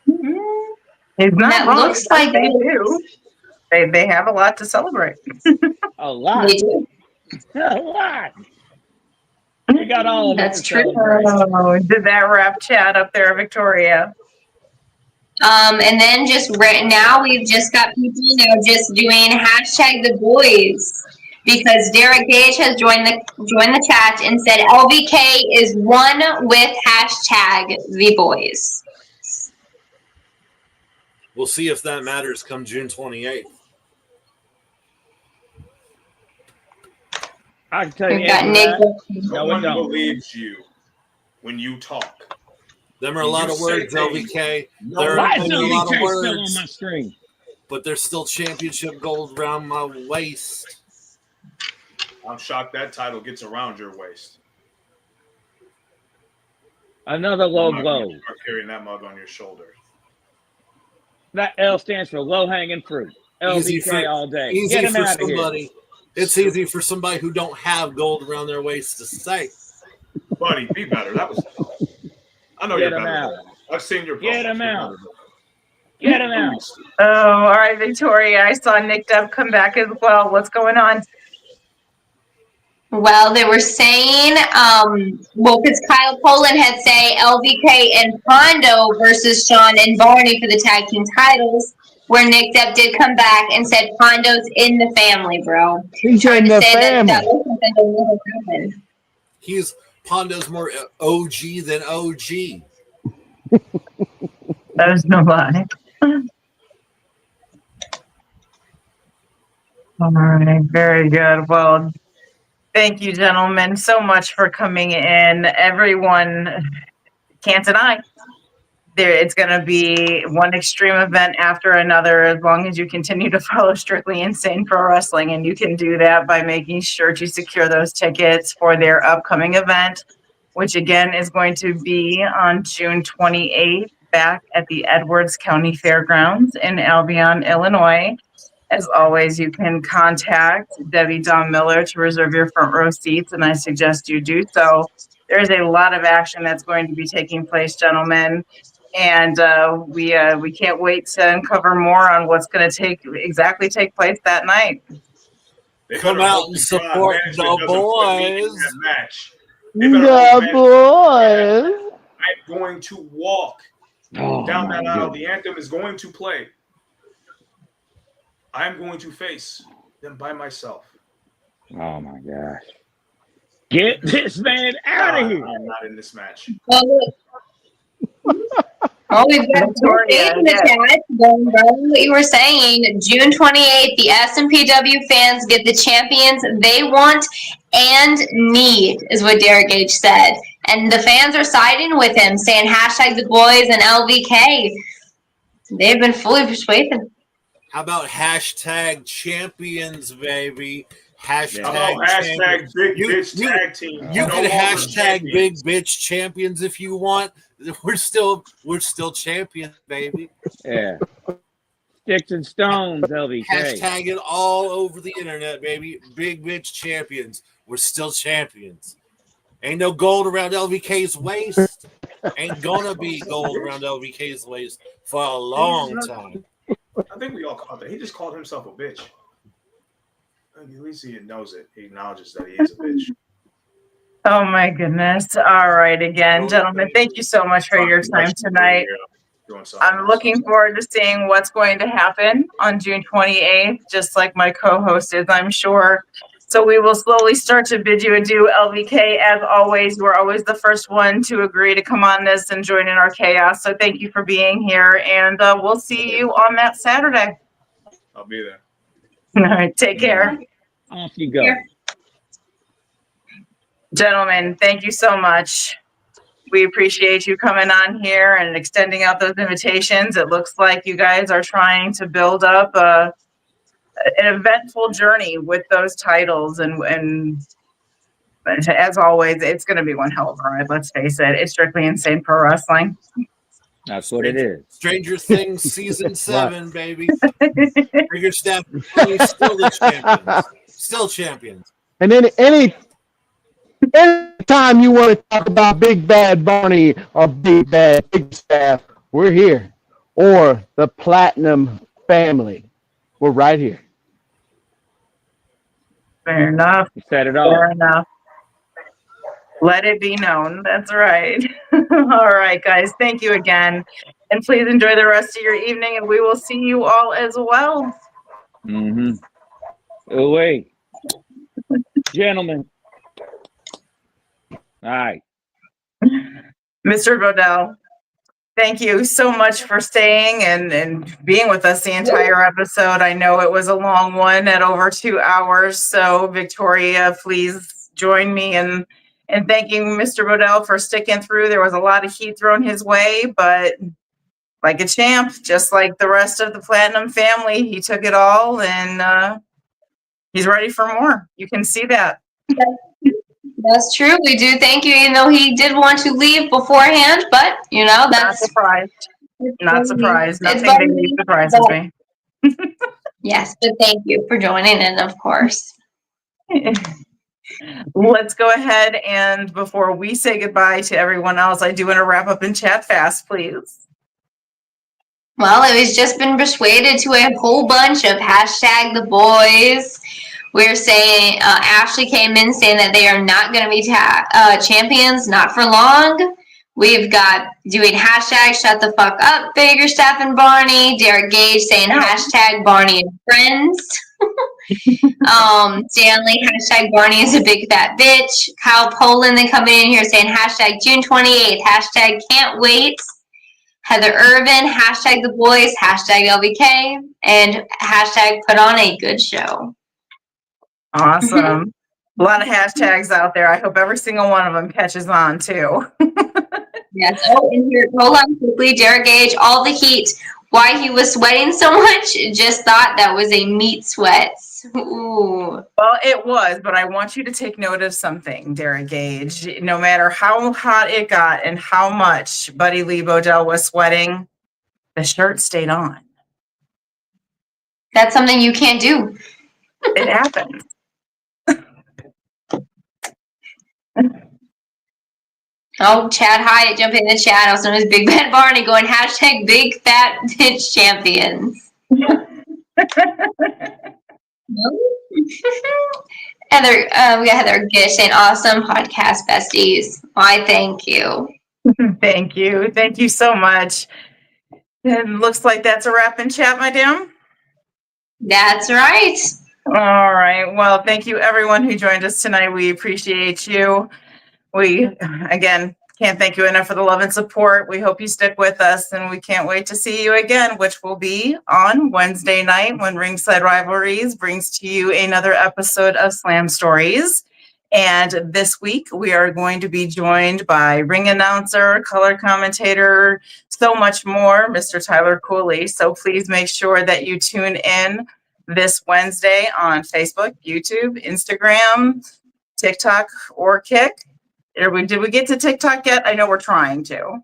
He's not That wrong. looks like they do. They have a lot to celebrate. A lot. They do. A lot. We got all of it. That's to true. celebrate. Did that wrap chat up there, Victoria? And then just right now we've just got people now just doing hashtag the boys because Derek Gage has joined the chat and said LVK is one with hashtag the boys. We'll see if that matters come June 28th. I can tell you. We've got Nick. No one believes you when you talk. Them are a lot of words, LVK. There Why are is a lot LVK of still on words, my screen? but there's still championship gold around my waist. I'm shocked that title gets around your waist. Another low I'm not blow. gonna start carrying that mug on your shoulder. That L stands for low hanging fruit. Easy LVK for- all day. Easy Get him for out of here. somebody. It's easy for somebody who don't have gold around their waist to say. Buddy, be better. That was. I know Get you're him better. out. than that. I've seen your. Get him promos. You're out. better. Get him out. Oh, all right, Victoria. I saw Nick Depp come back as well. What's going on? Well, they were saying, because Kyle Poland had say LVK and Pondo versus Sean and Barney for the tag team titles, where Nick Depp did come back and said Pondo's in the family, bro. He's in the family. That was something that will happen. Pondo's more OG than OG. There's no lie. All right, very good. Well, thank you, gentlemen, so much for coming in. Everyone can't deny it's going to be one extreme event after another as long as you continue to follow Strictly Insane Pro Wrestling. And you can do that by making sure to secure those tickets for their upcoming event, which again is going to be on June 28th back at the Edwards County Fairgrounds in Albion, Illinois. As always, you can contact Debbie Dawn Miller to reserve your front row seats, and I suggest you do so. There's a lot of action that's going to be taking place, gentlemen, and we can't wait to uncover more on what's going to take place that night. They Come better out hope and the support management the doesn't put me in boys. that match. They better hope boys. I'm going to walk down that aisle. The anthem is going to play. I'm going to face them by myself. Oh my gosh. Get this man out of here. I'm not in this match. Oh, we've got Victoria in the chat. Going by what you were saying, June 28th, the SMPW fans get the champions they want and need, is what Derek Gage said. And the fans are siding with him, saying hashtag the boys and LVK. They've been fully persuaded. How about hashtag champions, baby? Hashtag, Hashtag big bitch tag team. You No can longer hashtag champions. big bitch champions if you want. We're still champions, baby. Yeah. Sticks and stones, LVK. Hashtag it all over the internet, baby. Big bitch champions. We're still champions. Ain't no gold around LVK's waist. Ain't gonna be gold around LVK's waist for a long time. I think we all caught that. He just called himself a bitch. At least he knows it. He acknowledges that he is a bitch. Oh my goodness. All right. Again, gentlemen, thank you so much for your time tonight. I'm looking forward to seeing what's going to happen on June 28th, just like my co-host is, I'm sure. So we will slowly start to bid you adieu, LVK. As always, you are always the first one to agree to come on this and join in our chaos. So thank you for being here, and we'll see you on that Saturday. I'll be there. All right. Take care. Off you go. Gentlemen, thank you so much. We appreciate you coming on here and extending out those invitations. It looks like you guys are trying to build up an eventful journey with those titles. And as always, it's going to be one hell of a ride. Let's face it. It's Strictly Insane Pro Wrestling. That's what it is. Stranger Things season 7, baby. Bigger Steph, still the champions. Still champions. And then anytime you want to talk about Big Bad Barney or Big Bad Big Staff, we're here. Or the Platinum family, we're right here. Fair enough. You said it all. Fair enough. Let it be known. That's right. All right, guys. Thank you again. And please enjoy the rest of your evening, and we will see you all as well. Mm-hmm. Away. Gentlemen. All right. Mr. Bodell, thank you so much for staying and being with us the entire episode. I know it was a long one at over 2 hours. So, Victoria, please join me in thanking Mr. Bodell for sticking through. There was a lot of heat thrown his way, but like a champ, just like the rest of the Platinum family, he took it all, and he's ready for more. You can see that. That's true. We do thank you, even though he did want to leave beforehand, but you know, that's not surprised. Not surprised. Nothing really surprises me. Yes, but thank you for joining in, of course. Let's go ahead, and before we say goodbye to everyone else, I do want to wrap up in chat fast, please. Well, it was just been persuaded to a whole bunch of hashtag the boys. We're saying Ashley came in saying that they are not going to be champions, not for long. We've got doing hashtag shut the fuck up, Bigger Steph and Barney. Derek Gage saying hashtag Barney and friends. Stanley, hashtag Barney is a big fat bitch. Kyle Poland then coming in here saying hashtag June 28th, hashtag can't wait. Heather Irvin, hashtag the boys, hashtag LVK, and hashtag put on a good show. Awesome. A lot of hashtags out there. I hope every single one of them catches on too. Yes. Oh, and here, hold on quickly. Derek Gage, all the heat. Why he was sweating so much, just thought that was a meat sweat. Ooh. Well, it was, but I want you to take note of something, Derek Gage. No matter how hot it got and how much Buddy Lee Bodell was sweating, the shirt stayed on. That's something you can't do. It happens. Oh, Chad Hyatt jumping in the chat, also known as Big Bad Barney, going hashtag Big Fat Bitch Champions. Heather, we got Heather Gish saying awesome podcast besties. Why, thank you. Thank you. Thank you so much. It looks like that's a wrap in chat, my dear. That's right. All right. Well, thank you everyone who joined us tonight. We appreciate you. We, again, can't thank you enough for the love and support. We hope you stick with us, and we can't wait to see you again, which will be on Wednesday night when Ringside Rivalries brings to you another episode of Slam Stories. And this week, we are going to be joined by ring announcer, color commentator, so much more, Mr. Tyler Cooley. So please make sure that you tune in this Wednesday on Facebook, YouTube, Instagram, TikTok, or Kick. Did we get to TikTok yet? I know we're trying to.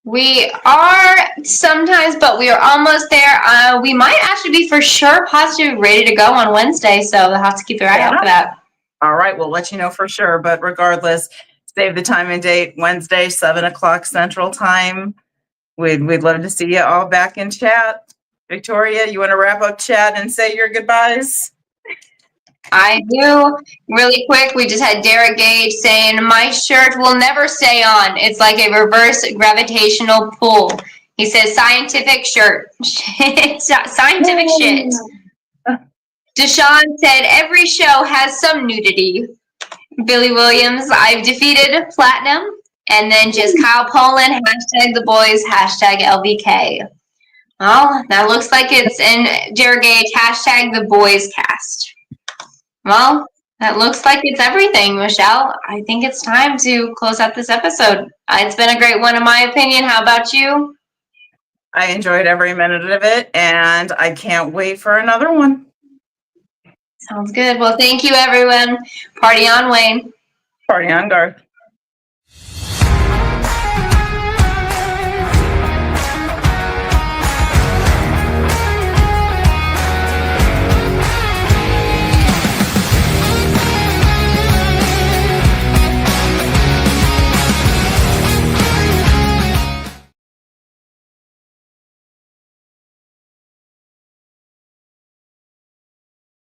We are sometimes, but we are almost there. We might actually be for sure positive ready to go on Wednesday, so we'll have to keep your eye out for that. All right, we'll let you know for sure. But regardless, save the time and date, Wednesday, 7 o'clock Central Time. We'd love to see you all back in chat. Victoria, you want to wrap up chat and say your goodbyes? I do. Really quick, we just had Derek Gage saying, my shirt will never stay on. It's like a reverse gravitational pull. He says, scientific shirt. Scientific shit. Deshaun said, every show has some nudity. Billy Williams, I've defeated Platinum. And then just Kyle Poland, hashtag the boys, hashtag LVK. Well, that looks like it's in Derek Gage, hashtag the boys cast. Well, that looks like it's everything, Michelle. I think it's time to close out this episode. It's been a great one, in my opinion. How about you? I enjoyed every minute of it, and I can't wait for another one. Sounds good. Well, thank you, everyone. Party on, Wayne. Party on, Garth.